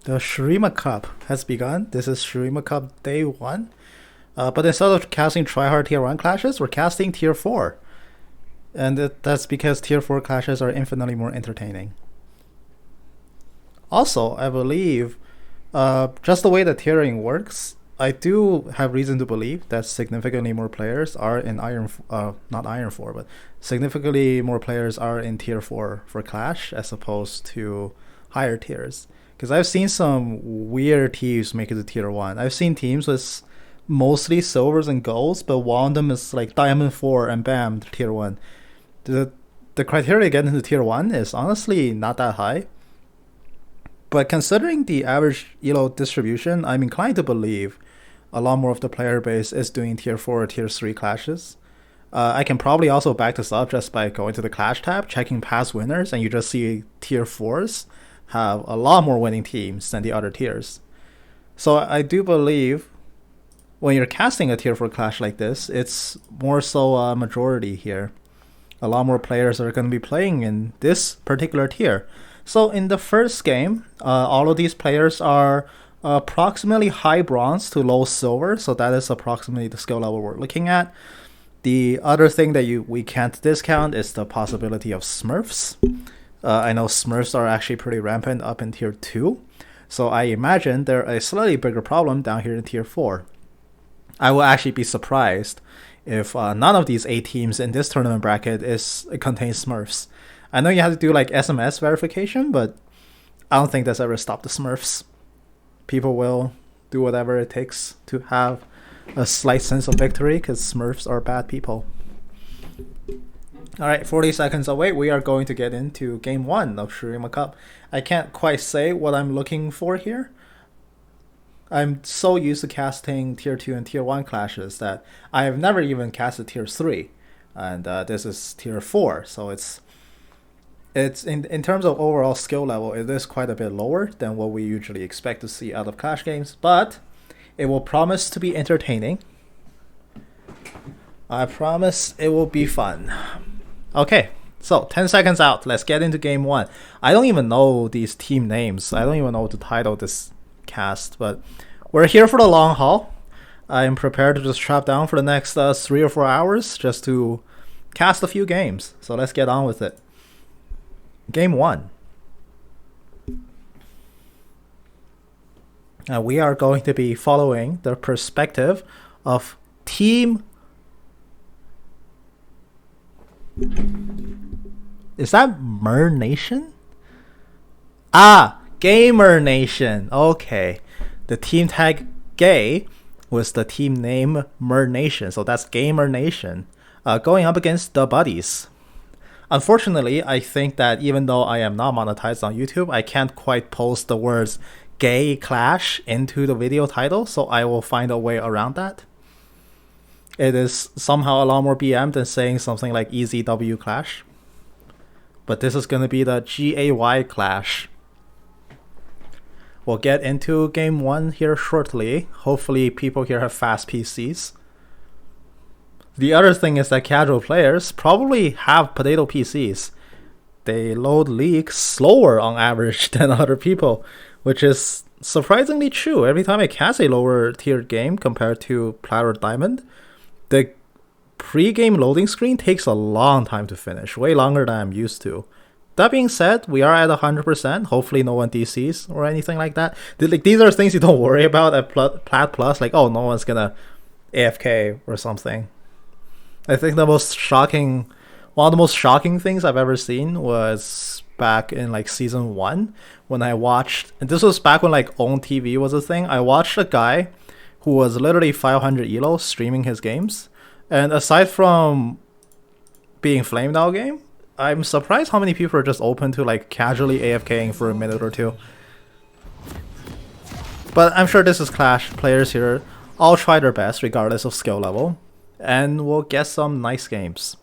The Shurima Cup has begun. This is Shurima Cup Day 1. But instead of casting tryhard Tier 1 clashes, we're casting Tier 4. And that's because Tier 4 clashes are infinitely more entertaining. Also, I believe, just the way the tiering works, I do have reason to believe that significantly more players are in not Iron 4, but significantly more players are in Tier 4 for Clash as opposed to higher tiers. Because I've seen some weird teams make it to Tier 1. I've seen teams with mostly silvers and golds, but one of them is like Diamond 4 and bam, Tier 1. The criteria to get into Tier 1 is honestly not that high. But considering the average elo distribution, I'm inclined to believe a lot more of the player base is doing Tier 4 or Tier 3 clashes. I can probably also back this up just by going to the Clash tab, checking past winners, and you just see Tier 4s have a lot more winning teams than the other tiers. So I do believe when you're casting a Tier 4 clash like this, it's more so a majority here. A lot more players are going to be playing in this particular tier. So in the first game, all of these players are approximately high bronze to low silver, so that is approximately the skill level we're looking at. The other thing that we can't discount is the possibility of Smurfs. I know Smurfs are actually pretty rampant up in Tier 2, so I imagine they're a slightly bigger problem down here in Tier 4. I will actually be surprised if none of these 8 teams in this tournament bracket contains Smurfs. I know you have to do like SMS verification, but I don't think that's ever stopped the Smurfs. People will do whatever it takes to have a slight sense of victory because Smurfs are bad people. Alright, 40 seconds away, we are going to get into Game 1 of Shurima Cup. I can't quite say what I'm looking for here. I'm so used to casting Tier 2 and Tier 1 clashes that I have never even casted Tier 3. And this is Tier 4, so it's in terms of overall skill level, it is quite a bit lower than what we usually expect to see out of Clash games, but it will promise to be entertaining. I promise it will be fun. Okay, so 10 seconds out. Let's get into Game 1. I don't even know these team names. I don't even know what to title this cast, but we're here for the long haul. I'm prepared to just trap down for the next 3 or 4 hours just to cast a few games. So let's get on with it. Game 1. We are going to be following the perspective of Team... Is that Mer Nation? Ah, Gamer Nation. Okay. The team tag gay was the team name Mer Nation. So that's Gamer Nation. Going up against the Buddies. Unfortunately, I think that even though I am not monetized on YouTube, I can't quite post the words gay clash into the video title. So I will find a way around that. It is somehow a lot more BM than saying something like EZW Clash. But this is going to be the GAY Clash. We'll get into Game 1 here shortly. Hopefully people here have fast PCs. The other thing is that casual players probably have potato PCs. They load leaks slower on average than other people, which is surprisingly true. Every time I cast a lower tiered game compared to Plat or Diamond, the pre-game loading screen takes a long time to finish, way longer than I'm used to. That being said, we are at 100%. Hopefully no one DCs or anything like that. These are things you don't worry about at Plat Plus, like, oh, no one's gonna AFK or something. I think one of the most shocking things I've ever seen was back in like Season 1 when I watched, and this was back when like own TV was a thing. I watched a guy who was literally 500 elo streaming his games, and aside from being flamed all game, I'm surprised how many people are just open to like casually AFKing for a minute or two. But I'm sure this is Clash. Players here all try their best regardless of skill level, and we'll get some nice games.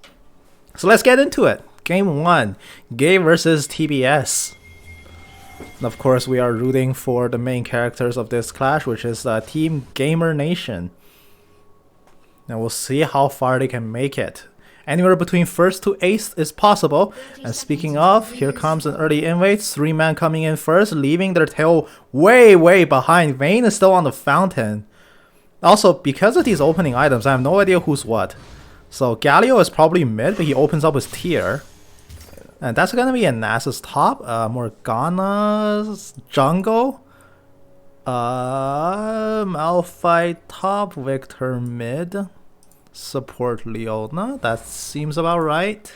So let's get into it. Game 1, Gay versus TBS. And of course, we are rooting for the main characters of this clash, which is Team Gamer Nation. And we'll see how far they can make it. Anywhere between 1st to 8th is possible. And speaking of, here comes an early invade. 3-man coming in first, leaving their tail way behind. Vayne is still on the fountain. Also, because of these opening items, I have no idea who's what. So Galio is probably mid, but he opens up his tier. And that's gonna be a Nasus top. Morgana's jungle. Malphite top, Victor mid. Support Leona. That seems about right.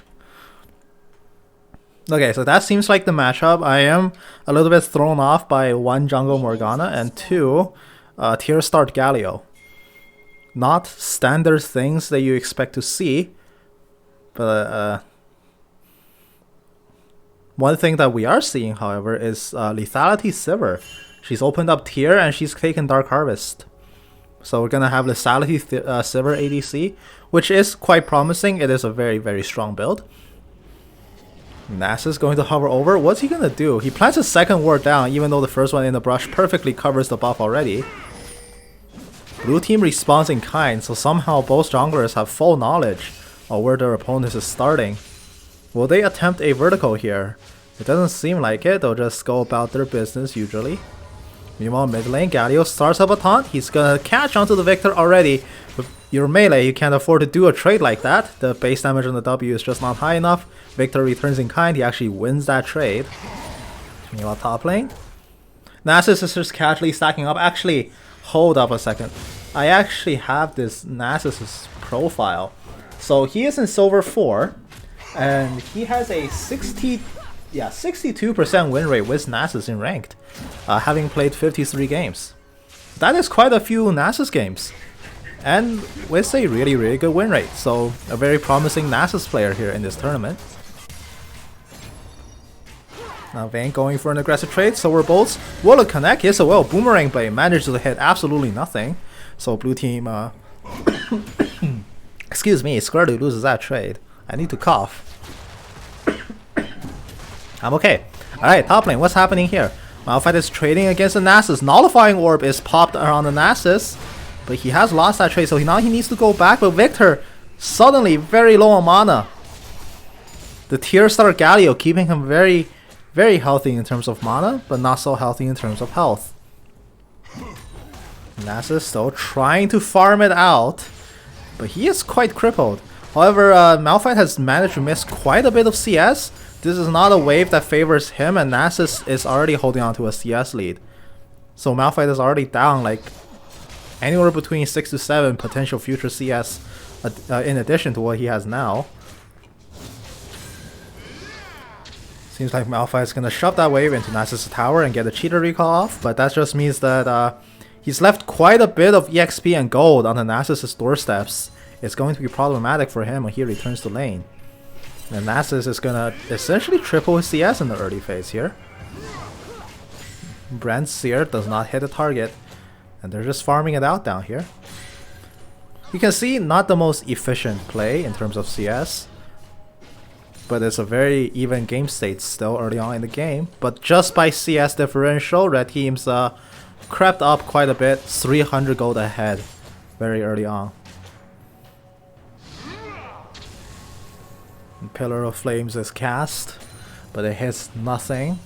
Okay, so that seems like the matchup. I am a little bit thrown off by 1 jungle Morgana and 2 tier start Galio. Not standard things that you expect to see, but one thing that we are seeing, however, is Lethality Sivir. She's opened up tier and she's taken Dark Harvest. So we're gonna have Lethality Sivir ADC, which is quite promising. It is a very strong build. Nasus going to hover over. What's he gonna do? He plants a second ward down, even though the first one in the brush perfectly covers the buff already. Blue team responds in kind, so somehow both junglers have full knowledge of where their opponent is starting. Will they attempt a vertical here? It doesn't seem like it. They'll just go about their business usually. Meanwhile, mid lane, Galio starts up a taunt. He's gonna catch onto the Victor already. With your melee, you can't afford to do a trade like that. The base damage on the W is just not high enough. Victor returns in kind. He actually wins that trade. Meanwhile, top lane, Nasus is just casually stacking up. Actually, hold up a second. I actually have this Nasus' profile. So he is in Silver 4. And he has a 62% win rate with Nasus in ranked, having played 53 games. That is quite a few Nasus games, and with a really good win rate. So a very promising Nasus player here in this tournament. Now Vayne going for an aggressive trade, so we're both will it connect? Yes, it will. Boomerang blade manages to hit absolutely nothing. So blue team, excuse me, Squirtle loses that trade. I need to cough. I'm okay. Alright, top lane, what's happening here? Malphite is trading against the Nasus. Nullifying Orb is popped around the Nasus, but he has lost that trade, so now he needs to go back. But Victor, suddenly very low on mana. The tier star Galio keeping him very healthy in terms of mana, but not so healthy in terms of health. Nasus still trying to farm it out, but he is quite crippled. However, Malphite has managed to miss quite a bit of CS. This is not a wave that favors him, and Nasus is already holding on to a CS lead. So Malphite is already down like anywhere between 6 to 7 potential future CS in addition to what he has now. Seems like Malphite is going to shove that wave into Nasus' tower and get a cheater recall off, but that just means that he's left quite a bit of EXP and gold on the Nasus' doorsteps. It's going to be problematic for him when he returns to lane. And Nasus is gonna essentially triple his CS in the early phase here. Brand's Seer does not hit a target, and they're just farming it out down here. You can see not the most efficient play in terms of CS, but it's a very even game state still early on in the game. But just by CS differential, red team's crept up quite a bit, 300 gold ahead very early on. Pillar of Flames is cast, but it hits nothing.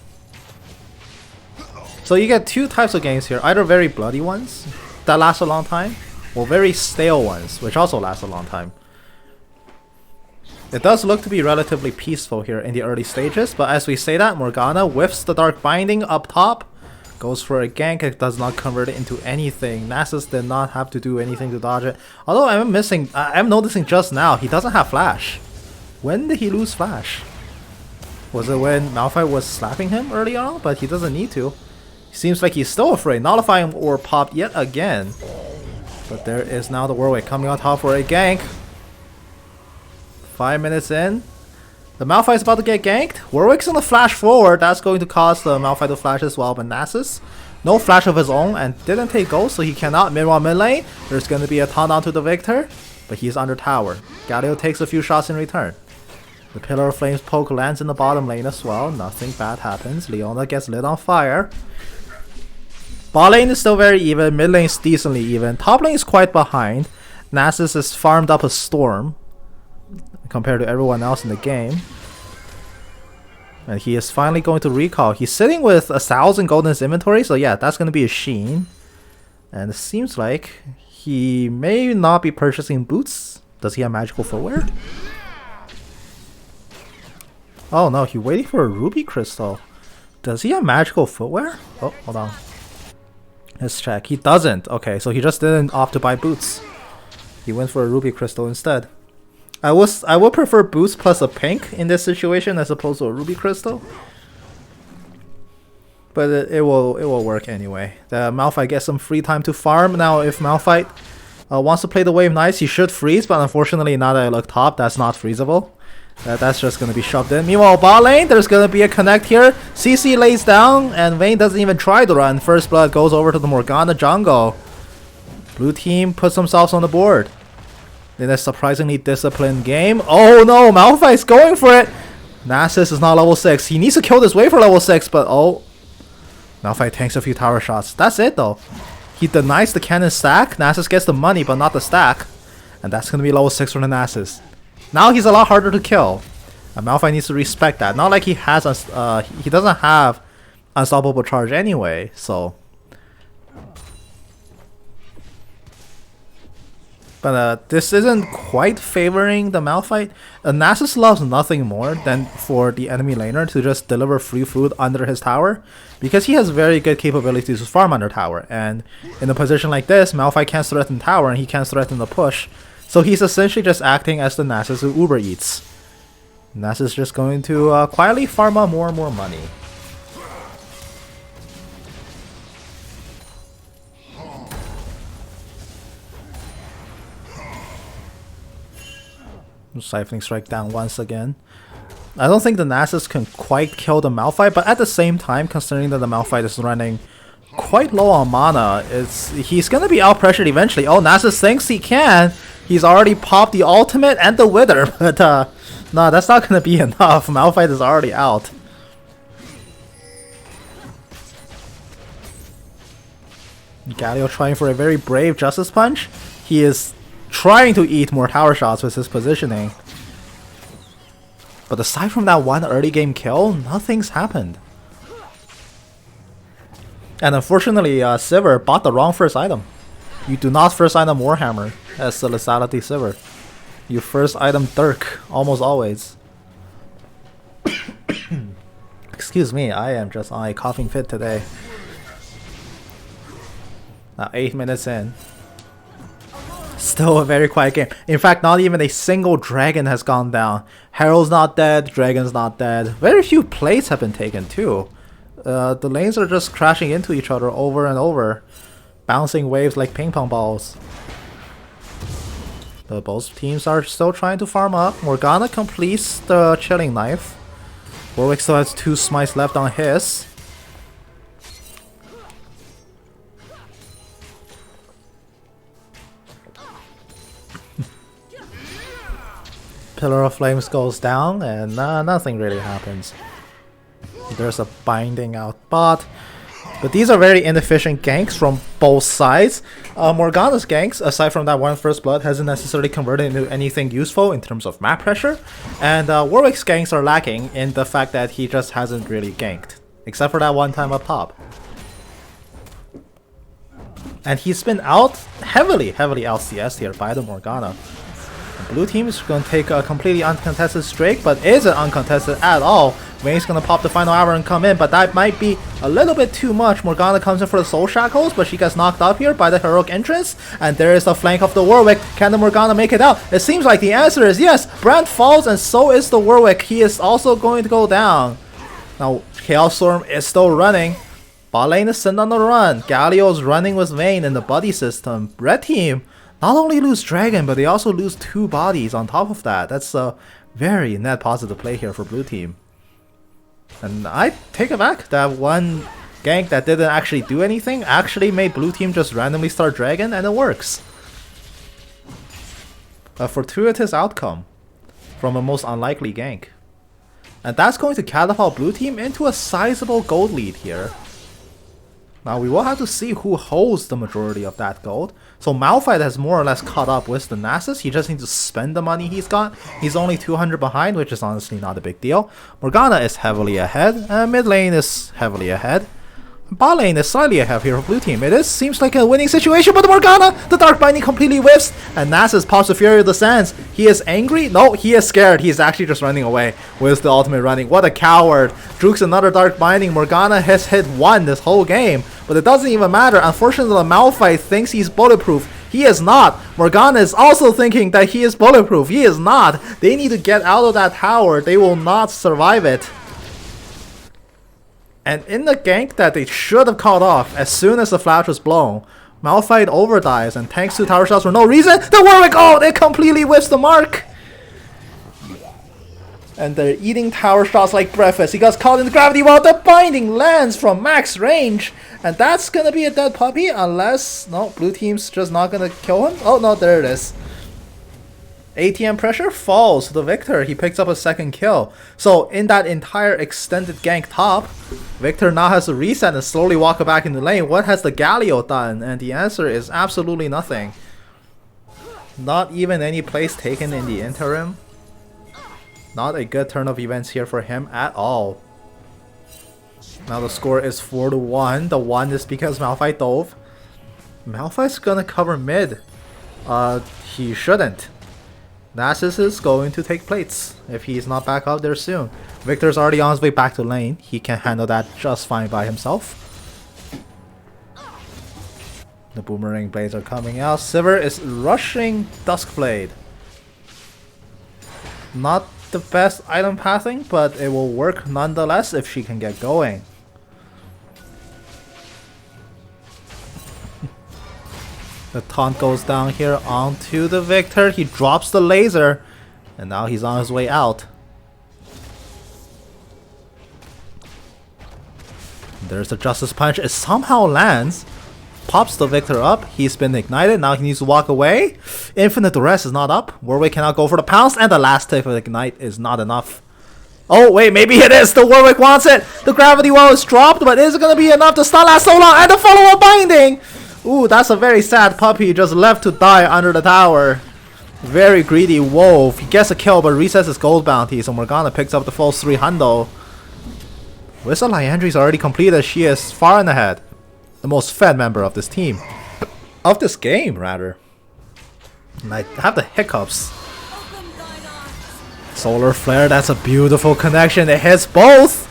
So you get two types of games here, either very bloody ones that last a long time, or very stale ones, which also last a long time. It does look to be relatively peaceful here in the early stages, but as we say that, Morgana whiffs the Dark Binding up top, goes for a gank. It does not convert it into anything. Nasus did not have to do anything to dodge it. Although I'm noticing just now, he doesn't have Flash. When did he lose Flash? Was it when Malphite was slapping him early on? But he doesn't need to. Seems like he's still afraid. Nullifying Orb popped yet again. But there is now the Warwick coming on top for a gank. 5 minutes in. The Malphite is about to get ganked. Warwick's gonna flash forward. That's going to cause the Malphite to flash as well. But Nasus, no flash of his own and didn't take gold, so he cannot. Meanwhile, mid lane, there's gonna be a taunt onto the Victor. But he's under tower. Galio takes a few shots in return. The Pillar of Flames poke lands in the bottom lane as well. Nothing bad happens. Leona gets lit on fire. Bot lane is still very even. Mid lane is decently even. Top lane is quite behind. Nasus has farmed up a storm. compared to everyone else in the game. And he is finally going to recall. He's sitting with 1,000 gold in his inventory, so yeah, that's going to be a Sheen. And it seems like he may not be purchasing boots. Does he have magical footwear? Oh no, he's waiting for a ruby crystal. Does he have magical footwear? Oh, hold on. Let's check. He doesn't. Okay, so he just didn't opt to buy boots. He went for a ruby crystal instead. I would prefer boots plus a pink in this situation as opposed to a ruby crystal. But it will work anyway. The Malphite gets some free time to farm. Now if Malphite wants to play the wave nice, he should freeze, but unfortunately now that I look top, that's not freezable. That's just going to be shoved in. Meanwhile, bot lane, there's going to be a connect here. CC lays down, and Vayne doesn't even try to run. First blood goes over to the Morgana jungle. Blue team puts themselves on the board. In a surprisingly disciplined game. Oh no, Malphite's going for it! Nasus is not level 6. He needs to kill this wave for level 6, but oh. Malphite tanks a few tower shots. That's it though. He denies the cannon stack. Nasus gets the money, but not the stack. And that's going to be level 6 for the Nasus. Now he's a lot harder to kill. And Malphite needs to respect that. Not like he has he doesn't have unstoppable charge anyway, so. But this isn't quite favoring the Malphite. Nasus loves nothing more than for the enemy laner to just deliver free food under his tower, because he has very good capabilities to farm under tower. And in a position like this, Malphite can't threaten tower and he can't threaten the push. So he's essentially just acting as the Nasus who Uber eats. Nasus is just going to quietly farm up more and more money. Siphoning Strike down once again. I don't think the Nasus can quite kill the Malphite, but at the same time, considering that the Malphite is running quite low on mana, he's gonna be out pressured eventually. Oh, Nasus thinks he can. He's already popped the ultimate and the wither, but no, that's not gonna be enough. Malphite is already out. Galio trying for a very brave Justice Punch. He is trying to eat more tower shots with his positioning. But aside from that one early game kill, nothing's happened. And unfortunately, Sivir bought the wrong first item. You do not first item Warhammer as the Lethality Sivir. You first item Dirk, almost always. Excuse me, I am just on a coughing fit today. Now 8 minutes in. Still a very quiet game. In fact, not even a single dragon has gone down. Herald's not dead, Dragon's not dead. Very few plays have been taken too. The lanes are just crashing into each other over and over. Bouncing waves like ping pong balls. But both teams are still trying to farm up. Morgana completes the Chilling Knife. Warwick still has 2 smites left on his. Pillar of Flames goes down and nothing really happens. There's a binding out bot. But these are very inefficient ganks from both sides. Morgana's ganks, aside from that one first blood, hasn't necessarily converted into anything useful in terms of map pressure. And Warwick's ganks are lacking in the fact that he just hasn't really ganked. Except for that one time up top. And he's been out heavily out CS here by the Morgana. Blue team is going to take a completely uncontested streak, but isn't uncontested at all. Vayne's going to pop the final hour and come in, but that might be a little bit too much. Morgana comes in for the Soul Shackles, but she gets knocked up here by the heroic entrance. And there is the flank of the Warwick. Can the Morgana make it out? It seems like the answer is yes. Brand falls, and so is the Warwick. He is also going to go down. Now, Chaos Storm is still running. Bot lane is sent on the run. Galio's running with Vayne in the buddy system. Red team not only lose Dragon, but they also lose 2 bodies on top of that. That's a very net positive play here for blue team. And I take it back. That one gank that didn't actually do anything actually made blue team just randomly start Dragon, and it works. A fortuitous outcome from a most unlikely gank. And that's going to catapult blue team into a sizable gold lead here. Now we will have to see who holds the majority of that gold. So Malphite has more or less caught up with the Nasus. He just needs to spend the money he's got. He's only 200 behind, which is honestly not a big deal. Morgana is heavily ahead, and mid lane is heavily ahead. Bot lane is slightly ahead here for blue team. Seems like a winning situation, but the Morgana, the Dark Binding completely whiffs, and Nasus pops the Fury of the Sands. He is angry? No, he is scared. He's actually just running away with the ultimate running. What a coward. Drooks another Dark Binding. Morgana has hit 1 this whole game, but it doesn't even matter. Unfortunately, the Malphite thinks he's bulletproof. He is not. Morgana is also thinking that he is bulletproof. He is not. They need to get out of that tower. They will not survive it. And in the gank that they should have called off as soon as the flash was blown, Malphite overdives and tanks 2 tower shots for no reason. The Warwick, oh, it completely whiffs the mark. And they're eating tower shots like breakfast. He got caught in the gravity well. The binding lands from max range. And that's gonna be a dead puppy unless, no, blue team's just not gonna kill him. Oh no, there it is. ATM pressure falls to the Victor. He picks up a second kill. So in that entire extended gank top, Victor now has to reset and slowly walk back into lane. What has the Galio done? And the answer is absolutely nothing. Not even any place taken in the interim. Not a good turn of events here for him at all. Now the score is 4-1. The 1 is because Malphite dove. Malphite's gonna cover mid. He shouldn't. Nasus is going to take plates if he's not back out there soon. Victor's already on his way back to lane. He can handle that just fine by himself. The boomerang blades are coming out. Sivir is rushing Duskblade. Not the best item pathing, but it will work nonetheless if she can get going. The taunt goes down here onto the Victor. He drops the laser. And now he's on his way out. There's the Justice Punch. It somehow lands. Pops the Victor up. He's been ignited. Now he needs to walk away. Infinite Duress is not up. Warwick cannot go for the pounce. And the last tip of Ignite is not enough. Oh, wait, maybe it is. The Warwick wants it. The Gravity Well is dropped, but is it going to be enough to stun last so long? And the follow-up binding. Ooh, that's a very sad puppy just left to die under the tower. Very greedy wolf. He gets a kill but resets his gold bounty, so Morgana picks up the full 3 hundo. Whistle Liandry's already completed. She is far and ahead. The most fed member of this team. Of this game, rather. And I have the hiccups. Solar Flare, that's a beautiful connection. It hits both.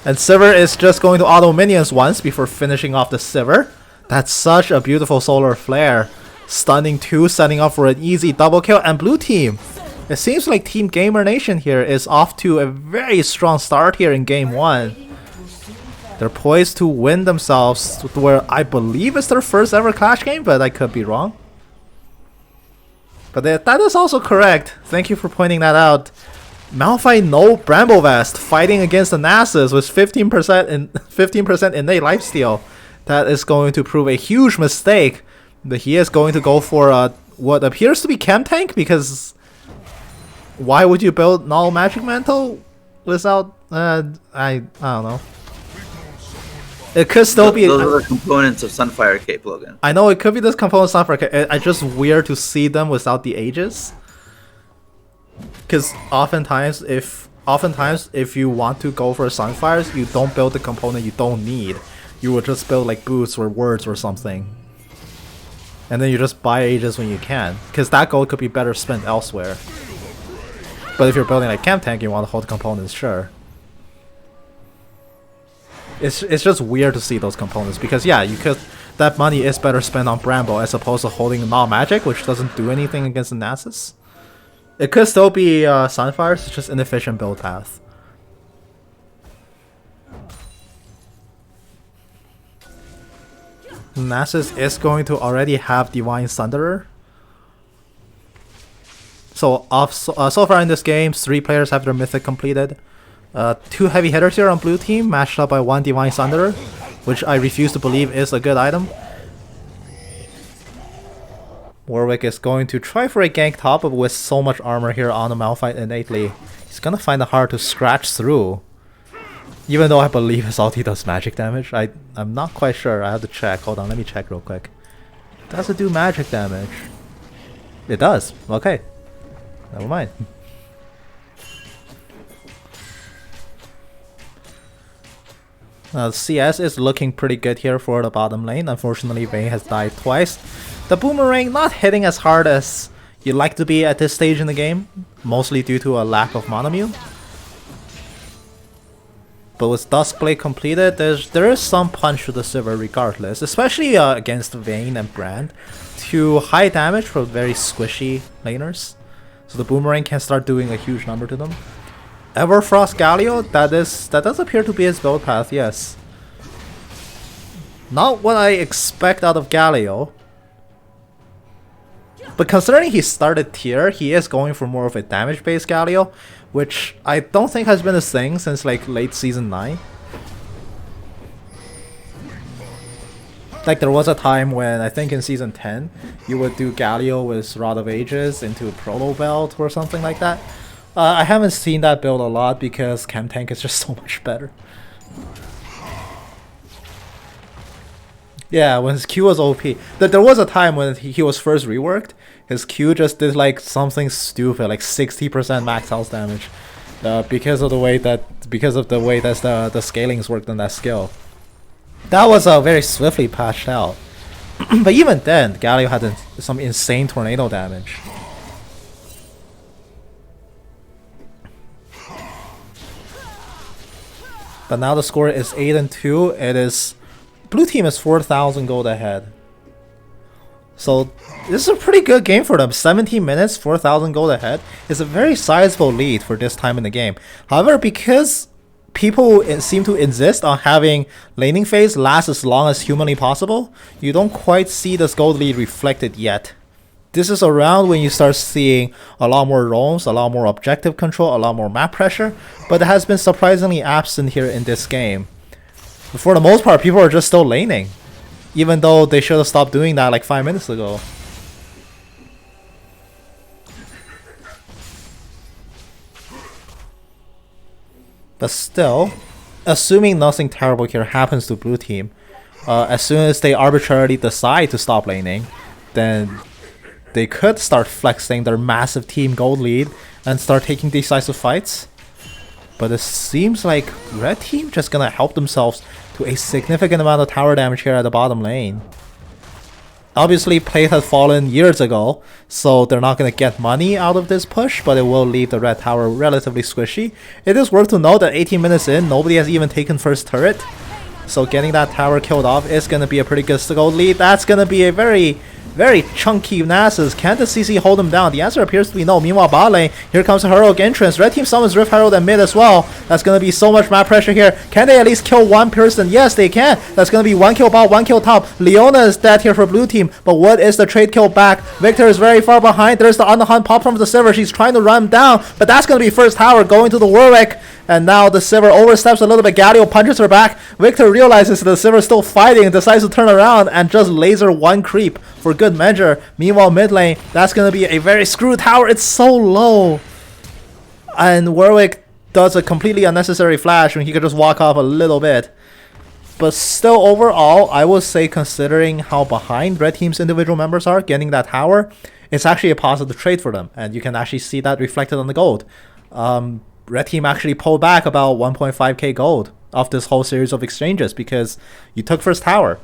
And Sivir is just going to auto minions once before finishing off the Sivir. That's such a beautiful Solar Flare. Stunning 2, setting up for an easy double kill. And blue team, it seems like Team Gamer Nation here is off to a very strong start here in game 1. They're poised to win themselves to where I believe it's their first ever Clash game, but I could be wrong. But that is also correct. Thank you for pointing that out. Malphite no Bramble Vest fighting against the Nasus with 15% innate lifesteal. That is going to prove a huge mistake. But he is going to go for what appears to be Chem Tank, because why would you build Null Magic Mantle without I don't know. It could still be. Those are the components of Sunfire Cape, Logan. I know it could be this component Sunfire Cape. It's just weird to see them without the ages. Because oftentimes if you want to go for Sunfires, you don't build the component you don't need. You will just build like boots or words or something. And then you just buy ages when you can. Because that gold could be better spent elsewhere. But if you're building like Chem Tank, you want to hold components, sure. It's just weird to see those components. Because yeah, that money is better spent on Bramble as opposed to holding Null Magic, which doesn't do anything against the Nasus. It could still be Sunfires, it's just inefficient build path. Nasus is going to already have Divine Thunderer. So far in this game, 3 players have their mythic completed. 2 heavy hitters here on blue team, matched up by 1 Divine Thunderer, which I refuse to believe is a good item. Warwick is going to try for a gank top, but with so much armor here on the Malphite innately, he's gonna find it hard to scratch through. Even though I believe his ulti does magic damage, I'm not quite sure. I have to check. Hold on, let me check real quick. Does it do magic damage? It does. Okay. Never mind. CS is looking pretty good here for the bottom lane. Unfortunately, Vayne has died twice. The boomerang not hitting as hard as you'd like to be at this stage in the game, mostly due to a lack of Monomute. But with Duskblade completed, there is some punch to the Sivir regardless, especially against Vayne and Brand, to high damage for very squishy laners. So the boomerang can start doing a huge number to them. Everfrost Galio, that does appear to be his build path, yes. Not what I expect out of Galio. But considering he started tier, he is going for more of a damage-based Galio, which I don't think has been a thing since like late season 9. Like there was a time when I think in season 10 you would do Galio with Rod of Ages into Proto Belt or something like that. I haven't seen that build a lot because Chem Tank is just so much better. Yeah, when his Q was OP. There was a time when he was first reworked. His Q just did like something stupid, like 60% max health damage, because of the way that the scalings worked on that skill. That was very swiftly patched out. But even then, Galio had some insane tornado damage. But now the score is 8-2. It is blue team is 4,000 gold ahead. So this is a pretty good game for them. 17 minutes, 4,000 gold ahead is a very sizable lead for this time in the game. However, because people seem to insist on having laning phase last as long as humanly possible, you don't quite see this gold lead reflected yet. This is around when you start seeing a lot more roams, a lot more objective control, a lot more map pressure, but it has been surprisingly absent here in this game. For the most part, people are just still laning, even though they should have stopped doing that like 5 minutes ago. But still, assuming nothing terrible here happens to blue team, as soon as they arbitrarily decide to stop laning, then they could start flexing their massive team gold lead and start taking decisive fights. But it seems like red team just gonna help themselves to a significant amount of tower damage here at the bottom lane. Obviously, plate had fallen years ago, so they're not gonna get money out of this push, but it will leave the red tower relatively squishy. It is worth to note that 18 minutes in, nobody has even taken first turret. So getting that tower killed off is gonna be a pretty good gold lead. That's gonna be a very chunky Nasus. Can the CC hold him down? The answer appears to be no. Meanwhile, bot lane, here comes a heroic entrance. Red team summons Rift Herald and mid as well. That's going to be so much map pressure here. Can they at least kill one person? Yes, they can. That's going to be one kill bot, one kill top. Leona is dead here for blue team, but what is the trade kill back? Victor is very far behind. There's the on the hunt pop from the Sivir. She's trying to run him down, but that's going to be first tower going to the Warwick. And now the Sivir oversteps a little bit. Galio punches her back. Victor realizes the Sivir is still fighting and decides to turn around and just laser one creep for good measure. Meanwhile, mid lane, that's going to be a very screwed tower. It's so low. And Warwick does a completely unnecessary flash when he could just walk off a little bit. But still, overall, I would say considering how behind red team's individual members are getting that tower, it's actually a positive trade for them. And you can actually see that reflected on the gold. Red team actually pulled back about 1.5k gold off this whole series of exchanges because you took first tower,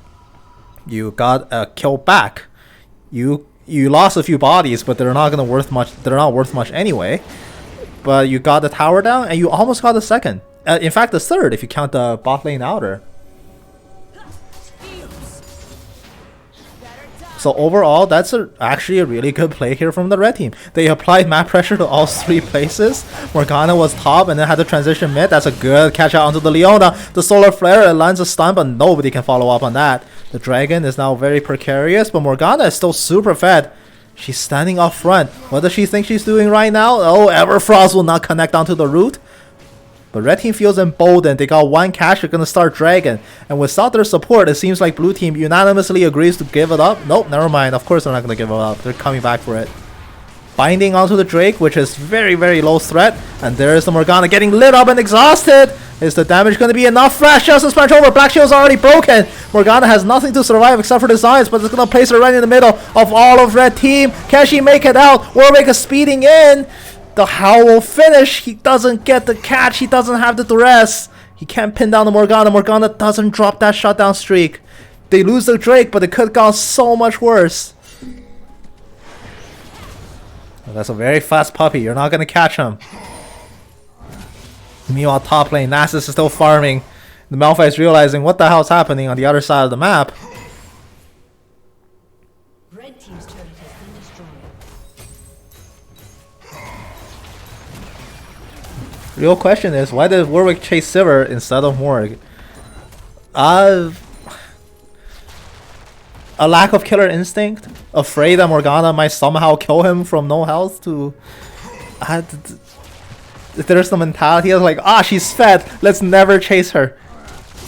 you got a kill back, you lost a few bodies, but they're not worth much anyway. But you got the tower down and you almost got the second. In fact, the third if you count the bot lane outer. So overall, that's actually a really good play here from the red team. They applied map pressure to all three places. Morgana was top and then had to transition mid. That's a good catch out onto the Leona. The solar flare, it lands a stun, but nobody can follow up on that. The dragon is now very precarious, but Morgana is still super fed. She's standing up front. What does she think she's doing right now? Oh, Everfrost will not connect onto the root. But red team feels emboldened. They got one cash, they're gonna start dragon. And without their support, it seems like blue team unanimously agrees to give it up. Nope, never mind. Of course they're not gonna give it up. They're coming back for it. Binding onto the Drake, which is very low threat. And there is the Morgana getting lit up and exhausted. Is the damage going to be enough? Flash Justice Punch over. Black Shield's already broken. Morgana has nothing to survive except for the Science, but it's going to place her right in the middle of all of red team. Can she make it out? Warwick is speeding in. The Howl will finish. He doesn't get the catch. He doesn't have the duress. He can't pin down the Morgana. Morgana doesn't drop that shutdown streak. They lose the Drake, but it could have gone so much worse. That's a very fast puppy. You're not going to catch him. Meanwhile, top lane, Nasus is still farming. The Malphite is realizing what the hell's happening on the other side of the map. Red team's turret has been destroyed. Real question is, why did Warwick chase Sivir instead of Morg? A lack of killer instinct? Afraid that Morgana might somehow kill him from no health to... There's the mentality of like, she's fed, let's never chase her.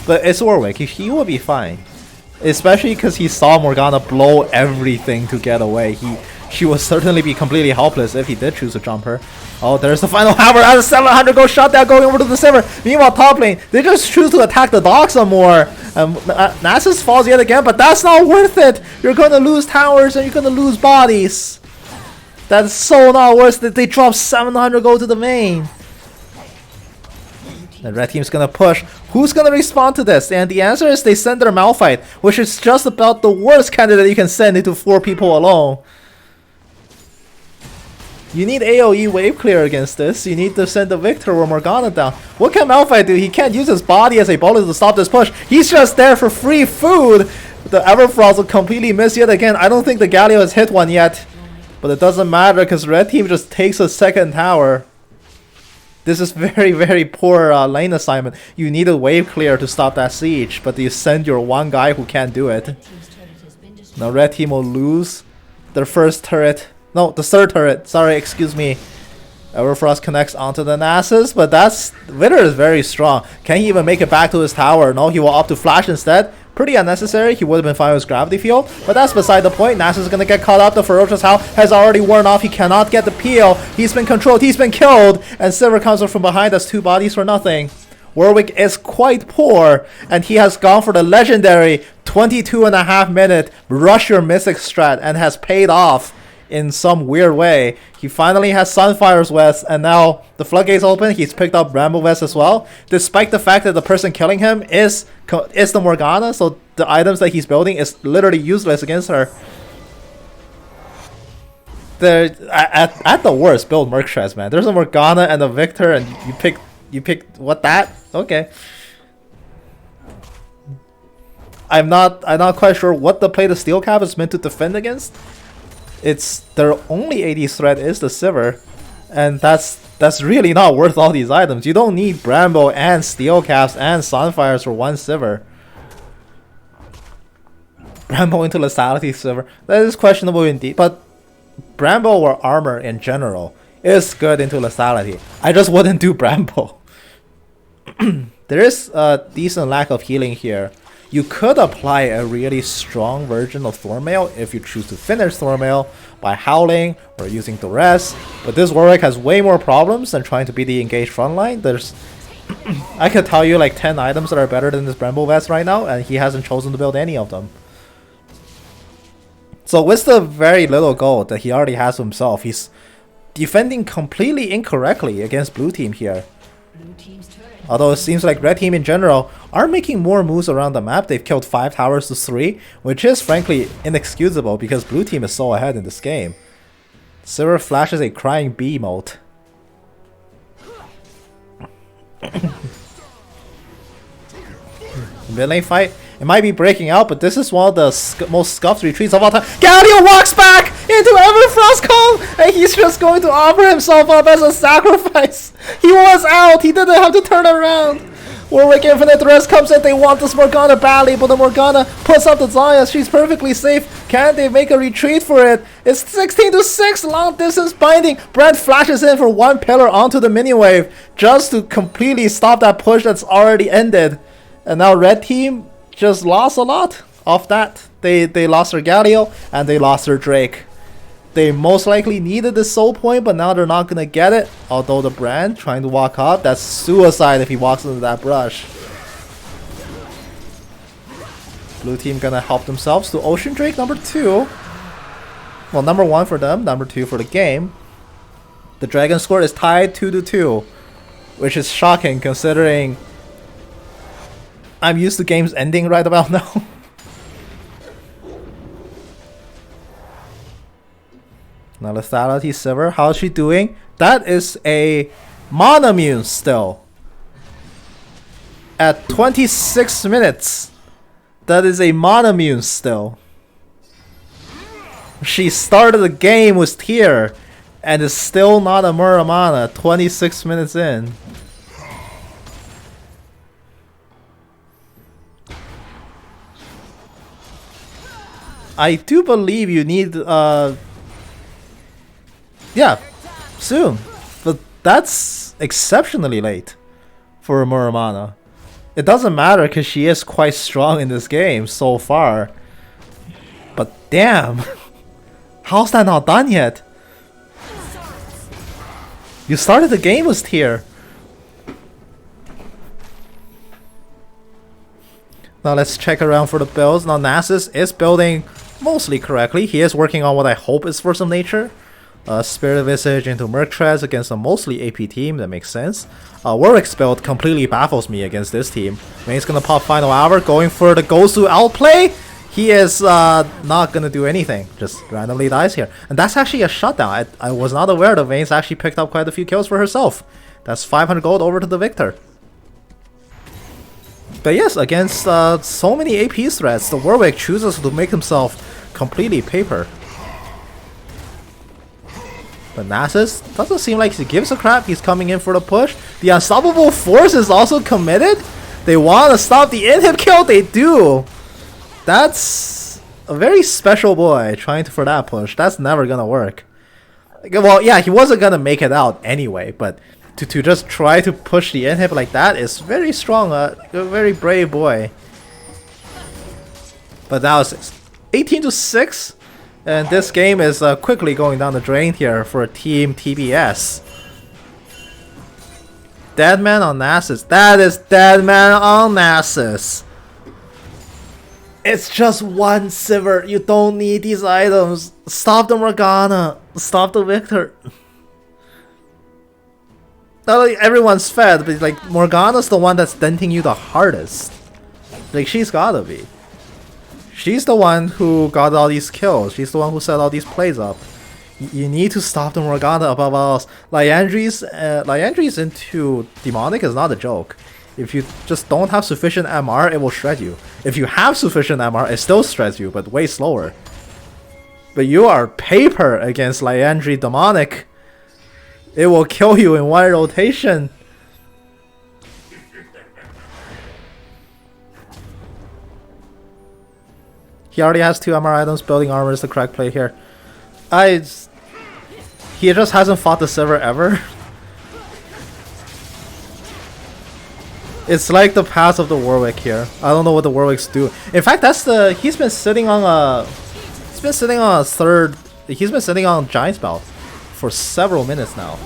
But it's Warwick, he will be fine. Especially because he saw Morgana blow everything to get away. She would certainly be completely helpless if he did choose to jump her. Oh, there's the final hammer as a 700 goes shutdown going over to the Sivir. Meanwhile, top lane, they just choose to attack the dog some more. Nasus falls yet again, but that's not worth it. You're going to lose towers and you're going to lose bodies. That's so not worth it. They drop 700 gold to the main. The red team's gonna push. Who's gonna respond to this? And the answer is they send their Malphite, which is just about the worst candidate you can send into 4 people alone. You need AoE wave clear against this. You need to send the Victor or Morgana down. What can Malphite do? He can't use his body as a bullet to stop this push. He's just there for free food. The Everfrost will completely miss yet again. I don't think the Galio has hit one yet. But it doesn't matter because red team just takes a second tower. This is very, very poor lane assignment. You need a wave clear to stop that siege, but you send your one guy who can't do it. Now red team will lose their first turret. No, the third turret. Sorry, excuse me. Everfrost connects onto the Nasus, but Vitter is very strong. Can he even make it back to his tower? No, he will opt to flash instead. Pretty unnecessary. He would have been fine with his gravity field, but that's beside the point. Nasus is going to get caught up. The Ferocious Howl has already worn off. He cannot get the peel. He's been controlled. He's been killed. And Sivir comes up from behind us. 2 bodies for nothing. Warwick is quite poor, and he has gone for the legendary 22.5 minute rush your mythic strat and has paid off in some weird way. He finally has Sunfire's West, and now the floodgates open. He's picked up Bramble West as well, despite the fact that the person killing him is the Morgana, so the items that he's building is literally useless against her. At the worst, build Merc Shreds, man. There's a Morgana and a Victor, and you picked what, that? Okay. I'm not quite sure what the play the Steel Cap is meant to defend against. It's their only AD threat is the Sivir, and that's really not worth all these items. You don't need Bramble and Steel Caps and Sunfires for one Sivir. Bramble into Lethality Sivir, that is questionable indeed, but Bramble or armor in general is good into Lethality. I just wouldn't do Bramble. There is a decent lack of healing here. You could apply a really strong version of Thornmail if you choose to finish Thornmail by howling or using duress, but this Warwick has way more problems than trying to be the engaged frontline. There's I could tell you like 10 items that are better than this Bramble Vest right now, and he hasn't chosen to build any of them. So with the very little gold that he already has himself, he's defending completely incorrectly against blue team here. Although it seems like red team in general are making more moves around the map. They've killed 5 towers to 3, which is frankly inexcusable because blue team is so ahead in this game. Sivir flashes a crying bee emote. Mid lane fight, it might be breaking out, but this is one of the most scuffed retreats of all time. Galio walks back into Everfrost Calm, and he's just going to offer himself up as a sacrifice. He was out, he didn't have to turn around. Warwick Infinite Duress comes in, they want this Morgana badly, but the Morgana puts up the Zaya, she's perfectly safe. Can they make a retreat for it? It's 16-6, long distance binding. Brent flashes in for 1 pillar onto the mini wave, just to completely stop that push that's already ended. And now red team just lost a lot off that. They lost their Galio and they lost their Drake. They most likely needed the soul point, but now they're not gonna get it. Although the Brand trying to walk up, that's suicide if he walks into that brush. Blue team gonna help themselves to Ocean Drake number 2. Well, number 1 for them, number 2 for the game. The Dragon score is tied 2-2, which is shocking considering I'm used to games ending right about now. Now Lethality Sivir, how's she doing? That is a Monomune still. At 26 minutes. That is a Monomune still. She started the game with Tier and is still not a Muramana 26 minutes in. I do believe you need yeah, soon. But that's exceptionally late for a Muramana. It doesn't matter because she is quite strong in this game so far. But damn, how's that not done yet? You started the game with Tier. Now let's check around for the builds. Now Nasus is building mostly correctly. He is working on what I hope is Force of Nature. Spirit of Visage into Merctrez against a mostly AP team, that makes sense. Warwick's build completely baffles me against this team. Vayne's gonna pop Final Hour, going for the Gosu outplay. He is not gonna do anything, just randomly dies here. And that's actually a shutdown. I was not aware that Vayne's actually picked up quite a few kills for herself. That's 500 gold over to the victor. But yes, against so many AP threats, the Warwick chooses to make himself completely paper. But Nasus doesn't seem like he gives a crap. He's coming in for the push. The Unstoppable Force is also committed. They want to stop the inhib kill. They do. That's a very special boy trying to for that push. That's never gonna work. Well, yeah, he wasn't gonna make it out anyway. But to just try to push the inhib like that is very strong. A very brave boy. But that was 18-6. And this game is quickly going down the drain here for Team TBS. Deadman on Nasus. That is Deadman on Nasus. It's just one Sivir. You don't need these items. Stop the Morgana. Stop the Victor. Not like everyone's fed, but like Morgana's the one that's denting you the hardest. Like she's gotta be. She's the one who got all these kills. She's the one who set all these plays up. You need to stop the Morgana above all else. Liandry's into Demonic is not a joke. If you just don't have sufficient MR, it will shred you. If you have sufficient MR, it still shreds you, but way slower. But you are paper against Liandry Demonic. It will kill you in one rotation. He already has 2 MR items. Building armor is the correct play here. He just hasn't fought the Sivir ever. It's like the path of the Warwick here. I don't know what the Warwicks do. In fact, he's been sitting on a third. He's been sitting on Giant's Belt for several minutes now.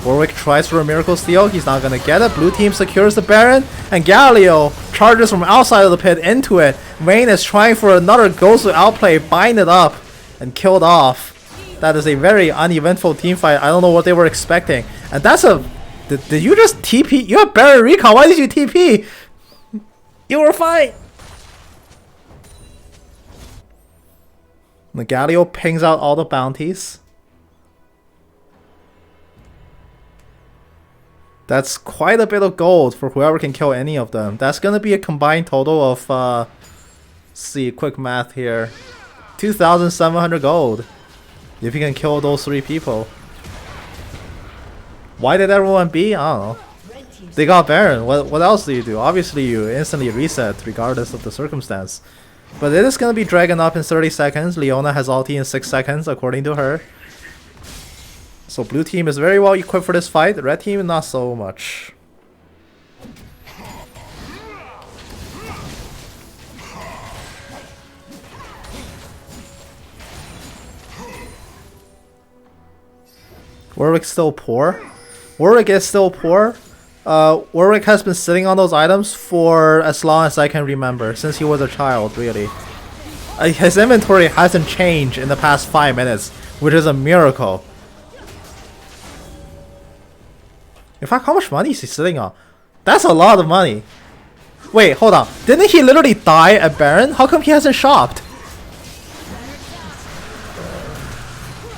Warwick tries for a Miracle Steal. He's not gonna get it. Blue team secures the Baron, and Galio charges from outside of the pit into it. Vayne is trying for another Gosu outplay, bind it up, and killed off. That is a very uneventful team fight. I don't know what they were expecting. And that's a... Did you just TP? You have Baron Recon. Why did you TP? You were fine. The Galio pings out all the bounties. That's quite a bit of gold for whoever can kill any of them. That's gonna be a combined total of, let's see, quick math here. 2,700 gold. If you can kill those 3 people. Why did everyone B? I don't know. They got Baron. What else do you do? Obviously you instantly reset regardless of the circumstance. But it is gonna be dragging up in 30 seconds. Leona has ulti in 6 seconds according to her. So blue team is very well equipped for this fight. Red team not so much. Warwick's still poor. Warwick is still poor. Warwick has been sitting on those items for as long as I can remember, since he was a child, really. His inventory hasn't changed in the past 5 minutes, which is a miracle. In fact, how much money is he sitting on? That's a lot of money. Wait, hold on. Didn't he literally die at Baron? How come he hasn't shopped?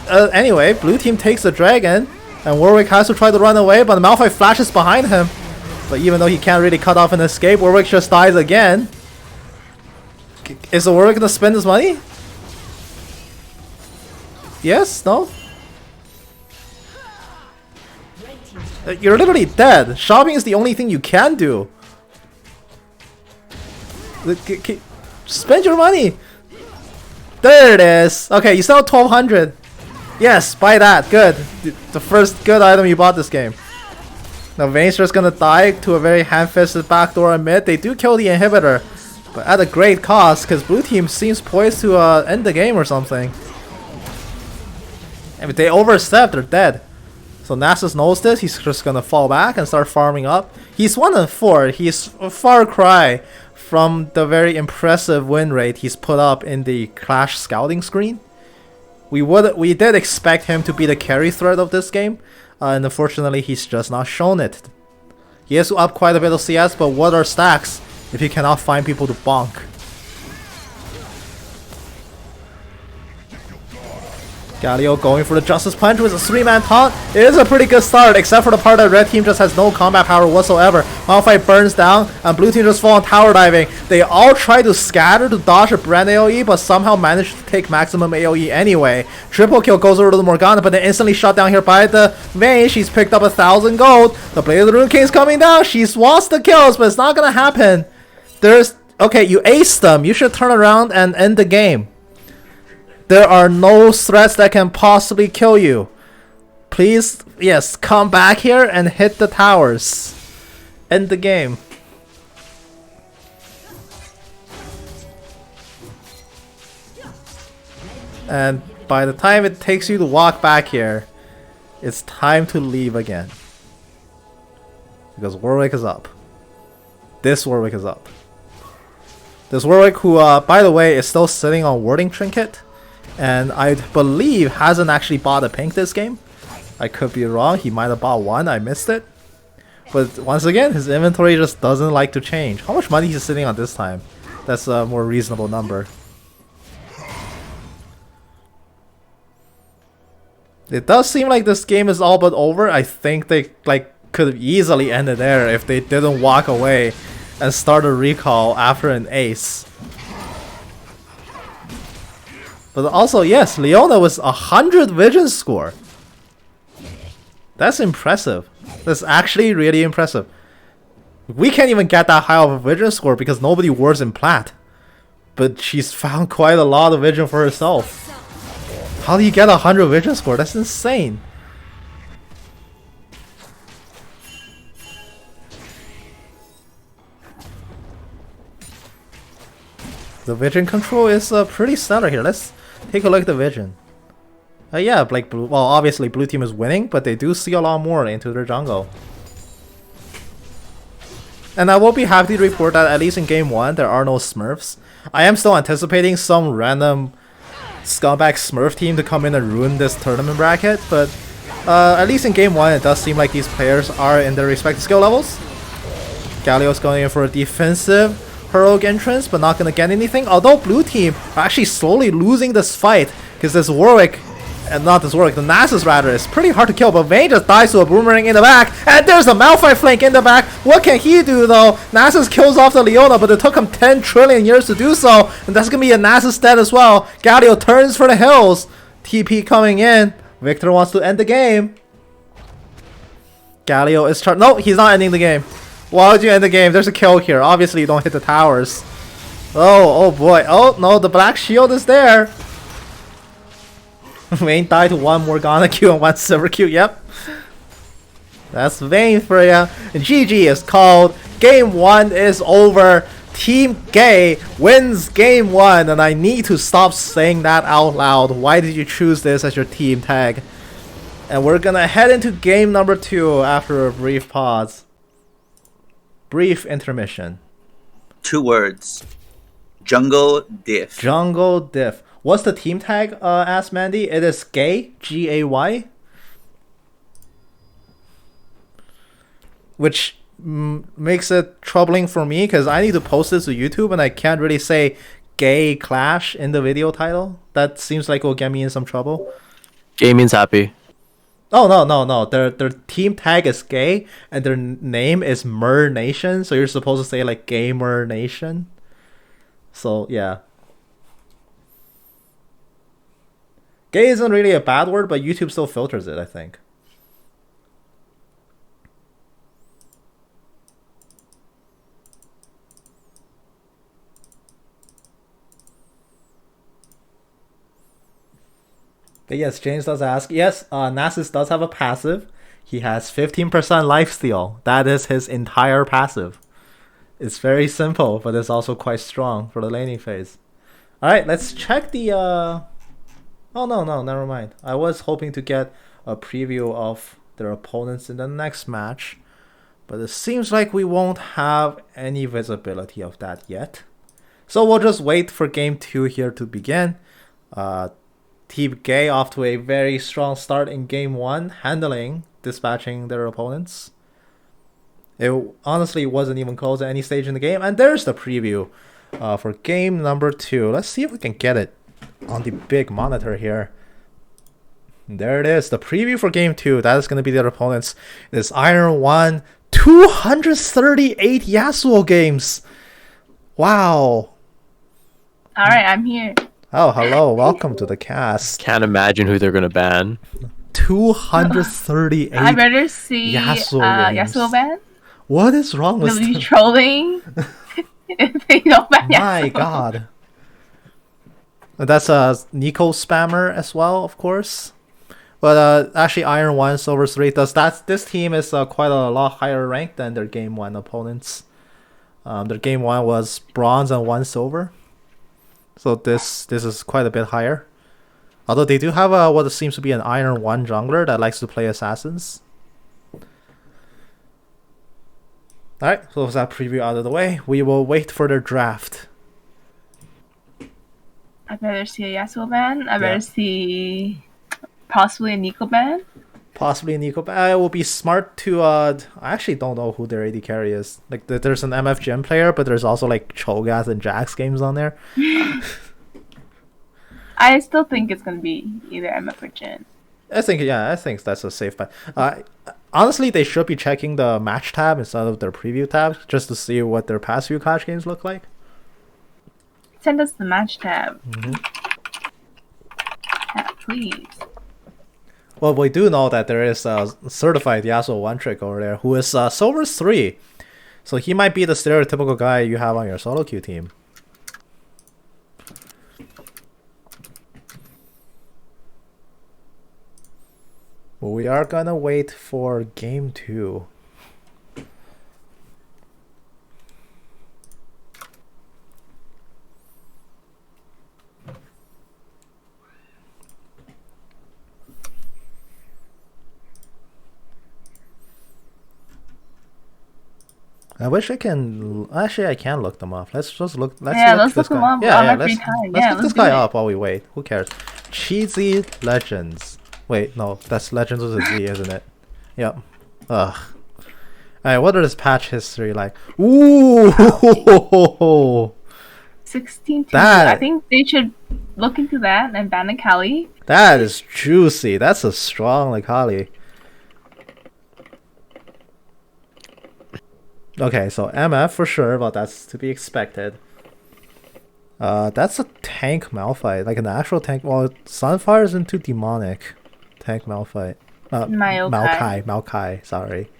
Anyway, blue team takes the dragon, and Warwick has to try to run away, but Malphite flashes behind him. But even though he can't really cut off an escape, Warwick just dies again. Is the Warwick gonna spend his money? Yes? No? You're literally dead. Shopping is the only thing you can do. Spend your money. There it is. Okay, you sell 1200. Yes, buy that. Good. The first good item you bought this game. Now Vayne's just gonna die to a very hand-fisted backdoor on mid. They do kill the inhibitor, but at a great cost, because blue team seems poised to end the game or something. If they overstep, they're dead. So Nasus knows this. He's just gonna fall back and start farming up. He's 1-4. He's a far cry from the very impressive win rate he's put up in the Clash scouting screen. We did expect him to be the carry threat of this game, and unfortunately he's just not shown it. He has to up quite a bit of CS, but what are stacks if he cannot find people to bonk? Galio going for the Justice Punch with a 3-man taunt. It is a pretty good start, except for the part that red team just has no combat power whatsoever. Malphite burns down, and blue team just fall on tower diving. They all try to scatter to dodge a Brand AoE, but somehow manage to take maximum AoE anyway. Triple kill goes over to the Morgana, but then instantly shot down here by the Vayne. She's picked up 1,000 gold. The Blade of the Rune King's coming down. She wants the kills, but it's not gonna happen. Okay, you aced them. You should turn around and end the game. There are no threats that can possibly kill you. Please, yes, come back here and hit the towers. End the game. And by the time it takes you to walk back here, it's time to leave again. Because Warwick is up. This Warwick is up. This Warwick who, by the way, is still sitting on Warding Trinket. And I believe hasn't actually bought a pink this game. I could be wrong. He might have bought one. I missed it. But once again, his inventory just doesn't like to change. How much money he's sitting on this time? That's a more reasonable number. It does seem like this game is all but over. I think they could have easily ended there if they didn't walk away and start a recall after an ace. But also, yes, Leona was 100 vision score. That's impressive. That's actually really impressive. We can't even get that high of a vision score because nobody wards in plat. But she's found quite a lot of vision for herself. How do you get 100 vision score? That's insane. The vision control is pretty stellar here. Let's take a look at the vision. Yeah, like well, obviously blue team is winning, but they do see a lot more into their jungle. And I will be happy to report that at least in game 1 there are no Smurfs. I am still anticipating some random scumbag Smurf team to come in and ruin this tournament bracket, but at least in game 1 it does seem like these players are in their respective skill levels. Galio's going in for a defensive heroic entrance, but not gonna get anything. Although blue team are actually slowly losing this fight because this Warwick, and not this Warwick, the Nasus rather, is pretty hard to kill. But Vayne just dies to a boomerang in the back, and there's a Malphite flank in the back. What can he do though? Nasus kills off the Leona, but it took him 10 trillion years to do so, and that's gonna be a Nasus dead as well. Galio turns for the hills. TP coming in. Victor wants to end the game. Galio is no, he's not ending the game. Why would you end the game? There's a kill here. Obviously, you don't hit the towers. Oh boy. Oh no, the black shield is there. Vayne died to one Morgana Q and one Silver Q. Yep. That's Vayne for ya. And GG is called. Game 1 is over. Team Gay wins game 1. And I need to stop saying that out loud. Why did you choose this as your team tag? And we're gonna head into game number 2 after a brief pause. Brief intermission. 2 words. Jungle diff. Jungle diff. What's the team tag, asked Mandy? It is gay, G-A-Y. Which makes it troubling for me because I need to post this to YouTube and I can't really say gay clash in the video title. That seems like it will get me in some trouble. Gay means happy. Oh, no. Their team tag is gay and their name is Mer Nation. So you're supposed to say like Gamer Nation. So, yeah. Gay isn't really a bad word, but YouTube still filters it, I think. But yes, James does ask. Yes, Nasus does have a passive. He has 15% lifesteal. That is his entire passive. It's very simple, but it's also quite strong for the laning phase. Alright, let's check the... Oh, no, never mind. I was hoping to get a preview of their opponents in the next match. But it seems like we won't have any visibility of that yet. So we'll just wait for game 2 here to begin. Team Gay off to a very strong start in game 1, dispatching their opponents. It honestly wasn't even close at any stage in the game. And there's the preview for game number 2. Let's see if we can get it on the big monitor here. There it is, the preview for game 2. That is going to be their opponents. It is Iron 1, 238 Yasuo games. Wow. Alright, I'm here. Oh, hello. Welcome to the cast. Can't imagine who they're gonna ban. 238 I better see Yasuo ban. What is wrong with They'll be trolling if they don't ban Yasuo. My god. That's a Nico spammer as well, of course. But actually Iron 1, Silver 3, this team is quite a lot higher ranked than their game 1 opponents. Their game 1 was Bronze and 1 Silver. So this is quite a bit higher. Although they do have what seems to be an Iron 1 jungler that likes to play assassins. Alright, so with that preview out of the way, we will wait for their draft. I better see a Yasuo ban. I better see possibly a Nico ban. Possibly a Nico ban. It will be smart to... I actually don't know who their AD carry is. Like, there's an MF Gym player, but there's also like Cho'Gath and Jax games on there. I still think it's gonna be either MF or Jin. I think that's a safe bet. Honestly, they should be checking the match tab instead of their preview tab, just to see what their past few Clash games look like. Send us the match tab. Yeah, please. Well, we do know that there is a certified Yasuo one trick over there who is Silver 3. So he might be the stereotypical guy you have on your solo queue team. Well, we are gonna wait for game 2. I wish I can. Actually, I can look them up. Let's just look. Let's look them up. Yeah, let's look this guy up while we wait. Who cares? Cheesy Legends. Wait, no, that's Legends with a Z, isn't it? Yep. Ugh. Alright, what is patch history like? Ooh! 16-2. I think they should look into that and ban Akali. That is juicy. That's a strong Akali. Okay, so MF for sure, but that's to be expected. That's a tank Malphite, like an actual tank. Well, Sunfire's into demonic. Tank Malphite. Maokai, sorry.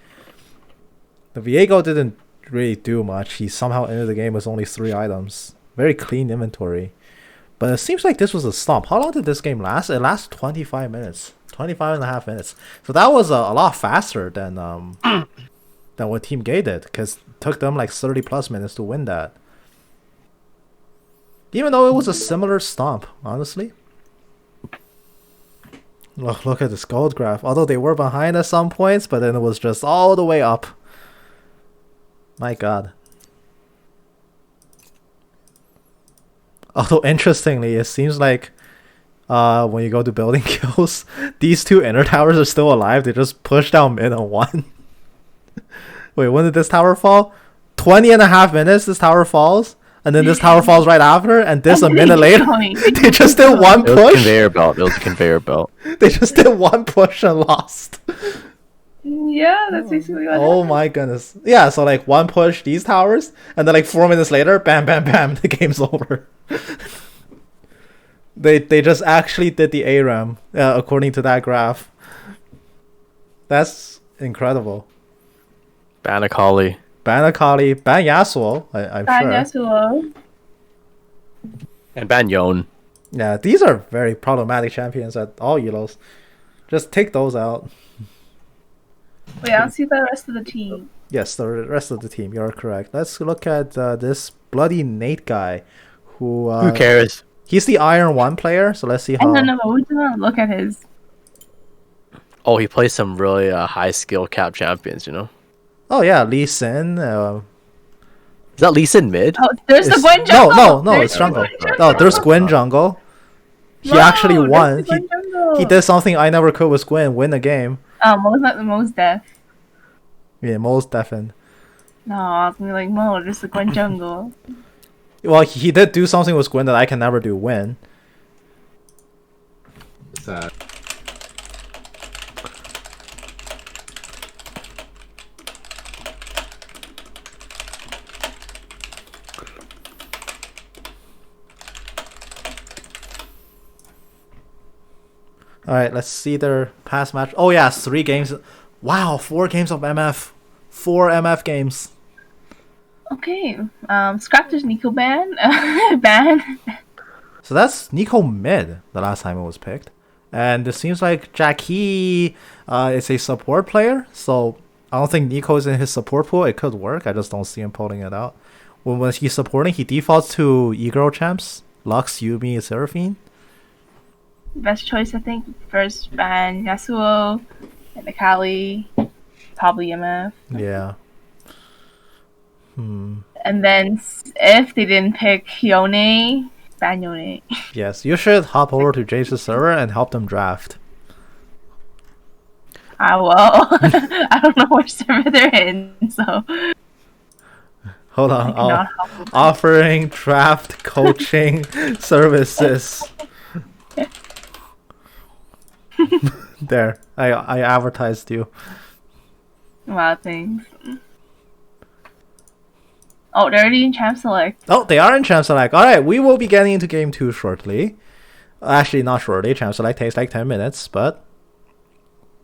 The Viego didn't really do much. He somehow ended the game with only 3 items. Very clean inventory. But it seems like this was a stomp. How long did this game last? It lasted 25 minutes. 25 and a half minutes. So that was a lot faster than what Team Gay did, because it took them like 30 plus minutes to win that. Even though it was a similar stomp, honestly. Look at this gold graph. Although they were behind at some points, but then it was just all the way up. My god. Although interestingly, it seems like when you go to building kills, these two inner towers are still alive. They just push down mid and won. Wait, when did this tower fall? 20.5 minutes this tower falls, and then this tower falls right after, and this a minute later. They just did one It was a push. conveyor belt. It was a conveyor belt. They just did one push and lost. Yeah, that's basically what Oh happened. my goodness. Yeah, so like one push these towers, and then like 4 minutes later, bam, bam, bam, the game's over. They just actually did the ARAM, according to that graph. That's incredible. Ban Akali. Ban Akali, ban Yasuo, I'm sure. Yasuo. And ban Yon. Yeah, these are very problematic champions at all elos. Just take those out. Wait, I'll see the rest of the team. Yes, the rest of the team, you're correct. Let's look at this bloody Nate guy. Who cares? He's the Iron 1 player, so let's see I how... don't know, but we didn't look at his. Oh, he plays some really high skill cap champions, you know? Oh yeah, Lee Sin. Is that Lee Sin mid? Oh, there's the It's- Gwen jungle. No, There's it's the jungle. Gwen jungle. No, there's Gwen jungle. He Wow, actually there's won. the Gwen jungle. He did something I never could with Gwen, win the game. Mo's death. Yeah, most definitely. No, I was gonna be like, Mo, there's the Gwen jungle. Well, he did do something with Gwen that I can never do, win. Sad. Alright, let's see their past match. Oh yeah, 3 games. Wow, 4 games of MF. 4 MF games. Okay, scrap this Nico ban. Ban. So that's Nico mid the last time it was picked. And it seems like Jackie is a support player, so I don't think Nico is in his support pool. It could work, I just don't see him pulling it out. When he's supporting, he defaults to e-girl champs. Lux, Yumi, Seraphine. Best choice, I think. First ban Yasuo, and Akali, probably MF. Yeah. And then if they didn't pick Yone, ban Yone. Yes, you should hop over to Jace's server and help them draft. I will. I don't know which server they're in, so Hold I on, cannot help them. offering draft coaching services. There, I advertised you. A lot of things. Oh, they're already in Champ Select. Oh, they are in Champ Select. Alright, we will be getting into Game 2 shortly. Actually, not shortly. Champ Select takes like 10 minutes, but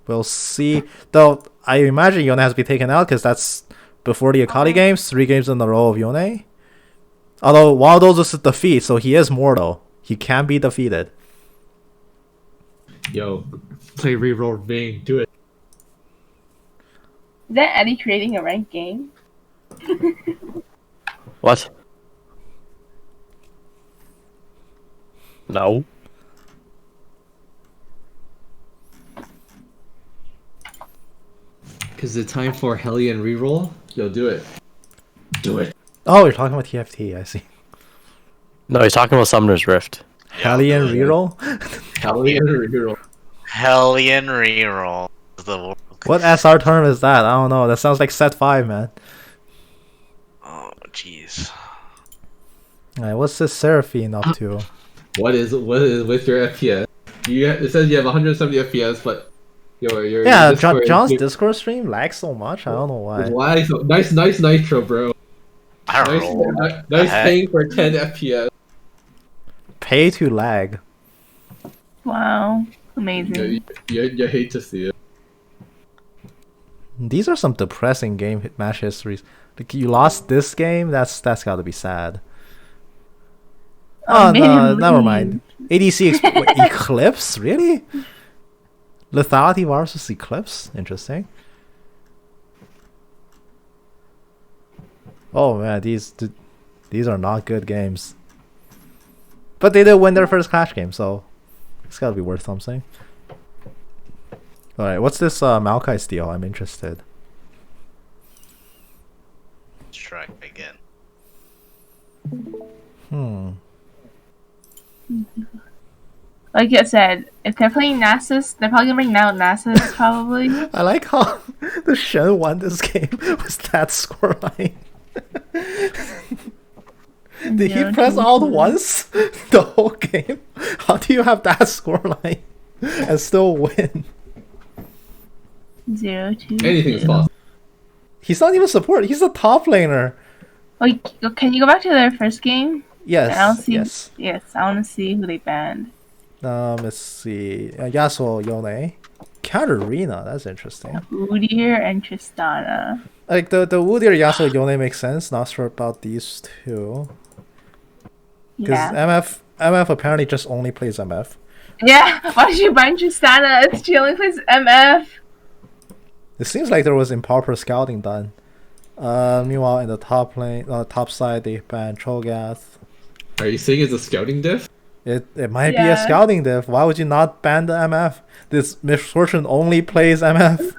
we'll see. Though, I imagine Yone has to be taken out because that's before the Akali games. 3 games in a row of Yone. Although, one of those is a defeat, so he is mortal. He can be defeated. Yo, play reroll Vayne. Do it. Is that Eddie creating a ranked game? What? No. Cause the time for Hellion reroll. Yo, do it. Do it. Oh, you're talking about TFT, I see. No, he's talking about Summoner's Rift. Hellion reroll? Hellion reroll. Hellion reroll. The What SR term is that? I don't know. That sounds like set 5, man. oh jeez. Alright, what's this Seraphine up to? What is with your FPS? It says you have 170 FPS, but your Yeah, Discord- John's Discord stream lags so much. I don't know why. Why? So, nice nitro, bro. I don't know. Nice heck? paying for 10 FPS. Pay to lag. Wow. Amazing. You hate to see it. These are some depressing game match histories. Like you lost this game, that's got to be sad. Oh made no, him never leave. mind. ADC wait, Eclipse, really? Lethality versus Eclipse, interesting. Oh man, these are not good games. But they did win their first Clash game, so it's got to be worth something. All right, what's this Maokai steal? I'm interested. Strike again. Like I said, if they're playing Nasus, they're probably gonna bring out Nasus probably. I like how the Shen won this game with that scoreline. Did he press alt once the whole game? How do you have that scoreline and still win? 0-2. Anything is possible. He's not even support. He's a top laner. Like, can you go back to their first game? And I'll Yes. see. Yes. Yes, I want to see who they banned. Let's see. Yasuo, Yone, Katarina. That's interesting. Udyr and Tristana. Like the Udyr Yasuo Yone makes sense. Not sure about these two. Because Yeah. MF apparently just only plays MF. Yeah. Why did you ban Tristana? She only plays MF. It seems like there was improper scouting done. Meanwhile, in the top lane, top side, they banned Cho'Gath. Are you saying it's a scouting diff? It might be a Yeah. scouting diff. Why would you not ban the MF? This Misfortune only plays MF.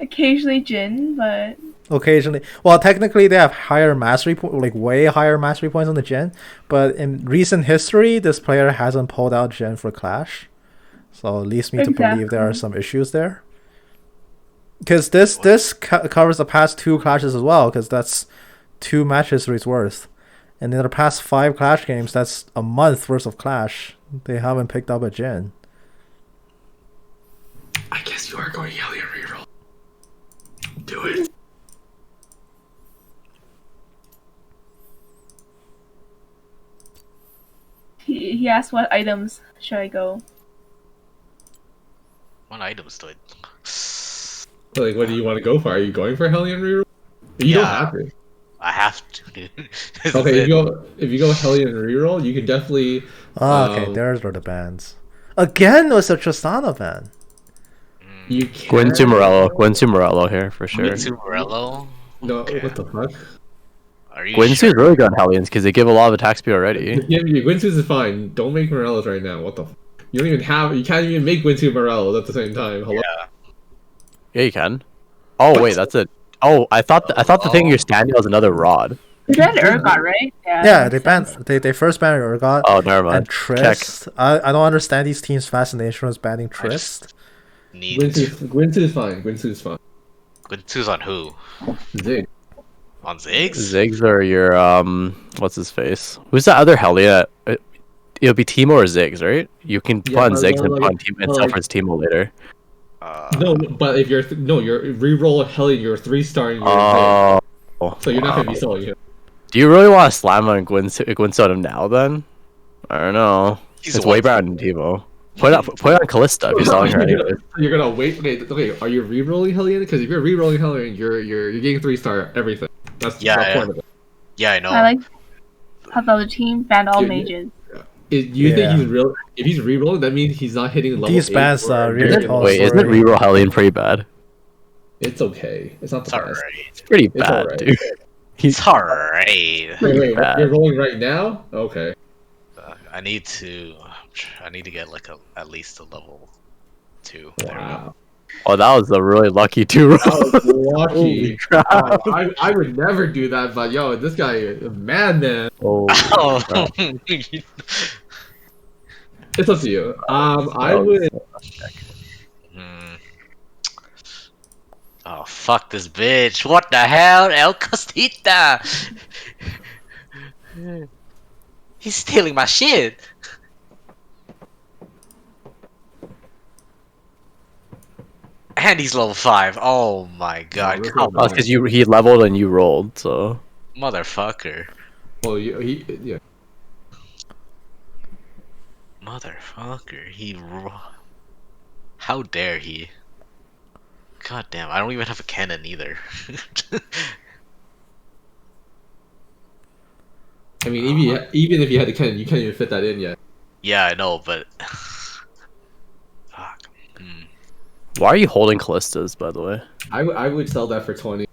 Occasionally Jin, but Occasionally, well, technically they have higher mastery like way higher mastery points on the Jhin, but in recent history, this player hasn't pulled out Jhin for Clash, so it leads me to believe there are some issues there. Because this covers the past 2 clashes as well, because that's 2 match histories worth, and in the past 5 Clash games, that's a month worth of Clash. They haven't picked up a Jhin. I guess you are going Hellion reroll. Do it. he asked what items should I go. What items do I? Like, what do you want to go for? Are you going for Hellion reroll? You don't have to. I have to. This is Okay, it. if you go Hellion reroll, you can definitely. Okay, there's where the bans. Again was a Tristana ban. You can. Gwynsu Morello here for sure. Mitsu Morello? No, Okay. what the fuck? Are you Gwynsu's sure? really good on Hellions because they give a lot of attack speed already. Yeah, Gwynsu's is fine. Don't make Morellos right now. What the? You don't even have. You can't even make Gwynsu Morellos at the same time. Hello. Yeah, you can. Oh wait, that's it. Oh, I thought the thing you're standing was another rod. They banned Urgot, right? Yeah, they makes banned. sense. They first banned Urgot. Oh, never mind. And Trist. I don't understand these teams' fascination with banning I Trist. just need Gwynsu's fine. Gwynsu's fine. Gwynsu's on who? Zig. On Ziggs? Ziggs or your what's his face? Who's that other Hellion? It'll be Teemo or Ziggs, right? You can put on but- Ziggs but and put like- on Teemo and but sell like- for his Teemo later. No, but if you're you're reroll Hellion, you're 3-star in your Oh, so you're not gonna be wow. selling him. Do you really want to slam on Gwynsu on him now? Then I don't know. He's It's the way one- better than Teemo. Put on Callista if you're selling her anyway. You're gonna wait. Okay, are you rerolling Hellion? Because if you're rerolling Hellion, you're getting 3-star everything. That's Yeah, the yeah. point of it. Yeah, I know. I like how the other team banned all Yeah, mages. You think Yeah. he's real? If he's rerolling, that means he's not hitting level. These 8 bans or are really Dragon tall. Ball. Wait, isn't sorry. reroll Hellion pretty bad? It's okay. It's not It's the best. alright. It's pretty It's bad, alright. dude. It's alright. Wait, bad. you're rolling right now? Okay. I need to get like at least a level 2. There we go. Wow. Oh, that was a really lucky 2 roll. That was lucky. Holy crap. I would never do that, but yo, this guy is a madman. Oh, Oh. crap. It's up to you. I That was- would. Hmm. Oh fuck this bitch! What the hell, El Costita? He's stealing my shit. And he's level 5. Oh my god! this Come is- Oh, because he leveled and you rolled, so motherfucker! Well, yeah. Motherfucker! How dare he? God damn! I don't even have a cannon either. I mean, even if you had the cannon, you can't even fit that in yet. Yeah, I know, but fuck. Hmm. why are you holding Callistas, by the way? I would sell that for 20.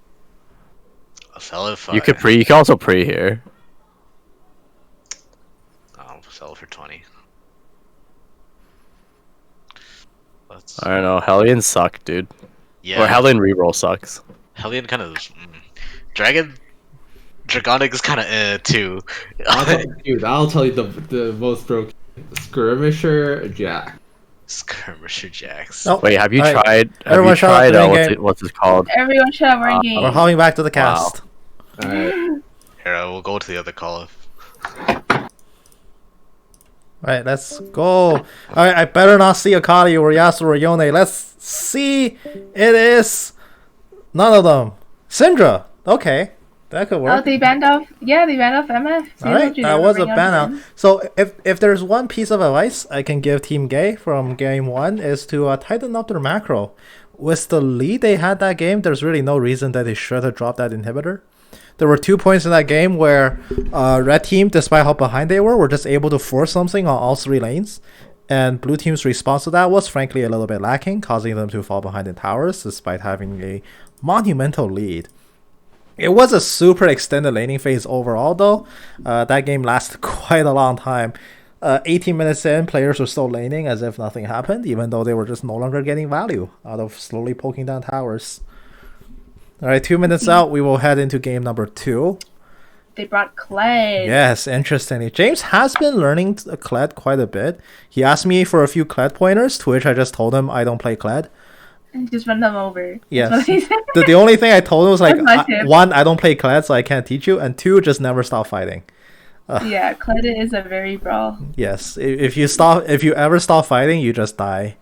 I'll sell it for. You can also pre here. I'll sell it for 20. Let's. I don't know. Hellion suck, dude. Yeah. Or Hellion reroll sucks. Hellion kind of. Dragonic is kind of too. I'll tell you the most broken skirmisher Jack. Skirmisher Jacks. Oh, Wait, have you alright. tried? Have Everyone you shut up, tried? playing What's game. it? What's it called? Everyone shut up, we're in game. We're hopping back to the cast. All right. Here, we'll go to the other call. Alright, let's go. Alright, I better not see Akali or Yasuo or Yone. Let's see. It is none of them. Syndra. Okay. That could Oh, work. they banned off. Yeah, they banned off MF. See, I Alright, told you that they was were a bringing ban out out. Jhin. So if there's one piece of advice I can give Team Gay from game 1 is to tighten up their macro. With the lead they had that game, there's really no reason that they should have dropped that inhibitor. There were 2 points in that game where red team, despite how behind they were just able to force something on all 3 lanes. And blue team's response to that was frankly a little bit lacking, causing them to fall behind in towers despite having a monumental lead. It was a super extended laning phase overall though. That game lasted quite a long time. 18 minutes in, players were still laning as if nothing happened, even though they were just no longer getting value out of slowly poking down towers. Alright, 2 minutes out, we will head into game number 2. They brought Kled. Yes, interestingly. James has been learning Kled quite a bit. He asked me for a few Kled pointers, to which I just told him I don't play Kled. And just run them over. That's Yes. what he said. The only thing I told him was like, That's my tip. 1, I don't play Kled, so I can't teach you, and 2, just never stop fighting. Yeah, Kled is a very brawl. Yes, if you ever stop fighting, you just die.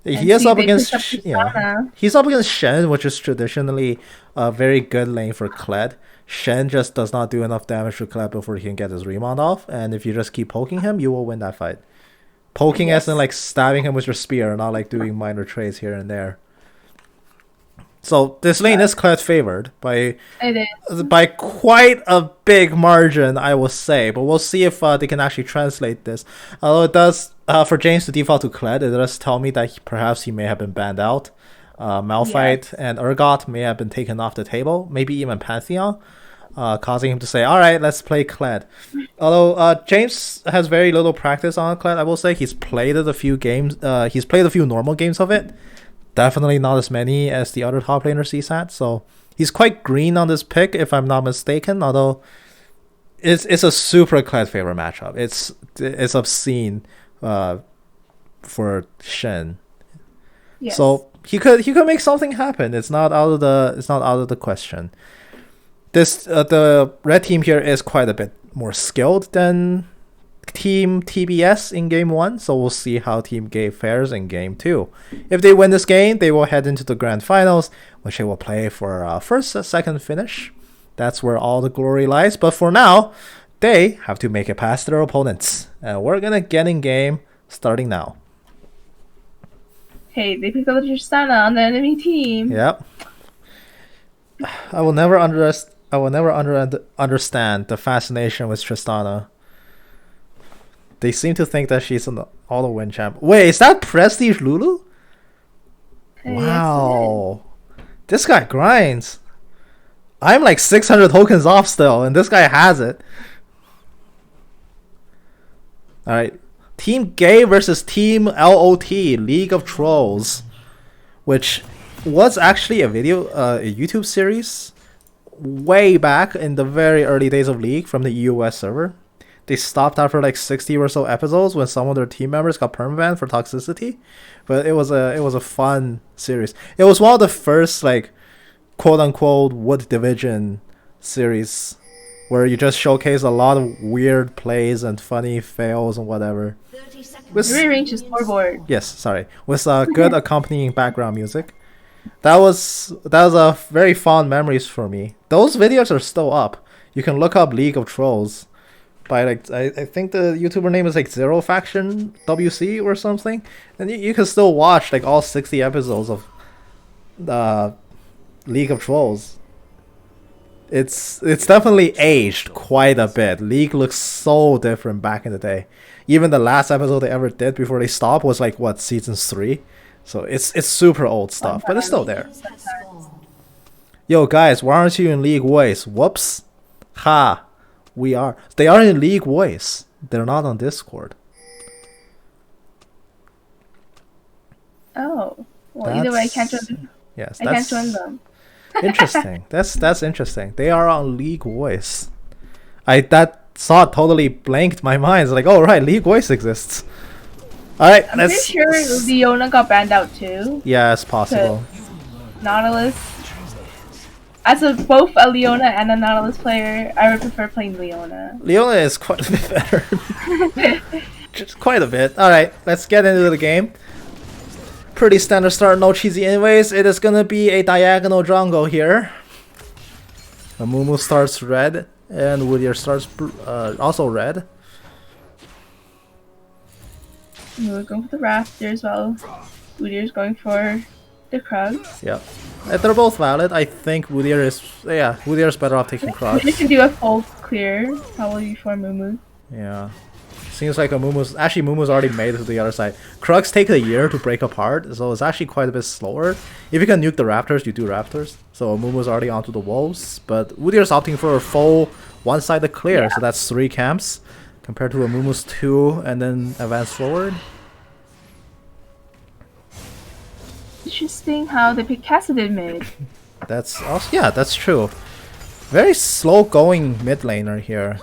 And He is see, up they against picked up yeah. Tristana. He's up against Shen, which is traditionally a very good lane for Kled. Shen just does not do enough damage to Kled before he can get his remount off, and if you just keep poking him, you will win that fight. Poking as in like stabbing him with your spear, not like doing minor trades here and there. So this lane is Kled favored by It is. quite a big margin, I will say. But we'll see if they can actually translate this. Although it does, for James to default to Kled, it does tell me that perhaps he may have been banned out. Malphite and Urgot may have been taken off the table, maybe even Pantheon, causing him to say, "All right, let's play Kled." Although James has very little practice on Kled, I will say he's played it a few games. He's played a few normal games of it. Definitely not as many as the other top laner CSAT, so he's quite green on this pick, if I'm not mistaken. Although it's a super Kled favorite matchup. It's obscene for Shen. Yes. So he could make something happen. It's not out of the question. This the red team here is quite a bit more skilled than Team TBS in game 1, so we'll see how Team Gay fares in game 2. If they win this game, they will head into the grand finals, which they will play for first and second finish. That's where all the glory lies. But for now, they have to make it past their opponents, and we're gonna get in game starting now. Hey, they picked up the Tristana on the enemy team. Yep. I will never understand the fascination with Tristana. They seem to think that she's an auto-win champ. Wait, is that Prestige Lulu? Hey, Wow. This guy grinds. I'm like 600 tokens off still, and this guy has it. Alright. Team Gay versus Team LOT, League of Trolls. Which was actually a YouTube series way back in the very early days of League from the US server. They stopped after like 60 or so episodes when some of their team members got permabanned for toxicity, but it was a fun series. It was one of the first like quote unquote Wood Division series where you just showcase a lot of weird plays and funny fails and whatever. 30 seconds. With, Rearrange the scoreboard. yes, sorry, with good accompanying background music. That was a very fond memories for me. Those videos are still up. You can look up League of Trolls by like I think the YouTuber name is like Zero Faction WC or something, and you can still watch like all 60 episodes of League of Trolls. It's definitely aged quite a bit. League looks so different back in the day. Even the last episode they ever did before they stopped was like what, season 3. So it's super old stuff, but it's still there. Has spawned. Yo guys, why aren't you in League Voice? Whoops. Ha. We are. They are in League Voice. They're not on Discord. Oh. Well, either way, I can't join. Yes, I can't join them. interesting. That's interesting. They are on League Voice. That thought totally blanked my mind. It's like, oh right, League Voice exists. All right, I'm pretty sure Leona got banned out too. Yeah, it's possible. Nautilus. As both a Leona and a Nautilus player, I would prefer playing Leona. Leona is quite a bit better. Just quite a bit. All right, let's get into the game. Pretty standard start, no cheesy anyways. It is gonna be a diagonal jungle here. Amumu starts red, and Woodier starts also red. We're going for the Raptor as well. Woodier's going for the Krugs. Yeah, they're both valid. I think Woodier is Woodier's better off taking Krugs. We can do a full clear probably before Mumu. Yeah. Seems like Mumu's already made it to the other side. Krugs take a year to break apart, so it's actually quite a bit slower. If you can nuke the Raptors, you do Raptors. So Mumu's already onto the Wolves, but Woodier's opting for a full one-sided clear, so that's 3 camps compared to Mumu's 2, and then advance forward. Interesting how they pick Cassidin mid. That's also, that's true. Very slow going mid laner here.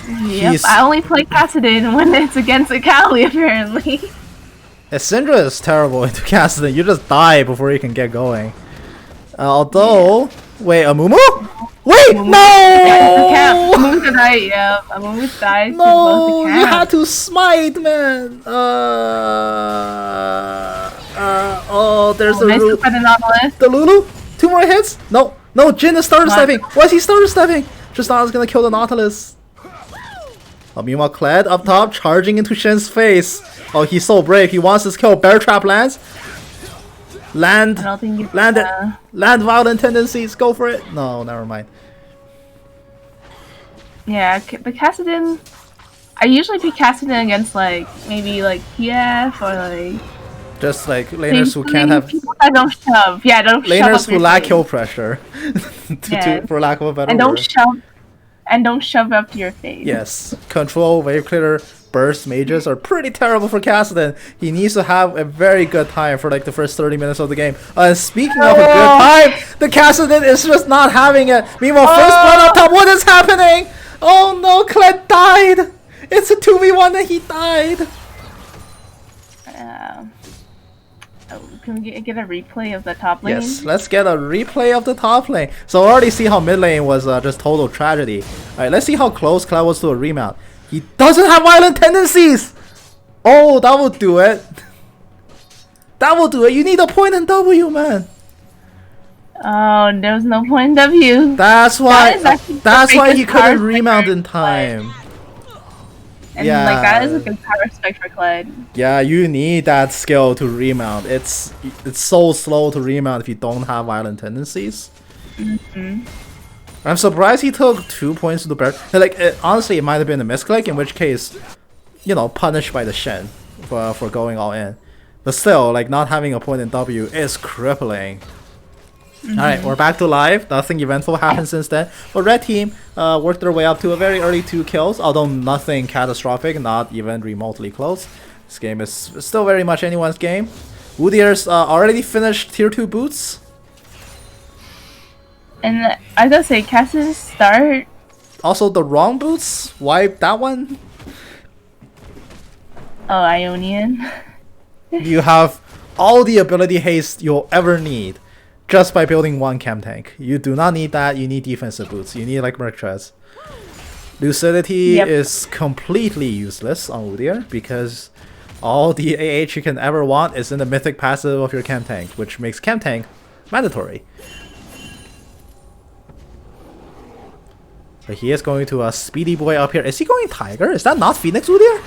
Yep, I only play Cassidin when it's against Akali, apparently. Syndra is terrible into Cassidin. You just die before you can get going. Although, wait, Amumu? Wait, no! Amumu died, yeah. Amumu died. No, you had to smite, man. There's the Nautilus. The Lulu? 2 more hits? No, Jin is starter stepping. Why is he starter stepping? Tristana's gonna kill the Nautilus. Meanwhile, Kled up top, charging into Shen's face. Oh, he's so brave. He wants his kill. Bear trap lands. Land it. Land violent tendencies. Go for it. No, never mind. Yeah, the Cassidin. I usually pick Cassidin against maybe PF or just laners who can't have. People that don't shove. Yeah, don't shove. Laners who lack kill pressure. For lack of a better word. And don't shove up to your face. Yes. Control, wave clearer, burst mages are pretty terrible for Cassidin. He needs to have a very good time for the first 30 minutes of the game. Speaking of a good time, the Cassidin is just not having it. Meanwhile, first blood up top, what is happening? Oh no, Kled died! It's a 2v1 and he died! Can we get a replay of the top lane? Yes, let's get a replay of the top lane. So I already see how mid lane was just total tragedy. Alright, let's see how close Kled was to a remount. He doesn't have violent tendencies! Oh, that will do it. That will do it. You need a point in W, man. Oh, there was no point in W. That's why he couldn't remount in time. And that is a good power spike for Kled. Yeah, you need that skill to remount. It's so slow to remount if you don't have violent tendencies. I'm surprised he took 2 points to the bear. Honestly, it might have been a misclick, in which case, punished by the Shen for going all in. But still, not having a point in W is crippling. Alright, we're back to live. Nothing eventful happened since then. But red team worked their way up to a very early 2 kills, although nothing catastrophic, not even remotely close. This game is still very much anyone's game. Woodier's already finished tier 2 boots. And I gotta say, Cass's start. Also, the wrong boots. Wipe that one. Oh, Ionian. You have all the ability haste you'll ever need just by building 1 chem tank. You do not need that. You need defensive boots. You need Merc Treads. Lucidity is completely useless on Woodier because all the AH you can ever want is in the mythic passive of your chem tank, which makes chem tank mandatory. But he is going to a speedy boy up here. Is he going Tiger? Is that not Phoenix Woodier?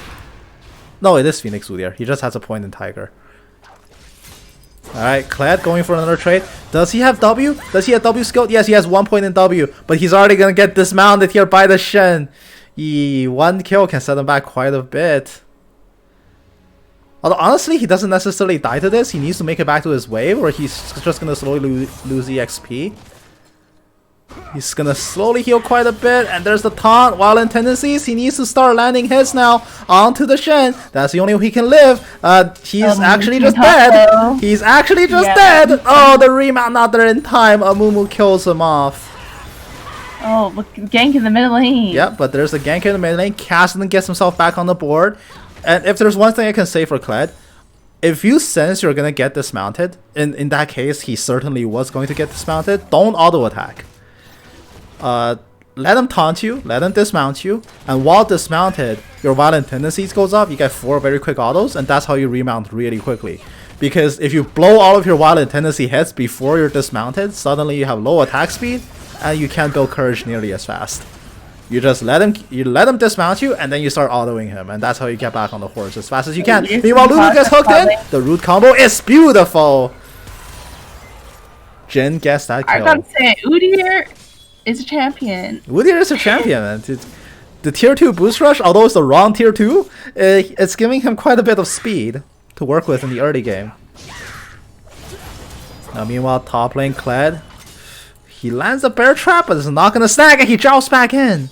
No, it is Phoenix Woodier. He just has a point in Tiger. Alright, Kled going for another trade. Does he have W? Does he have W skill? Yes, he has 1 point in W. But he's already going to get dismounted here by the Shen. 1 kill can set him back quite a bit. Although, honestly, he doesn't necessarily die to this. He needs to make it back to his wave, or he's just going to slowly lose EXP. He's gonna slowly heal quite a bit, and there's the taunt. Violent tendencies. He needs to start landing hits now onto the Shen. That's the only way he can live. He's actually just dead. He's actually just dead. Oh, the remount not there in time. Amumu kills him off. Oh, look, gank in the mid lane. Yep, but there's a gank in the mid lane. Cassidy gets himself back on the board. And if there's one thing I can say for Kled, if you sense you're gonna get dismounted, in that case, he certainly was going to get dismounted, don't auto attack. Let him taunt you, let him dismount you, and while dismounted, your violent tendencies goes up, you get 4 very quick autos, and that's how you remount really quickly. Because if you blow all of your violent tendency hits before you're dismounted, suddenly you have low attack speed, and you can't build courage nearly as fast. You just let him dismount you, and then you start autoing him, and that's how you get back on the horse as fast as you can. Meanwhile, Lulu gets hooked in. The root combo is beautiful. Jin gets that kill. I gotta say, Udyr is a champion. Udyr is a champion, man. The tier 2 boost rush, although it's the wrong tier 2, it's giving him quite a bit of speed to work with in the early game. Now, meanwhile, top lane Kled. He lands a bear trap, but it's not gonna snag it. He jumps back in.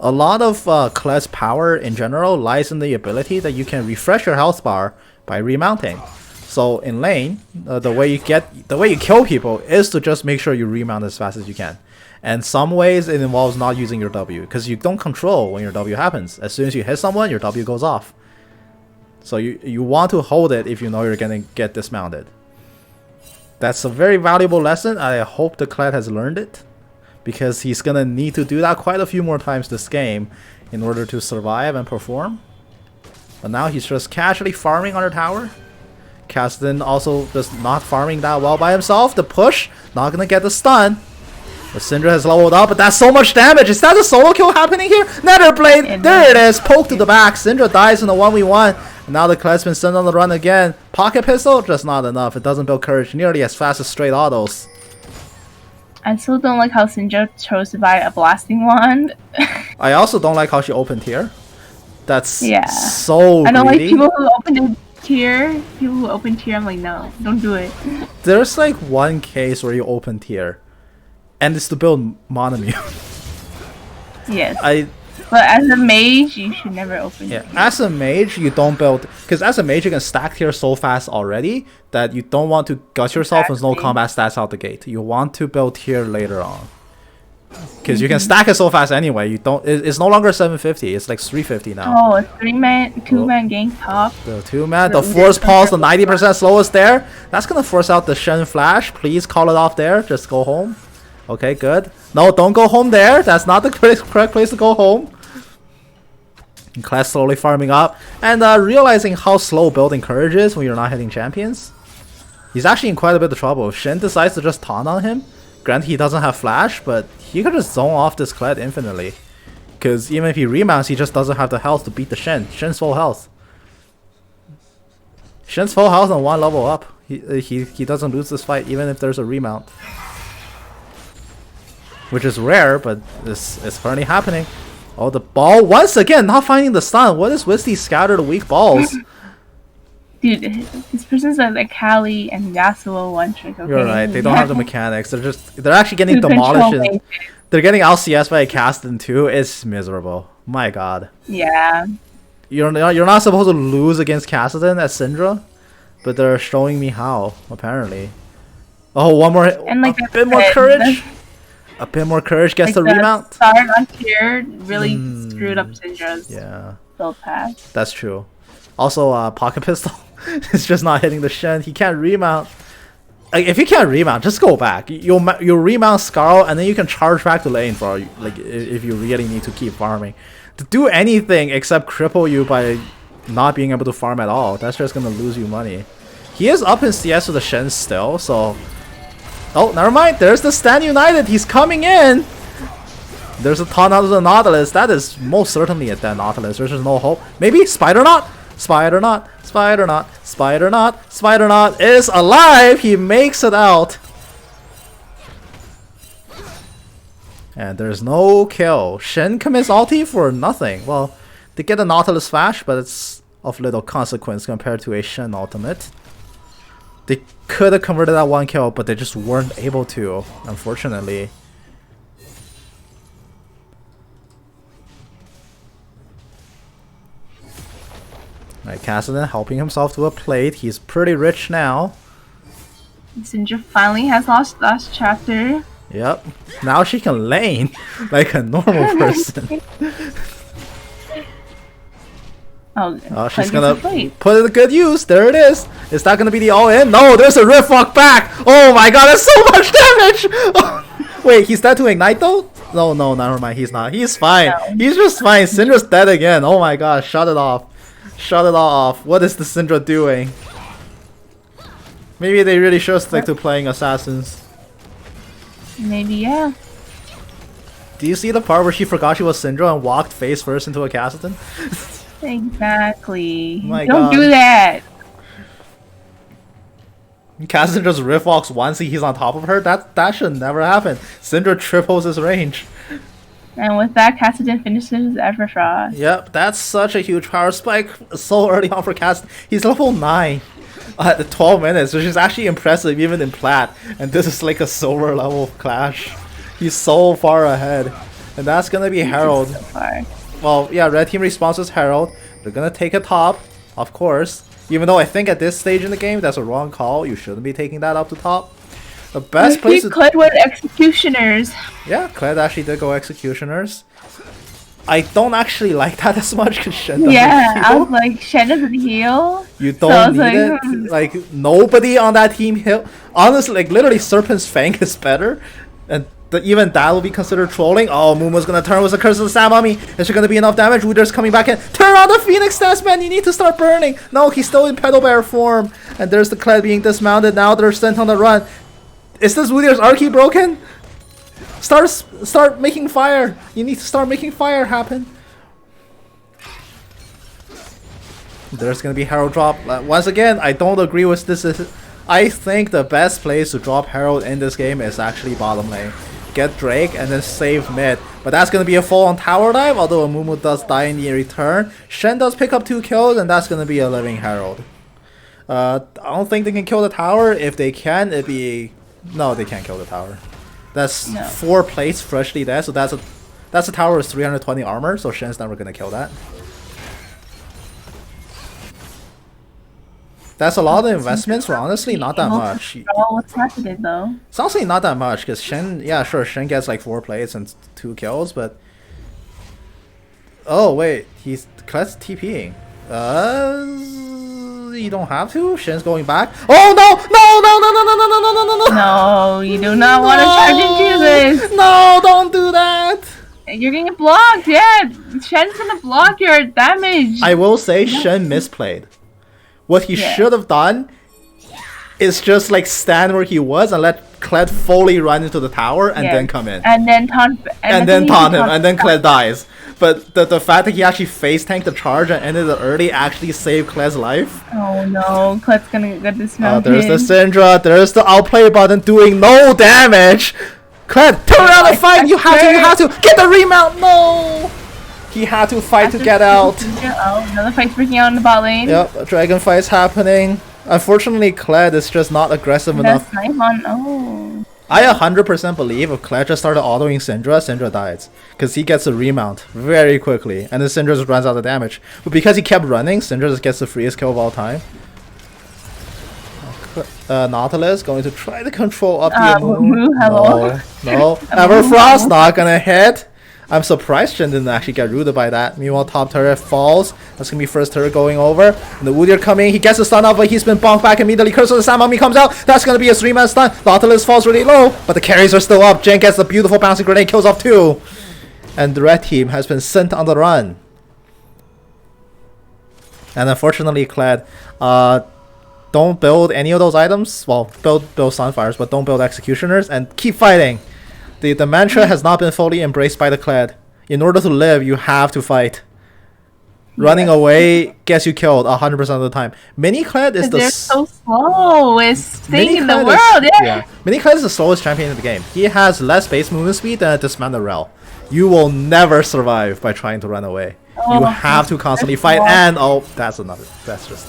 A lot of Kled's power in general lies in the ability that you can refresh your health bar by remounting. So in lane, the way you kill people is to just make sure you remount as fast as you can. And some ways it involves not using your W, because you don't control when your W happens. As soon as you hit someone, your W goes off. So you want to hold it if you know you're gonna get dismounted. That's a very valuable lesson. I hope the Kled has learned it, because he's gonna need to do that quite a few more times this game in order to survive and perform. But now he's just casually farming on her tower. Kasdan also just not farming that well by himself. The push, not gonna get the stun. But Syndra has leveled up, but that's so much damage. Is that a solo kill happening here? Netherblade, there it is, poke to the back. Syndra dies in the 1v1. And now the Kled's been sent on the run again. Pocket pistol, just not enough. It doesn't build courage nearly as fast as straight autos. I still don't like how Syndra chose to buy a blasting wand. I also don't like how she opened here. That's so greedy. I don't like people who open tier. People who open tier, I'm like, no, don't do it. There's like one case where you open tier, and it's to build Monomute. Yes. But as a mage, you should never open tier. As a mage, you don't build, because as a mage you can stack tier so fast already that you don't want to gut yourself with no combat stats out the gate. You want to build tier later on, because you can stack it so fast anyway. You don't. It's no longer 750. It's like 350 now. Oh, a 2-man gank top. The 2-man, the force pulse, the 90% slowest there. That's gonna force out the Shen flash. Please call it off there. Just go home. Okay, good. No, don't go home there. That's not the correct place to go home. Kled slowly farming up and realizing how slow building courage is when you're not hitting champions. He's actually in quite a bit of trouble. If Shen decides to just taunt on him, granted he doesn't have flash, but he could just zone off this Kled infinitely. Because even if he remounts, he just doesn't have the health to beat the Shen. Shen's full health. Shen's full health and 1 level up. He doesn't lose this fight even if there's a remount. Which is rare, but it's currently happening. Oh, the ball once again not finding the stun. What is with these scattered weak balls? Dude, this person's like Kali and Yasuo one trick. Okay? You're right. They don't have the mechanics. They're actually getting demolished. They're getting LCS by a Kasdan too. It's miserable. My God. Yeah. You're not supposed to lose against Kasdan at Syndra, but they're showing me how. Apparently. Oh, one more. And like a bit more courage. A bit more courage gets the remount. Start on tier really screwed up Syndra's build path. That's true. Also, pocket pistol is just not hitting the Shen. He can't remount. Like, if you can't remount, just go back. You'll remount Scarl, and then you can charge back to lane for like if you really need to keep farming. To do anything except cripple you by not being able to farm at all, that's just gonna lose you money. He is up in CS with the Shen still, so. Oh, never mind. There's the Stand United. He's coming in. There's a ton out of the Nautilus. That is most certainly a dead Nautilus. There's just no hope. Maybe Spider Knot. Spider Knot. Spider Knot. Spider Knot. Spider Knot is alive. He makes it out. And there's no kill. Shen commits ulti for nothing. Well, they get a Nautilus flash, but it's of little consequence compared to a Shen ultimate. They could have converted that 1 kill, but they just weren't able to, unfortunately. Alright, Kassadin helping himself to a plate. He's pretty rich now. Syndra finally has lost last chapter. Yep. Now she can lane like a normal person. Oh, She's gonna put it to good use. There it is. Is that gonna be the all-in? No, there's a Rift Walk back. Oh my god, that's so much damage. Wait, he's dead to Ignite though? No, never mind. He's not. He's fine. No. He's just fine. Syndra's dead again. Oh my god, shut it off. Shut it all off. What is the Syndra doing? Maybe they really should stick to playing assassins. Maybe, yeah. Do you see the part where she forgot she was Syndra and walked face first into a Kassadin? Exactly. My Don't God. do that. Kassadin just rift walks once, he's on top of her. That should never happen. Syndra triples his range. And with that, Kassadin finishes Everfrost. Yep, that's such a huge power spike so early on for Kassadin. He's level 9 at the 12 minutes, which is actually impressive even in plat. And this is like a silver level clash. He's so far ahead. And that's gonna be Herald. So far. Well, yeah, red team response is Herald. They're gonna take a top, of course. Even though I think at this stage in the game, that's a wrong call. You shouldn't be taking that up to top. The best place to... Kled with Executioners. Yeah, Kled actually did go Executioners. I don't actually like that as much because Shen doesn't Yeah, I heal. was like, Shen doesn't heal. You So I don't was need like, it. Like, nobody on that team heal. Honestly, like, literally Serpent's Fang is better. And even that will be considered trolling. Oh, Muma's gonna turn with the Curse of the Sand Mummy. Is there gonna be enough damage? Wooder's coming back in. Turn on the Phoenix Nest, man! You need to start burning! No, he's still in Petal Bear form. And there's the Kled being dismounted. Now they're sent on the run. Is this Wooder's Archie broken? Start making fire! You need to start making fire happen. There's gonna be Herald drop. Once again, I don't agree with this. I think the best place to drop Herald in this game is actually bottom lane. Get Drake and then save mid. But that's gonna be a full on tower dive, although Amumu does die in the return. Shen does pick up 2 kills, and that's gonna be a living Herald. I don't think they can kill the tower. If they can, it'd be... No, they can't kill the tower. That's 4 plates freshly dead, so that's a tower with 320 armor, so Shen's never gonna kill that. That's a lot of investments for honestly not that much. Oh, what's happening though? It's honestly not that much because Shen, yeah, sure, Shen gets like 4 plates and 2 kills, but oh wait, he's Klet's TPing. You don't have to. Shen's going back. Oh no! No, you do not want to charge into this. No, don't do that. You're getting blocked. Yeah, Shen's gonna block your damage. I will say Shen misplayed. What he should have done is just like stand where he was and let Kled fully run into the tower and then come in. And then taunt him, and then Kled dies. But the fact that he actually face tanked the charge and ended it early actually saved Kled's life. Oh no, Kled's gonna get dismounted. There's the Syndra, there's the outplay button doing no damage. Kled, turn around and fight! You have to! Get the remount! No! He had to fight to get out. Oh, another fight's breaking out in the bot lane. Yep, a dragon fight's happening. Unfortunately, Kled is just not aggressive enough. I 100% believe if Kled just started autoing Syndra dies. Because he gets a remount very quickly. And then Syndra just runs out of damage. But because he kept running, Syndra just gets the freest kill of all time. Nautilus going to try to control up the Amumu. No. Everfrost not gonna hit. I'm surprised Shen didn't actually get rooted by that. Meanwhile, top turret falls. That's gonna be first turret going over. And the Woodyard coming. He gets the stun off, but he's been bonked back immediately. Curse of the Sand Mummy comes out. That's gonna be a 3-man stun. Nautilus falls really low, but the carries are still up. Jen gets the beautiful bouncing grenade, kills off 2. And the red team has been sent on the run. And unfortunately, Kled, don't build any of those items. Well, build Sunfires, but don't build Executioners and keep fighting. The mantra has not been fully embraced by the Kled. In order to live, you have to fight. Running away gets you killed 100% of the time. Mini Kled is they're so slow. It's thing in the world, Mini Kled is the slowest champion in the game. He has less base movement speed than a dismounted Rel. You will never survive by trying to run away. You have to constantly fight, wall. and that's another. That's just.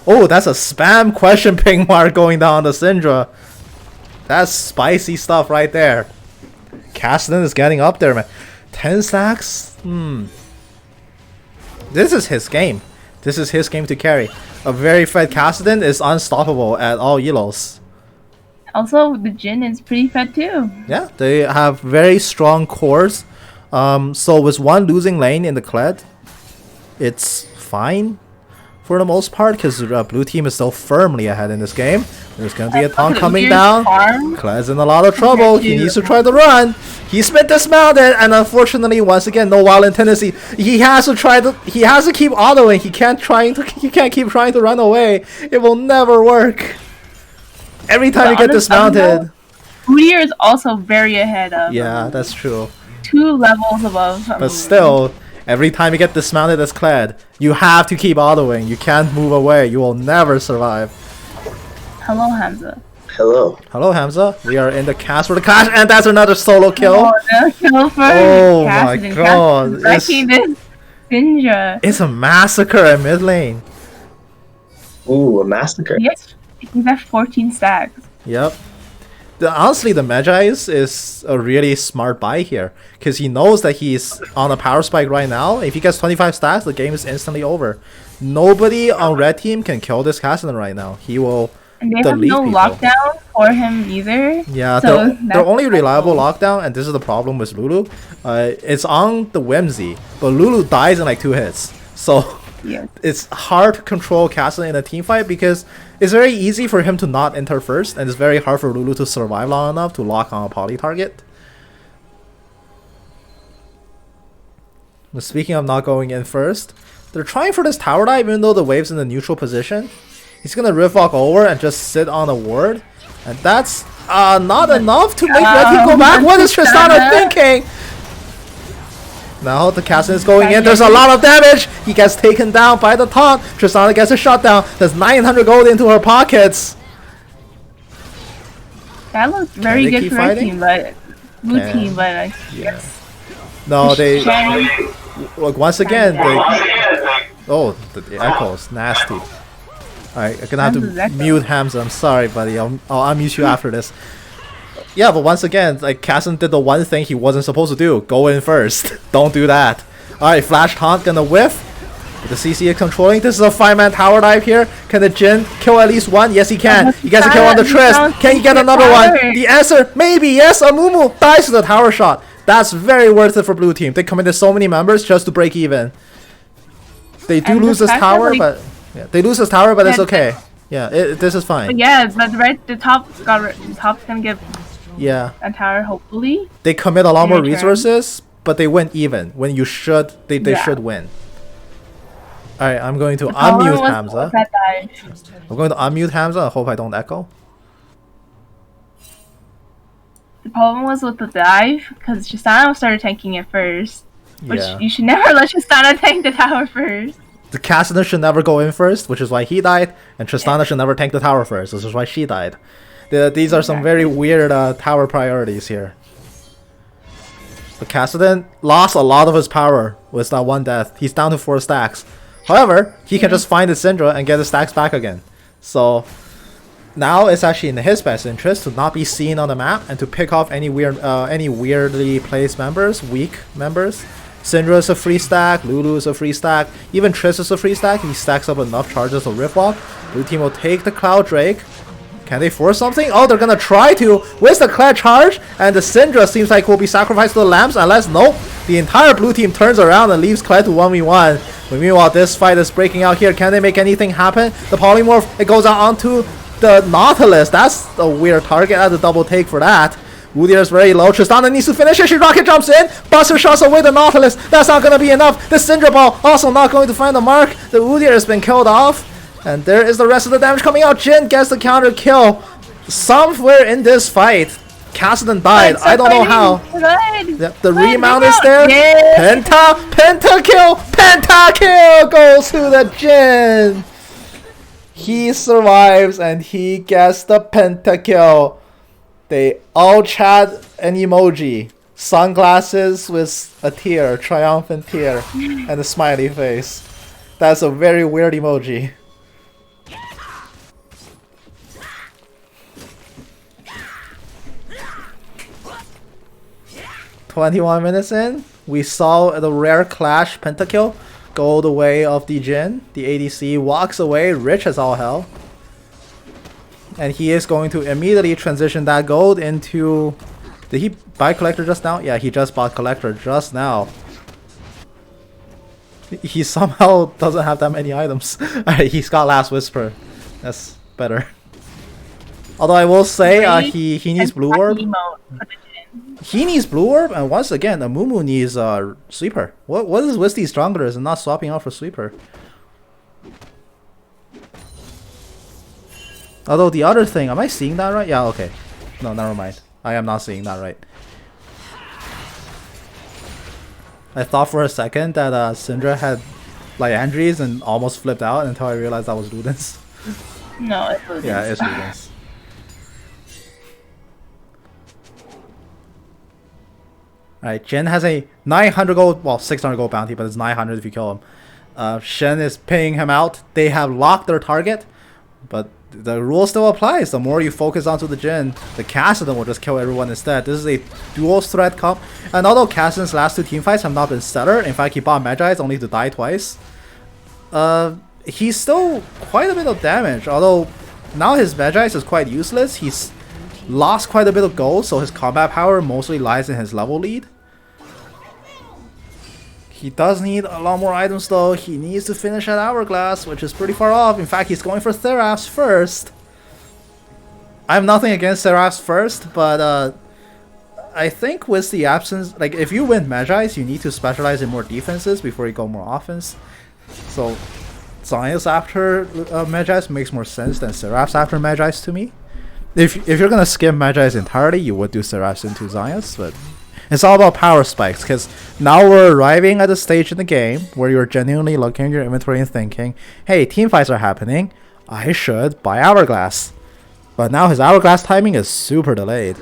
Oh, that's a spam question ping mark going down on the Syndra. That's spicy stuff right there. Cassidy is getting up there, man. 10 stacks? This is his game. This is his game to carry. A very fed Cassidy is unstoppable at all elos. Also, the Jin is pretty fed too. Yeah, they have very strong cores. So with one losing lane in the Kled, it's fine for the most part because blue team is still firmly ahead in this game. There's gonna be a taunt coming down. Kled's in a lot of trouble. He needs to try to run. He's been dismounted, and unfortunately, once again, no violent tendency. He has to try to. He has to keep autoing. He can't keep trying to run away. It will never work. Every time you get dismounted. Udyr is also very ahead of. Yeah, that's true. 2 levels above. But still, every time you get dismounted as Kled, you have to keep autoing. You can't move away. You will never survive. Hello, Hamza. Hello. Hello, Hamza. We are in the cast for the clash, and that's another solo kill. Oh, no, kill for Oh Cassidy. my god. Wrecking this Syndra. It's a massacre at mid lane. Ooh, a massacre. Yes, he's at 14 stacks. Yep. Honestly, the Magi is a really smart buy here. Because he knows that he's on a power spike right now. If he gets 25 stacks, the game is instantly over. Nobody on red team can kill this Cassidy right now. He will And they have delete no people. lockdown for him either. Yeah, so the only reliable lockdown, and this is the problem with Lulu, it's on the Whimsy, but Lulu dies in like 2 hits. So Yes. it's hard to control Cassidy in a team fight because it's very easy for him to not enter first, and it's very hard for Lulu to survive long enough to lock on a poly target. But speaking of not going in first, they're trying for this tower dive even though the wave's in the neutral position. He's gonna rift walk over and just sit on a ward, and that's not enough to make red team go back. What is Tristana thinking? Now the Cassidy is going in. There's a lot of damage. He gets taken down by the taunt. Tristana gets a shutdown. There's 900 gold into her pockets. That looks very they good keep for our fighting? team, but blue Yeah. team, but I Yeah. guess No, they Shen- look once again. Oh, the echoes, nasty. Alright, I'm gonna have Hamza's to echo. mute Hamza. I'm sorry, buddy. I'll unmute you after this. Yeah, but once again, like Cassidy did the one thing he wasn't supposed to do. Go in first. Don't do that. Alright, flash taunt gonna whiff. The CC is controlling. This is a 5-man tower dive here. Can the Jin kill at least one? Yes, he can. He gets a kill on the Trist. Can he get another one? The answer, maybe yes. Amumu dies to the tower shot. That's very worth it for blue team. They committed so many members just to break even. They do And the lose this fact that, tower, like- but yeah, they lose this tower, but it's Yeah, okay. Yeah, this is fine. But yeah, but the top's gonna get Yeah, a tower hopefully. they commit a lot In more return. resources, but they win even. When you should, they Yeah. should win. All right, I'm going to The power unmute was Hamza. that dive. I'm going to unmute Hamza. I hope I don't echo. The problem was with the dive because Tristana started tanking it first, which Yeah. you should never let Tristana tank the tower first. The Cassidy should never go in first, which is why he died, and Tristana should never tank the tower first, which is why she died. These are some very weird tower priorities here. But Cassidy lost a lot of his power with that one death. He's down to 4 stacks. However, he can just find his Syndra and get his stacks back again. So now it's actually in his best interest to not be seen on the map and to pick off any weirdly placed members, weak members. Syndra is a free stack, Lulu is a free stack, even Triss is a free stack. He stacks up enough charges of Riftwalk. Blue team will take the Cloud Drake. Can they force something? Oh, they're gonna try to with the Kled charge, and the Syndra seems like will be sacrificed to the lamps unless nope. The entire blue team turns around and leaves Kled to 1v1. But meanwhile, this fight is breaking out here. Can they make anything happen? The polymorph, it goes out onto the Nautilus. That's a weird target. That's a double take for that. Udyr is very low. Tristana needs to finish it. She rocket jumps in. Buster shots away the Nautilus. That's not going to be enough. The Syndra Ball also not going to find the mark. The Udyr has been killed off. And there is the rest of the damage coming out. Jin gets the counter kill. Somewhere in this fight, Cassidy died. I don't know how. Yep, the remount is there. Yes. Penta kill goes to the Jin. He survives and he gets the pentakill. They all chat an emoji. Sunglasses with a tear, triumphant tear, and a smiley face. That's a very weird emoji. "21 minutes in, we saw the rare Clash pentakill go the way of the Jhin. The ADC walks away, rich as all hell. And he is going to immediately transition that gold into... Did he buy Collector just now? Yeah, he just bought Collector just now. He somehow doesn't have that many items. Alright, he's got Last Whisper. That's better. Although I will say, he needs Blue Orb. He needs Blue Orb, and once again, Amumu needs Sweeper. What is Wisty stronger is not swapping out for Sweeper. Although the other thing, am I seeing that right? Yeah, okay. No, never mind. I am not seeing that right. I thought for a second that Syndra had Liandry's and almost flipped out until I realized that was Luden's. No, it's Luden's. Yeah, it's Luden's. Alright, Jhin has a 900 gold, well 600 gold bounty, but it's 900 if you kill him. Shen is paying him out. They have locked their target, but the rule still applies. The more you focus onto the Jhin, the Kassadin will just kill everyone instead. This is a dual threat comp. And although Kassadin's last two teamfights have not been stellar, in fact he bought Magi only to die twice, he's still quite a bit of damage. Although now his Magi is quite useless. He's lost quite a bit of gold, so his combat power mostly lies in his level lead. He does need a lot more items though. He needs to finish at Hourglass, which is pretty far off. In fact, he's going for Seraphs first. I have nothing against Seraphs first, but I think with the absence, like if you win Magi's, you need to specialize in more defenses before you go more offense. So Zayas after Magi's makes more sense than Seraphs after Magi's to me. If you're gonna skip Magi's entirely, you would do Seraphs into Zayas, but it's all about power spikes, because now we're arriving at a stage in the game where you're genuinely looking at your inventory and thinking, hey, team fights are happening, I should buy Hourglass. But now his Hourglass timing is super delayed.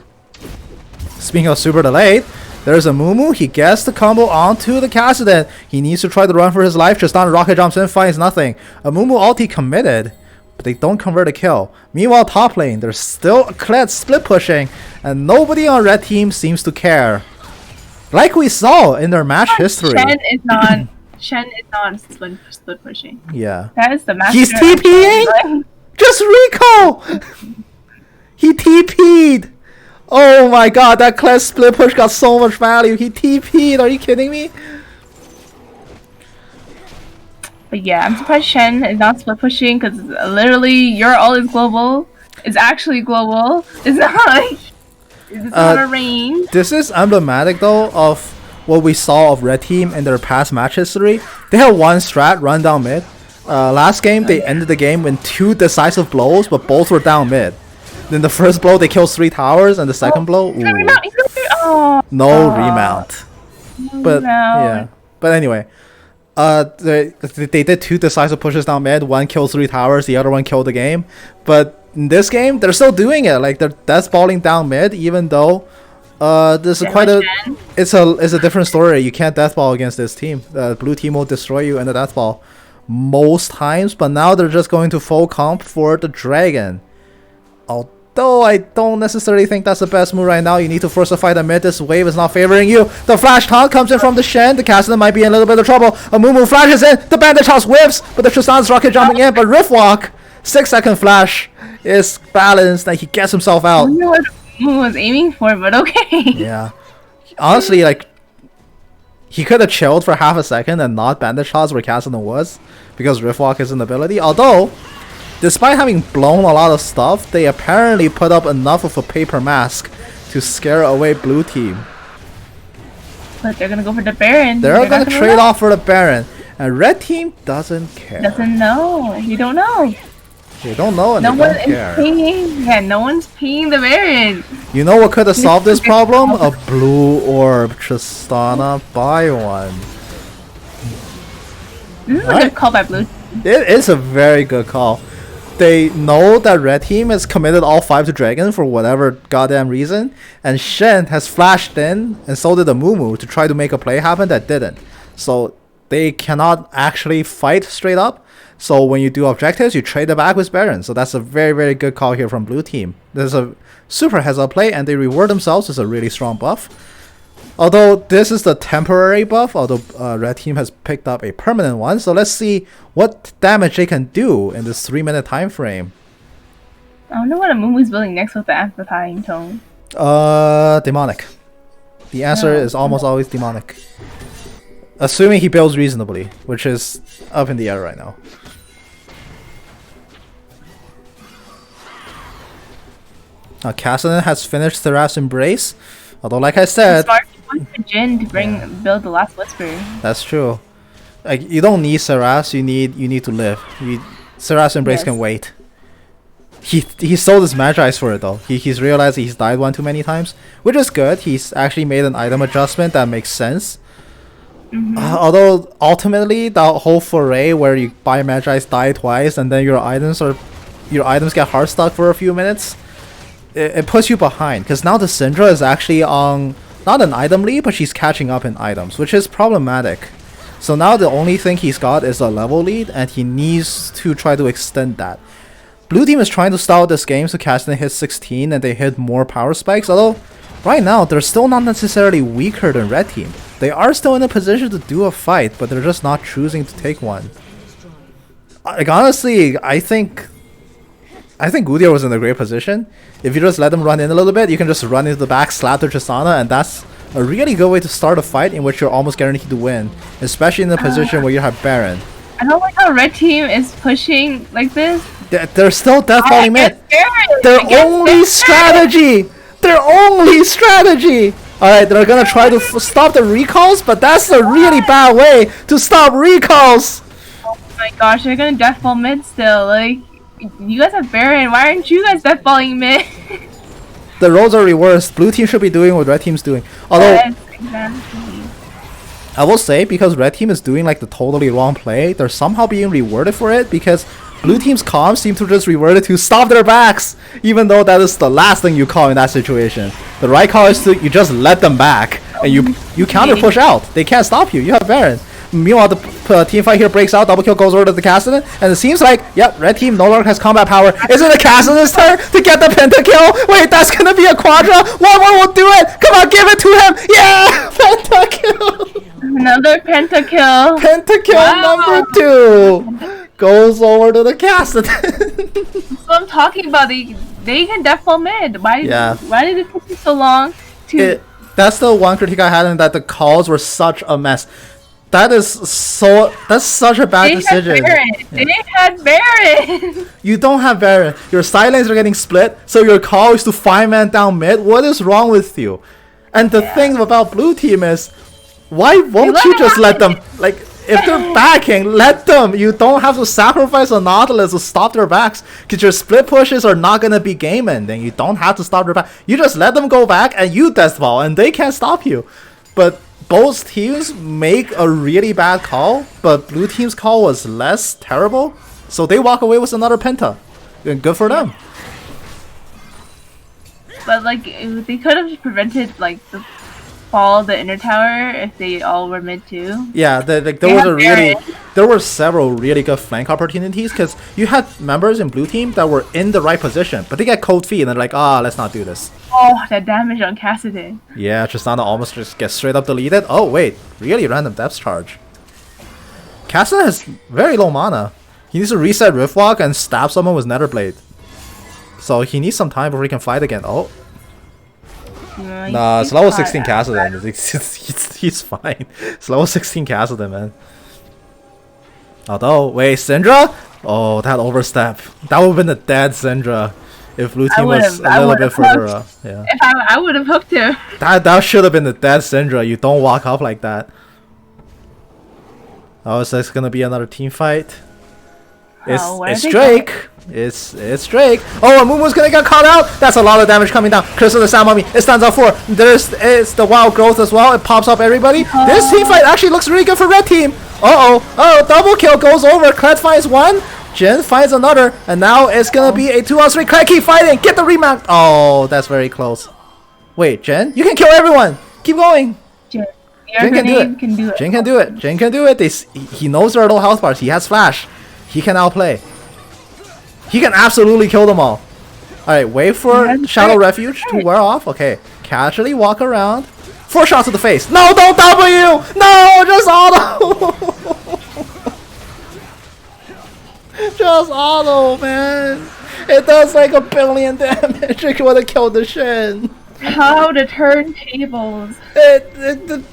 Speaking of super delayed, there's a Mumu. He gets the combo onto the Kassadin. He needs to try to run for his life. Tristan rocket jumps in, finds nothing. A Mumu ulti committed, but they don't convert a kill. Meanwhile, top lane, there's still a Kled split pushing, and nobody on red team seems to care. Like we saw in their match history. Shen is not split pushing. Yeah. That is the master. He's TPing! Just recall! He TP'd! Oh my god, that class split push got so much value. He TP'd, are you kidding me? But yeah, I'm surprised Shen is not split pushing, because literally your ult is global. It's actually global. It's not like... It's not a range. This is emblematic though of what we saw of red team in their past match history. They had one strat, run down mid. Last game they ended the game with 2 decisive blows, but both were down mid. Then the first blow they killed 3 towers, and the second blow, ooh. No remount. But yeah. But anyway, they did 2 decisive pushes down mid. One killed 3 towers, the other one killed the game. But in this game, they're still doing it. Like they're death balling down mid, even though this is quite a it's a different story. You can't death ball against this team. Blue team will destroy you in the death ball most times. But now they're just going to full comp for the dragon. Although I don't necessarily think that's the best move right now. You need to force a fight the mid. This wave is not favoring you. The flash taunt comes in from the Shen. The Kassadin might be in a little bit of trouble. A Mumu flashes in. The bandage house whiffs, but the Tristan's rocket jumping in. But Rift Walk, 6-second flash is balanced, and he gets himself out. I don't know what Mumu was aiming for, but okay. Yeah. Honestly, like, he could have chilled for half a second and not bandage shots where Kassadin was, because Rift Walk is an ability. Although, despite having blown a lot of stuff, they apparently put up enough of a paper mask to scare away blue team. But they're gonna go for the Baron. They're gonna trade off for the Baron. And red team doesn't care. Doesn't know. You don't know. They don't know and No they one don't care. is paying. Yeah, no one's paying the Baron. You know what could have solved this problem? A blue orb. Tristana, buy one. This is a good call by Blue. It is a very good call. they know that red team has committed all 5 to dragon for whatever goddamn reason, and Shen has flashed in, and so did the Mumu to try to make a play happen that didn't. So they cannot actually fight straight up. So when you do objectives, you trade it back with Baron. So that's a very, very good call here from blue team. There's a super heads up play, and they reward themselves with a really strong buff. Although this is the temporary buff, although red team has picked up a permanent one. So let's see what damage they can do in this 3-minute time frame. I wonder what a Mumu's building next with the amplifying tone. Demonic. The answer is almost always demonic. Assuming he builds reasonably, which is up in the air right now. Cassidy has finished Thera's Embrace. Although, like I said, Smart for Jin to build the last whisper. that's true. Like, you don't need Saras, you need to live. Saras Embrace can wait. He sold his Magi's for it though. He's realized he's died one too many times, which is good. He's actually made an item adjustment that makes sense. Although ultimately the whole foray where you buy Magi's, die twice, and then your items get hard stuck for a few minutes, it puts you behind, because now the Syndra is actually on not an item lead, but she's catching up in items, which is problematic. So now the only thing he's got is a level lead, and he needs to try to extend that. Blue team is trying to stall this game so Cassidy hits 16 and they hit more power spikes, although right now they're still not necessarily weaker than red team. They are still in a position to do a fight, but they're just not choosing to take one. Like, honestly, I think Gudea was in a great position. If you just let them run in a little bit, you can just run into the back, slap their Tristana, and that's a really good way to start a fight in which you're almost guaranteed to win, especially in the position where you have Baron. I don't like how red team is pushing like this. They're still death falling mid. Their only strategy! Alright, they're gonna try to stop the recalls, but that's a really bad way to stop recalls! Oh my gosh, they're gonna death fall mid still. Like, you guys have Baron. Why aren't you guys death falling mid? The roles are reversed. Blue team should be doing what red team's doing. Although, yes, exactly. I will say, because red team is doing like the totally wrong play, they're somehow being rewarded for it, because blue team's comms seem to just revert it to stop their backs, even though that is the last thing you call in that situation. The right call is to you just let them back, and you counter push out. They can't stop you. You have Baron. Meanwhile, the team fight here breaks out. Double kill goes over to the Cassidy, and it seems like, yep, red team no longer has combat power. Is it the Cassidy's turn to get the pentakill? Wait, that's gonna be a quadra. One will do it. Come on, give it to him. Yeah, pentakill. Another pentakill. Pentakill number 2 goes over to the Cassidy. That's what I'm talking about. They can death fall mid. Why did it take you so long to? That's the one critique I had, in that the calls were such a mess. That's such a bad decision. They had Baron. You don't have Baron. Your side lanes are getting split, so your call is to 5-man down mid. What is wrong with you? And the thing about blue team is, why won't you just let them? Like, if they're backing, let them. You don't have to sacrifice a Nautilus to stop their backs, because your split pushes are not gonna be game ending. You don't have to stop their back. You just let them go back and you death ball, and they can't stop you. But both teams make a really bad call, but blue team's call was less terrible, so they walk away with another penta. And good for them. But like, they could have prevented like the fall of the inner tower if they all were mid too. Yeah, there were several really good flank opportunities, because you had members in blue team that were in the right position, but they get cold feet and they're like, let's not do this. Oh, that damage on Cassidy. Yeah, Tristana almost just gets straight up deleted. Oh wait, really random depth charge. Cassidy has very low mana. He needs to reset Riftwalk and stab someone with Netherblade. So he needs some time before he can fight again. Oh. Nah, it's level 16 Cassidy. He's fine. It's level 16 Cassidy, man. Although, wait, Syndra? Oh, that overstep. That would have been a dead Syndra if blue team was a little bit further up. Yeah. If I would have hooked him. That should have been the dead Syndra. You don't walk up like that. Oh, so it's gonna be another team fight. It's Drake. It's Drake. Oh, Mumu's gonna get caught out. That's a lot of damage coming down. Crystal the Sound Mummy. It stands out 4. It's the wild growth as well. It pops up everybody. This team fight actually looks really good for red team. Oh, double kill goes over. Kled finds 1. Jin finds another, and now it's gonna be a 2-on-3. Clay, keep fighting. Get the remount. Oh, that's very close. Wait, Jin, you can kill everyone. Keep going. Jin Jin can do it. Jin can do it. Jin can do it. He knows there are low health bars. He has flash. He can outplay. He can absolutely kill them all. Alright, wait for Shadow Refuge to wear off. Okay, casually walk around. 4 shots to the face. No, don't W! No, just auto! Just auto, man. It does like 1 billion damage. It would have killed the Shen. How the turntables.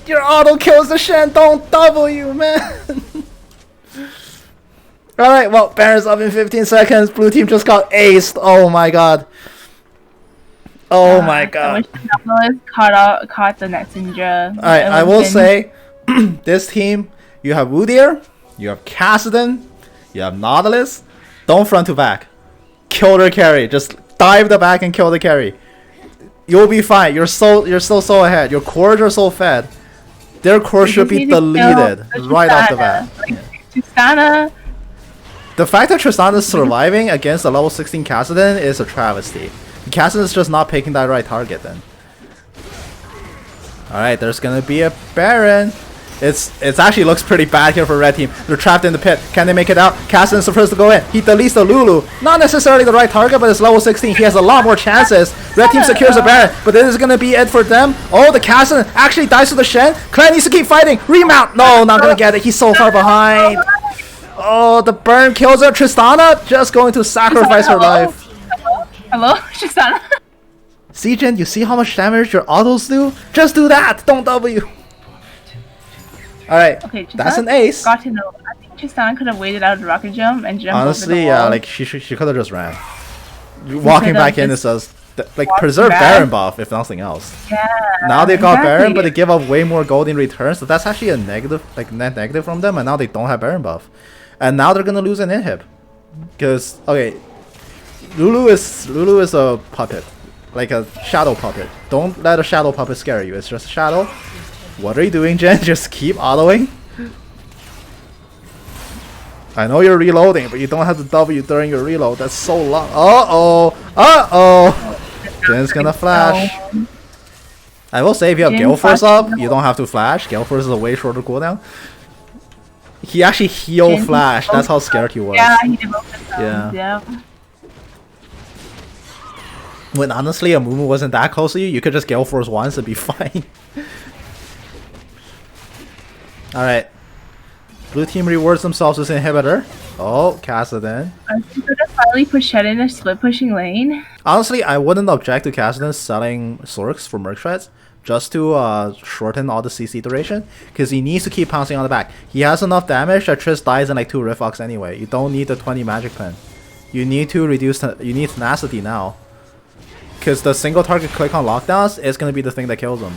Your auto kills the Shen. Don't W, man. Alright, well, Baron's up in 15 seconds. Blue team just got aced. Oh my god. Oh my god. I wish the Nautilus caught the next Syndra. Alright, I will say, this team, you have Wudir, you have Kassadin, you have Nautilus. Don't front to back. Kill their carry. Just dive the back and kill the carry. You'll be fine. You're still so ahead. Your cores are so fed. Their core should be deleted right off the bat. Tristana. The fact that Tristana is surviving against a level 16 Kassadin is a travesty. Kassadin is just not picking that right target then. Alright, there's gonna be a Baron. It actually looks pretty bad here for red team. They're trapped in the pit. Can they make it out? Kassadin's the first to go in. He deletes the Lulu. Not necessarily the right target, but it's level 16. He has a lot more chances. Red team secures a Baron, but this is gonna be it for them. Oh, the Kassadin actually dies to the Shen. Clan needs to keep fighting. Remount. No, not gonna get it. He's so far behind. Oh, the burn kills her. Tristana just going to sacrifice her life. Hello, Tristana. See, Jin, you see how much damage your autos do? Just do that. Don't W. Alright, Okay, that's an ace. Got to know. I think Tristana could have waited out of the rocket jump and jumped Honestly, over the yeah, wall. like she could have just ran. Walking back in, it says like preserve back. Baron buff if nothing else. Yeah. Now they got exactly. Baron, but they give up way more gold in return, so that's actually a negative, like net negative from them. And now they don't have Baron buff, and now they're gonna lose an inhib, because okay, Lulu is a puppet, like a shadow puppet. Don't let a shadow puppet scare you. It's just a shadow. What are you doing, Jen? Just keep autoing. I know you're reloading, but you don't have to W during your reload. That's so long. Jen's gonna flash. I will say if you have Gale Force up, you don't have to flash. Gale Force is a way shorter cooldown. He actually heal flash. That's how scared he was. Yeah, he developed himself. Yeah. Yeah. When honestly a Mumu wasn't that close to you, you could just Gale Force once and be fine. Alright. Blue team rewards themselves with inhibitor. Oh, Kassadin. I think they're gonna finally push Shed in a split pushing lane. Honestly, I wouldn't object to Kassadin selling Sorks for Merc Shreds just to shorten all the CC duration, because he needs to keep pouncing on the back. He has enough damage that Triss dies in like 2 Riftbox anyway. You don't need the 20 magic pen. You need to reduce, you need tenacity now. Because the single target click on lockdowns is going to be the thing that kills him.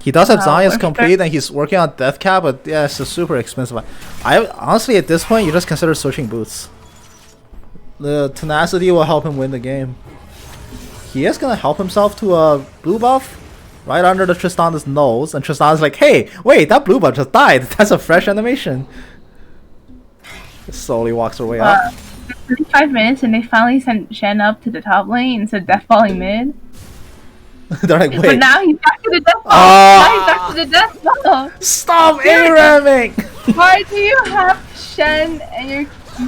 He does have Zion's complete and he's working on Death Cap, but yeah, it's a super expensive. I honestly, at this point, you just consider switching boots. The tenacity will help him win the game. He is gonna help himself to a blue buff right under the Tristana's nose, and Tristana's like, "Hey, wait, that blue buff just died. That's a fresh animation." Slowly walks her way up. 35 minutes and they finally sent Shen up to the top lane instead of death falling mid. They're like, wait. But now he's back to the death ball. Now he's back to the death ball. Stop A-ramming! Why do you have Shen and you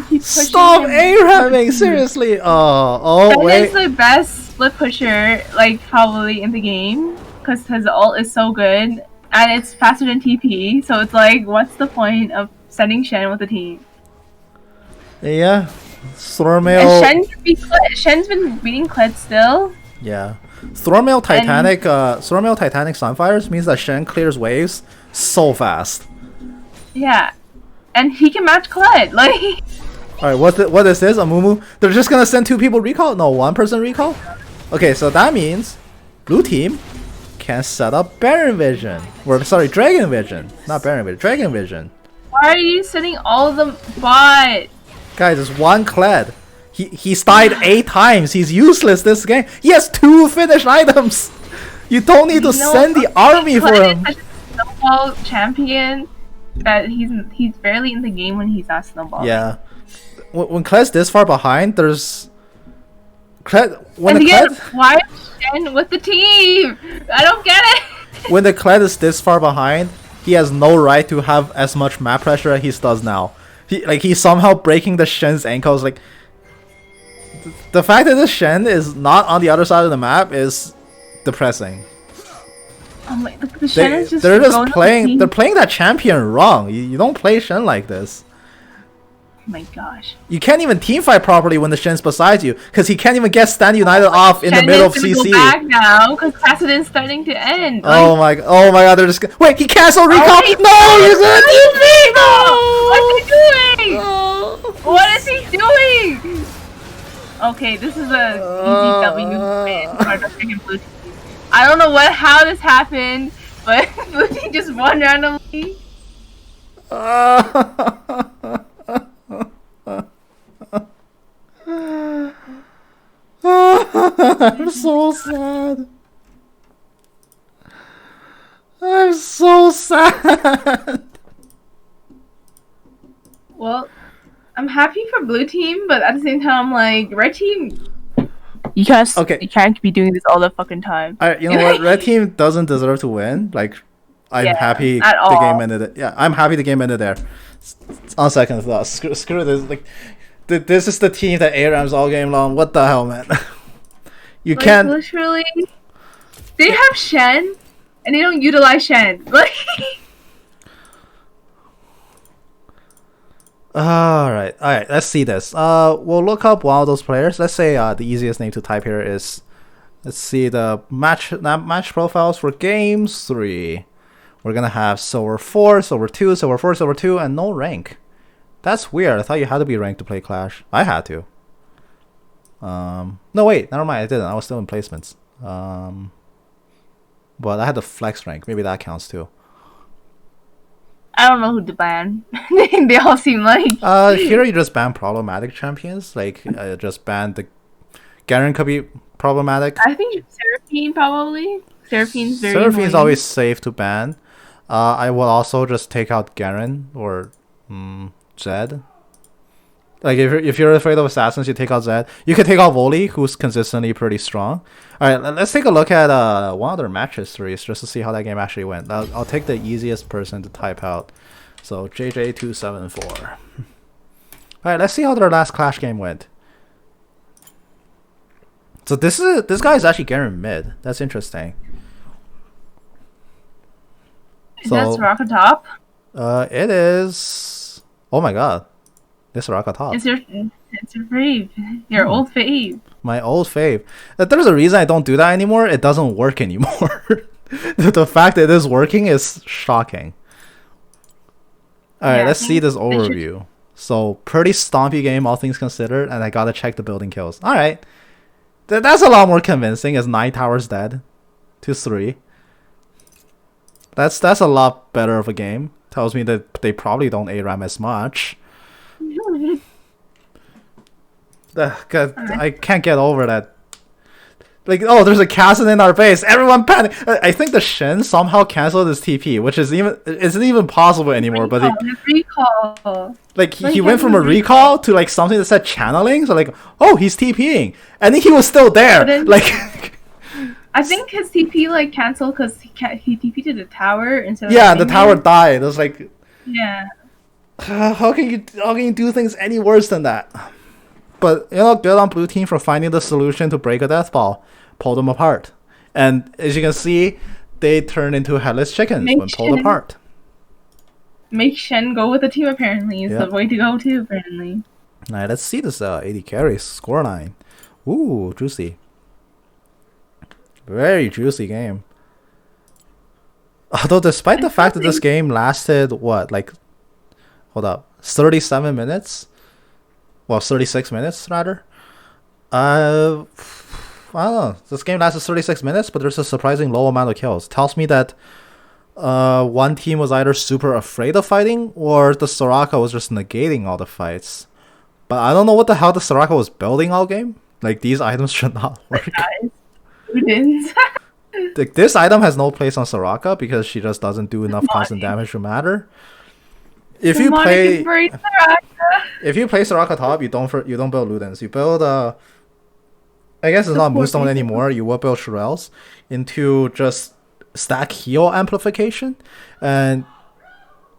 keep pushing Stop him? A-ramming! Seriously! Oh, Shen wait. is the best split pusher, like, probably in the game. Because his ult is so good. And it's faster than TP. So it's like, what's the point of sending Shen with the team? Yeah. Thormail. And Shen can beat Kled. Shen's been beating Kled still. Yeah. Thormail Titanic, Thormail Titanic Sunfires means that Shen clears waves so fast. Yeah. And he can match Kled. Like. Alright, what is this? A Mumu? They're just gonna send 2 people recall? No, 1 person recall? Okay, so that means blue team can set up Baron Vision. Or sorry, Dragon Vision. Not Baron Vision, Dragon Vision. Why are you sending all of them bot? Guys, it's 1 Kled. He's died 8 times. He's useless this game. He has 2 finished items. You don't need to send the army for him. Kled is such a snowball champion. that he's barely in the game when he's not snowballing. Yeah. When Cled's this far behind, there's when And the again, Cled why is Shen with the team? I don't get it. when the Cled is this far behind, he has no right to have as much map pressure as he does now. He's somehow breaking the Shen's ankles. Like the fact that the Shen is not on the other side of the map is depressing. Oh my, the Shen is just They're going just on the playing. team. They're playing that champion wrong. You don't play Shen like this. Oh my gosh. You can't even teamfight properly when the Shen's beside you, because he can't even get Stand United off in the Shen middle of is gonna CC. Go back now because Pasadin's starting to end. Oh my god, they're just wait, he canceled recall! Oh, he- No, he's gonna TP! What's he doing? What is he doing? Okay, this is a easy W win for the freaking blue team. I don't know how this happened, but blue team just won randomly. I'm so sad. I'm so sad. Well, I'm happy for blue team, but at the same time, I'm like, red team. You can't. Okay. You can't be doing this all the fucking time. You know what? Red team doesn't deserve to win. Like, I'm Yeah, happy at the all. game ended. Yeah, I'm happy the game ended there. On second thought, screw this. Like, this is the team that ARAMs all game long. What the hell, man? You Like, can't. literally, they have Shen, and they don't utilize Shen. Like, Alright, let's see this. We'll look up one of those players. Let's say the easiest name to type here is, let's see the match profiles for games 3. We're gonna have Silver 4, Silver 2, Silver 4, Silver 2, and no rank. That's weird. I thought you had to be ranked to play Clash. I had to. No wait, never mind, I didn't. I was still in placements. But I had the flex rank. Maybe that counts too. I don't know who to ban. They all seem like. Here you just ban problematic champions. Like, just ban the Garen could be problematic. I think Seraphine probably. Seraphine's very Seraphine's annoying. always safe to ban. I will also just take out Garen or Zed. Like if you're afraid of assassins, you take out Zed. You can take out Voli, who's consistently pretty strong. All right, let's take a look at one of their match histories just to see how that game actually went. I'll take the easiest person to type out. So JJ274. All right, let's see how their last Clash game went. So this guy is actually Garen mid. That's interesting. That's Rocket Top. It is. Oh my god, this Rocket Top. It's your fave. Your old fave. My old fave. There's a reason I don't do that anymore. It doesn't work anymore. The fact that it is working is shocking. Alright, Yeah, I let's see think this they overview. So, pretty stompy game, all things considered, and I gotta check the building kills. Alright. That's a lot more convincing as 9 towers dead to 3. That's a lot better of a game. Tells me that they probably don't ARAM as much. God, I can't get over that. Like, oh, there's a Cassin in our base. Everyone panic. I think the Shen somehow canceled his TP, which isn't even possible anymore. But Recall. he went from a recall to like something that said channeling. So like, oh, he's TPing, and then he was still there. Then, like, I think his TP like canceled because he TP to the tower instead of yeah, the thing. tower died. It was like, Yeah. how can you do things any worse than that? But good on blue team for finding the solution to break a death ball, pull them apart, and as you can see, they turn into headless chickens when pulled apart. Make Shen go with the team apparently is the way to go too apparently. Alright, let's see this 80 carries scoreline. Ooh, juicy. Very juicy game. Although despite the fact that this game lasted what, like, hold up, 37 minutes? Well, 36 minutes rather. I don't know. This game lasted 36 minutes, but there's a surprising low amount of kills. Tells me that one team was either super afraid of fighting or the Soraka was just negating all the fights. But I don't know what the hell the Soraka was building all game. Like, these items should not work. Guys. Like, this item has no place on Soraka because she just doesn't do enough constant damage to matter. if you play Soraka. if you play Soraka top, you don't build Ludens. You build I guess it's not Moonstone anymore. You will build Shurels into just stack heal amplification, and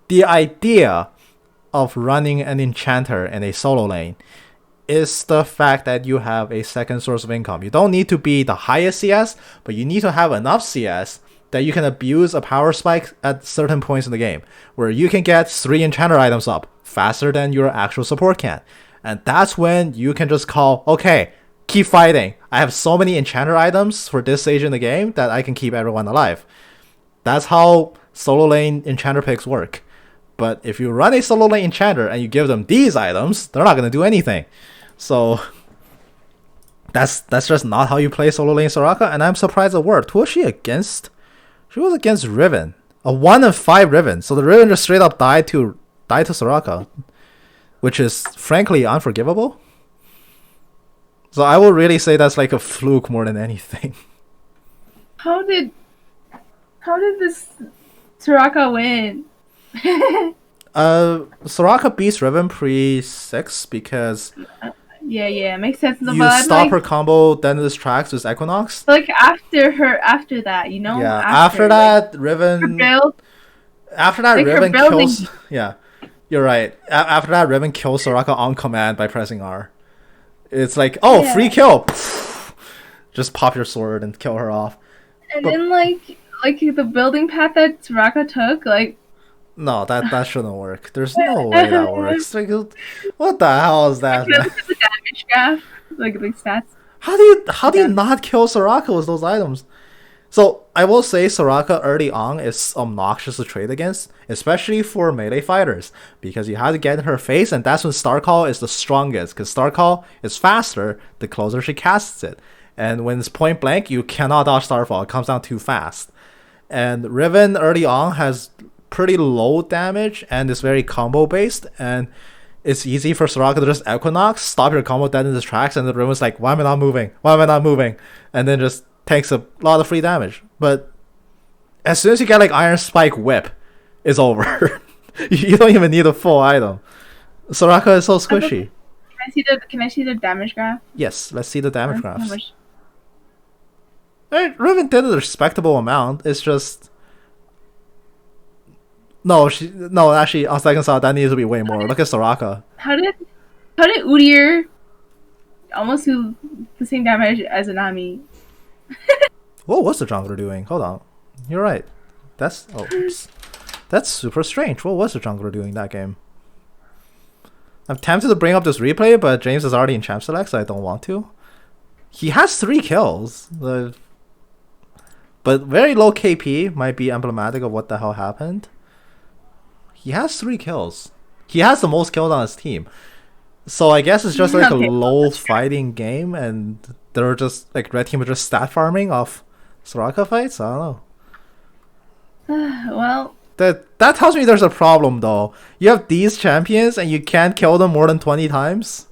the idea of running an enchanter in a solo lane is the fact that you have a second source of income. You don't need to be the highest CS, but you need to have enough CS that you can abuse a power spike at certain points in the game, where you can get 3 enchanter items up faster than your actual support can. And that's when you can just call, okay, keep fighting. I have so many enchanter items for this stage in the game that I can keep everyone alive. That's how solo lane enchanter picks work. But if you run a solo lane enchanter and you give them these items, they're not going to do anything. So that's just not how you play solo lane Soraka, and I'm surprised it worked. Who was she against? She was against Riven. A 1-5 Riven. So the Riven just straight up died to Soraka, which is frankly unforgivable. So I will really say that's like a fluke more than anything. How did this Soraka win? Soraka beats Riven pre-6 because Yeah, makes sense. you stop her combo, then this tracks with Equinox. Like after that, you know? Yeah, after that, Riven... After that, Riven kills... Yeah, you're right. After that, Riven kills Soraka on command by pressing R. It's like, oh, free kill! Just pop your sword and kill her off. And then, like the building path that Soraka took, like... No, that shouldn't work. There's no way that works. Like, what the hell is that? Look at the damage graph, like the stats. How do you not kill Soraka with those items? So I will say Soraka early on is obnoxious to trade against, especially for melee fighters, because you have to get in her face, and that's when Star Call is the strongest, because Star Call is faster the closer she casts it. And when it's point blank, you cannot dodge Starfall. It comes down too fast. And Riven early on has pretty low damage and is very combo based, and it's easy for Soraka to just Equinox, stop your combo dead in his tracks, and the Riven's like, why am I not moving? And then just takes a lot of free damage. But as soon as you get like Iron Spike Whip, it's over. You don't even need a full item. Soraka is so squishy. Can I see the damage graph? Yes, let's see the damage graphs. Riven did a respectable amount. It's just actually on second thought that needs to be way more. Look at Soraka. How did Udyr almost do the same damage as Anami? What's the jungler doing? Hold on. You're right. That's super strange. What was the jungler doing that game? I'm tempted to bring up this replay, but James is already in champ select, so I don't want to. He has 3 kills. But very low KP might be emblematic of what the hell happened. He has 3 kills. He has the most kills on his team. So I guess it's just like a low fighting game, and they're just like red team are just stat farming off Soraka fights. I don't know. Well, that tells me there's a problem though. You have these champions and you can't kill them more than 20 times.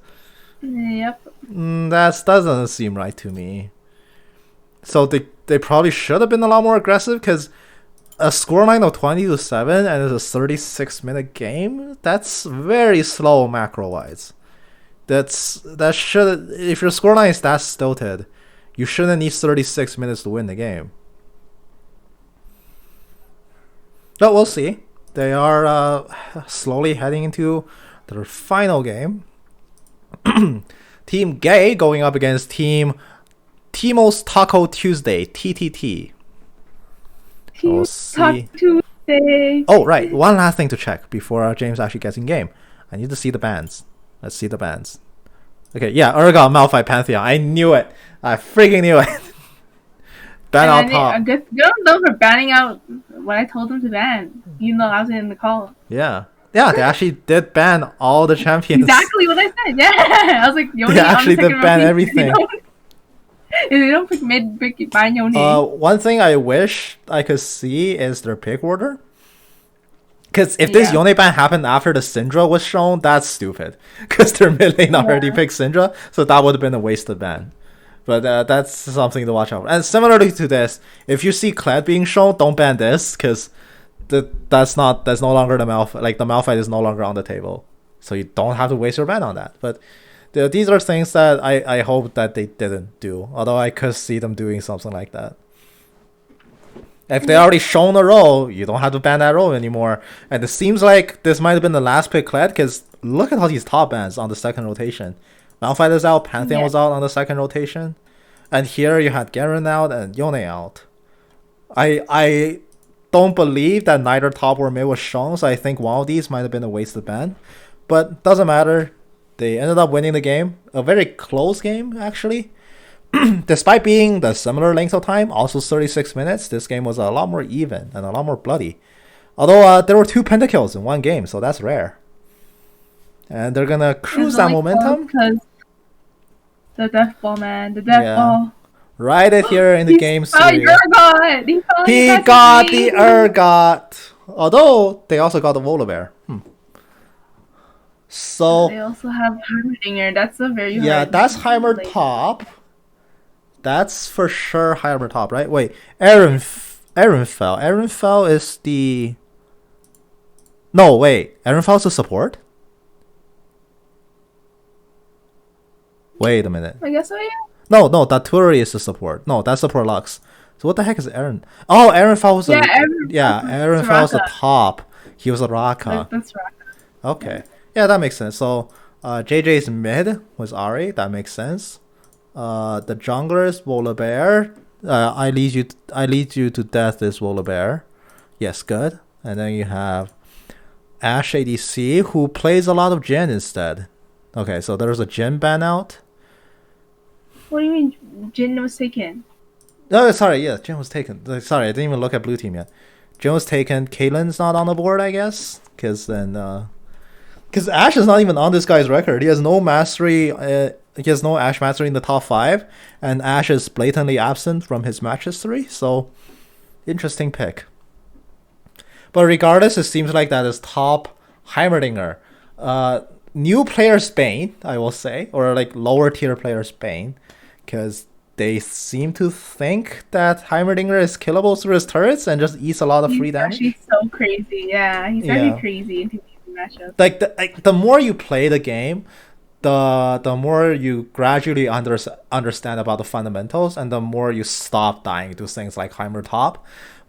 Yep. That doesn't seem right to me. So they probably should have been a lot more aggressive, because a scoreline of 20-7 and it's a 36-minute game, that's very slow macro wise. That should, if your scoreline is that stilted, you shouldn't need 36 minutes to win the game. But we'll see. They are slowly heading into their final game. Team Gay going up against Team Timo's Taco Tuesday, TTT. We'll see. Tuesday. Oh, right. One last thing to check before James actually gets in game. I need to see the bans. Let's see the bans. Okay, yeah, Urgot, Malphite, Pantheon. I knew it. I freaking knew it. Ban out top. Good on them for banning out what I told them to ban, even though I was in the call. Yeah, they actually did ban all the champions. Exactly what I said. Yeah, I was like, Yone. They actually did ban everything. If they don't pick mid, ban Yone. One thing I wish I could see is their pick order. Because if this Yone ban happened after the Syndra was shown, that's stupid. Because their mid lane already picked Syndra, so that would have been a wasted ban. But that's something to watch out for. And similarly to this, if you see Kled being shown, don't ban this, because that's no longer the Malphite. Like the Malphite is no longer on the table, so you don't have to waste your mana on that. But these are things that I hope that they didn't do. Although I could see them doing something like that. If they already shown a role, you don't have to ban that role anymore. And it seems like this might have been the last pick Kled, because look at all these top bans on the second rotation. Malphite is out, Pantheon was out on the second rotation. And here you had Garen out and Yone out. I don't believe that neither top or mid was shown, so I think one of these might have been a wasted ban. But doesn't matter. They ended up winning the game. A very close game, actually. Despite being the similar length of time, also 36 minutes, this game was a lot more even and a lot more bloody. Although there were 2 pentakills in one game, so that's rare. And they're gonna cruise that momentum. Because the death ball, man, the death ball. Right it here in the game 3. He got the Urgot. Although they also got the Volibear. So they also have Heimerdinger. That's a very that's Heimer top. That's for sure Heimer top, right? Wait, Aaron fell. Aaron fell is the. No, wait. Aaron fell is a support. Wait a minute. I guess so, yeah. No, that Turi is the support. No, that's support Lux. So what the heck is Aaron? Oh, Aaron fell was Aaron fell was the top. He was a Raka. That's Raka. Okay. Yeah, that makes sense. So JJ's mid was Ari. That makes sense. The jungler is Volibear. I lead you to death is Volibear. Yes, good. And then you have Ashe ADC, who plays a lot of Jhin instead. Okay, so there's a Jhin ban out. What do you mean Jhin was taken? Oh, sorry, yeah, Jhin was taken. Sorry, I didn't even look at blue team yet. Jhin was taken. Caitlyn's not on the board, I guess, because Ashe is not even on this guy's record. He has no mastery. He has no Ashe mastery in the top 5, and Ashe is blatantly absent from his match history. So, interesting pick. But regardless, it seems like that is top Heimerdinger. New player Spain, I will say, or like lower tier player Spain, because they seem to think that Heimerdinger is killable through his turrets and just eats a lot of free damage. He's so crazy, yeah. He's actually crazy in matchups. Like the more you play the game, the more you gradually understand about the fundamentals, and the more you stop dying to things like Heimer top.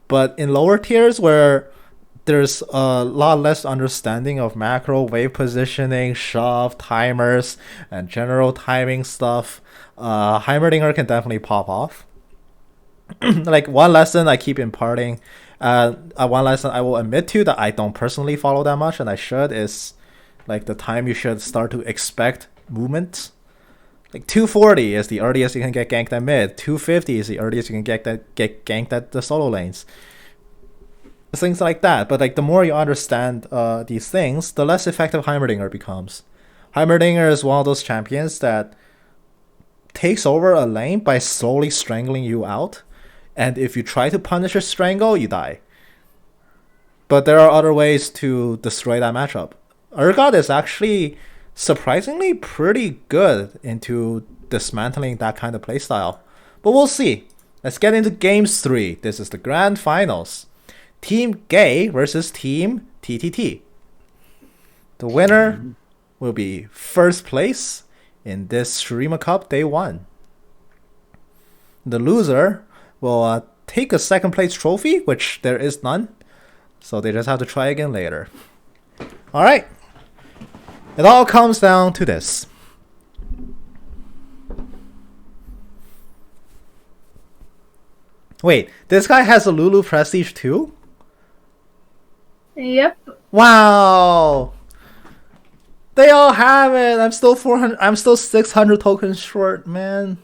But in lower tiers where there's a lot less understanding of macro, wave positioning, shove, timers, and general timing stuff, Heimerdinger can definitely pop off. Like one lesson I keep imparting, one lesson I will admit to that I don't personally follow that much, and I should, is like the time you should start to expect movement. Like 240 is the earliest you can get ganked at mid. 250 is the earliest you can get ganked at the solo lanes. Things like that. But like the more you understand these things, the less effective Heimerdinger becomes. Heimerdinger is one of those champions that takes over a lane by slowly strangling you out, and if you try to punish or strangle, you die. But there are other ways to destroy that matchup. Urgot is actually surprisingly pretty good into dismantling that kind of playstyle. But we'll see. Let's get into games 3. This is the grand finals. Team Gay versus Team TTT. The winner will be first place in this Shurima Cup Day 1. The loser will take a second place trophy, which there is none. So they just have to try again later. Alright. It all comes down to this. Wait, this guy has a Lulu Prestige too? Yep. Wow. They all have it. I'm still 400. I'm still 600 tokens short, man.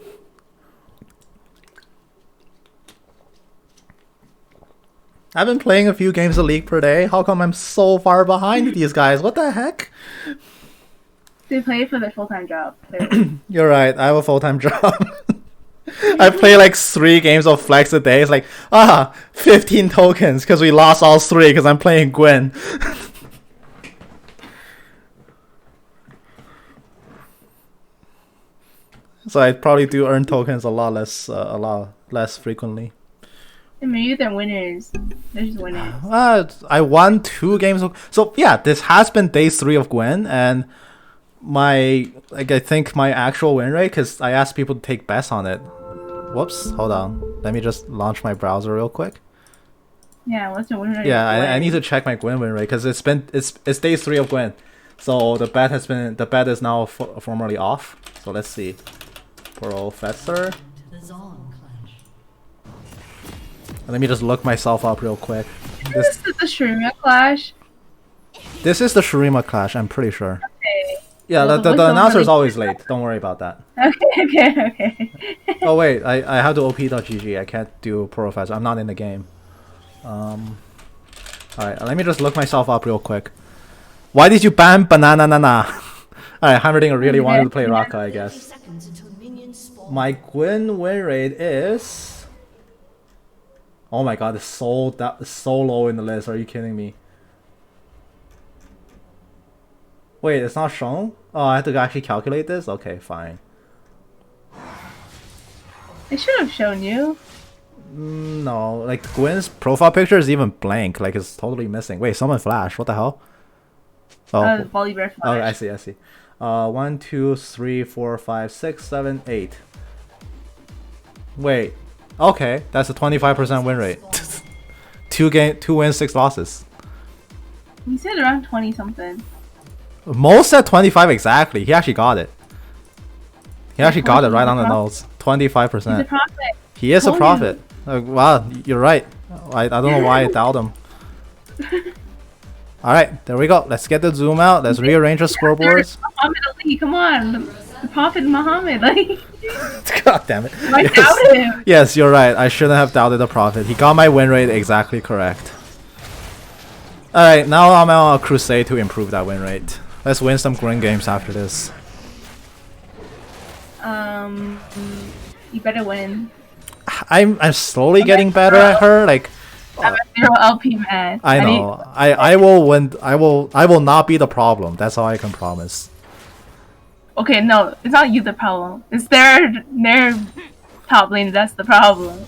I've been playing a few games of League per day. How come I'm so far behind these guys? What the heck? They play for their full-time job. You're right. I have a full-time job. I play like 3 games of Flex a day. It's like, 15 tokens because we lost all 3 because I'm playing Gwen. So I probably do earn tokens a lot less frequently. Maybe they're winners. They're just winners. I won 2 games. So yeah, this has been day 3 of Gwen, and I think my actual win rate, because I asked people to take bets on it. Whoops, hold on. Let me just launch my browser real quick. Yeah, what's your win rate? Yeah, I need to check my Gwen win rate because it's day 3 of Gwen, so the bet is now formally off. So let's see, Professor. Let me just look myself up real quick. This is the Shurima clash. This is the Shurima clash, I'm pretty sure. Okay. Yeah, Well, the announcer is always late. Don't worry about that. Okay. Oh wait, I have to op.gg. I can't do Professor. I'm not in the game. Alright, let me just look myself up real quick. Why did you ban Banana Nana? Alright, Heimerdinger really wanted to play Raka, I guess. My Gwen win rate is... Oh my god, it's so low in the list. Are you kidding me? Wait, it's not shown? Oh, I have to actually calculate this? Okay, fine. It should have shown you. No, like Gwen's profile picture is even blank. Like it's totally missing. Wait, someone flash. What the hell? Oh, Volley Bear oh, flash. I see. 1, 2, 3, 4, 5, 6, 7, 8. Wait. Okay, that's a 25% win rate. 2 wins, 6 losses. You said around 20 something. Most said 25 exactly. He actually got it. He actually got it right on the nose. 25%. He's a prophet. He is a prophet. Wow, you're right. I don't know why I doubt him. Alright, there we go. Let's get the zoom out. Let's rearrange the scoreboards. Muhammad Ali, come on. The prophet Muhammad. Like, God damn it. I doubt him. Yes, you're right. I shouldn't have doubted the prophet. He got my win rate exactly correct. Alright, now I'm on a crusade to improve that win rate. Let's win some Gwen games after this. You better win. I'm slowly getting better at her. Like I'm a 0 LP man. I know. I will win. I will not be the problem. That's all I can promise. Okay, no, it's not you the problem. It's their top lane that's the problem.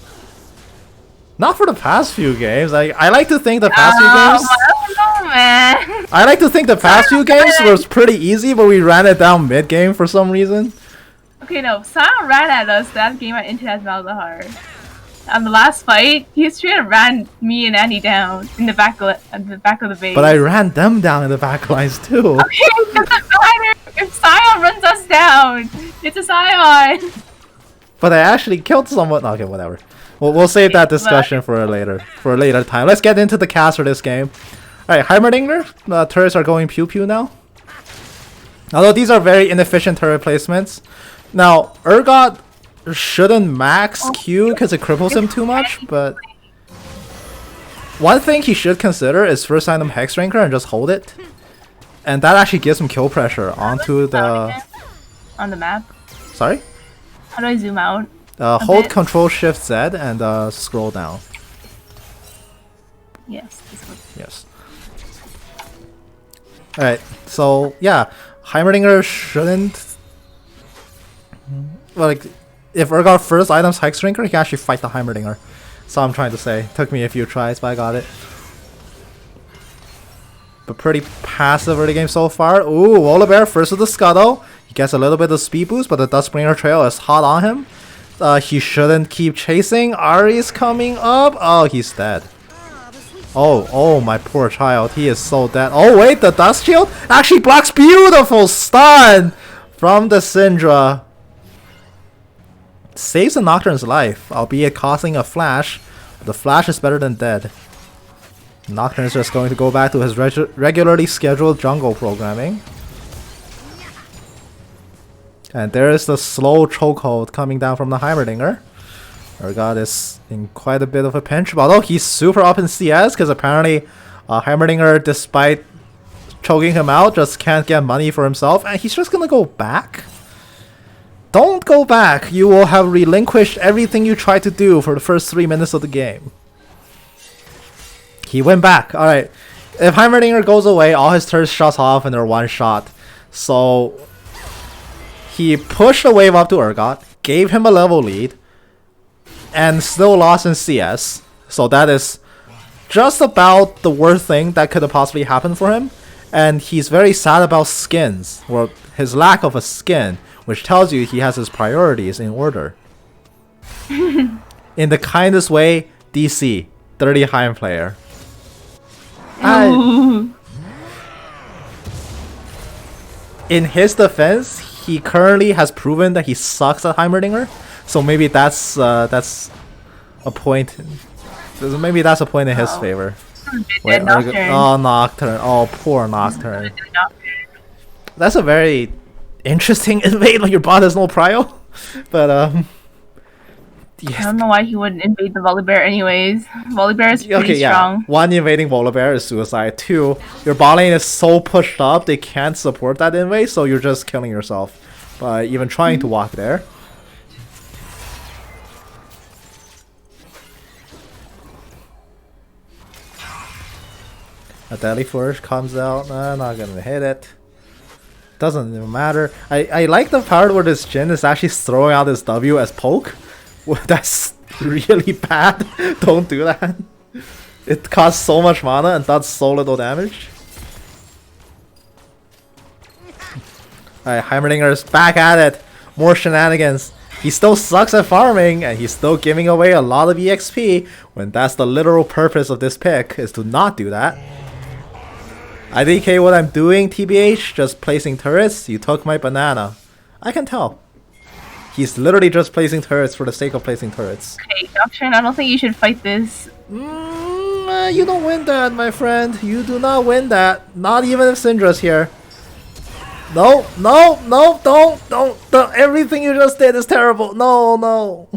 Not for the past few games. I like to think the past few games. I don't know, man. I like to think the past few games was pretty easy, but we ran it down mid game for some reason. Okay, no, Sion ran at us that game at Inter as Malzahar. On the last fight, he straight up ran me and Andy down in the back of the base. But I ran them down in the back lines too. Okay, it doesn't matter if Sion runs us down. It's a Sion. But I actually killed someone. Okay, whatever. We'll save that discussion for a later time. Let's get into the cast for this game. All right, Heimerdinger. Turrets are going pew pew now. Although these are very inefficient turret placements. Now, Urgot shouldn't max Q because it cripples him too much, but one thing he should consider is first item Hex Ranker and just hold it. And that actually gives him kill pressure onto the... On the map? Sorry? How do I zoom out? Hold Control Shift Z and scroll down. Yes, this one. Yes. Alright, so yeah, Heimerdinger shouldn't... Well, like, if Urgot first items Hex Ranker, he can actually fight the Heimerdinger. That's all I'm trying to say. Took me a few tries, but I got it. But pretty passive early game so far. Ooh, Volibear first with the Scuttle. He gets a little bit of speed boost, but the Dustbringer Trail is hot on him. He shouldn't keep chasing. Ari's coming up. Oh, he's dead. Oh, my poor child. He is so dead. Oh, wait, the Dust Shield actually blocks beautiful stun from the Syndra. Saves the Nocturne's life, albeit costing a flash. But the flash is better than dead. Nocturne is just going to go back to his regularly scheduled jungle programming. And there is the slow chokehold coming down from the Heimerdinger. Urgot is in quite a bit of a pinch, although he's super up in CS because apparently Heimerdinger, despite choking him out, just can't get money for himself, and he's just gonna go back. Don't go back. You will have relinquished everything you tried to do for the first 3 minutes of the game. He went back. Alright. If Heimerdinger goes away, all his turrets shuts off and they're one shot. So he pushed the wave up to Urgot, gave him a level lead, and still lost in CS. So that is just about the worst thing that could have possibly happened for him. And he's very sad about skins, or his lack of a skin, which tells you he has his priorities in order. In the kindest way, DC, 30 Heim player. In his defense, he currently has proven that he sucks at Heimerdinger, so maybe that's a point. Maybe that's a point in his favor. Wait, Nocturne. oh, Nocturne. Oh, poor Nocturne. That's a very interesting invade when your bot has no prio. But I yes. don't know why he wouldn't invade the Volibear anyways. Volibear is pretty Okay, yeah. strong. One, invading Volibear is suicide. Two, your bot lane is so pushed up they can't support that invade, so you're just killing yourself by even trying to walk there. A Deadly Flourish comes out. Not gonna hit it. Doesn't even matter. I like the part where this Jhin is actually throwing out this W as poke. Well, that's really bad. Don't do that. It costs so much mana and does so little damage. Alright, Heimerdinger is back at it. More shenanigans. He still sucks at farming, and he's still giving away a lot of EXP, when that's the literal purpose of this pick, is to not do that. IDK what I'm doing, TBH, just placing turrets. You took my banana. I can tell. He's literally just placing turrets for the sake of placing turrets. Okay, Nocturne, I don't think you should fight this. You don't win that, my friend. You do not win that. Not even if Syndra's here. No, no, no, don't. Everything you just did is terrible. No.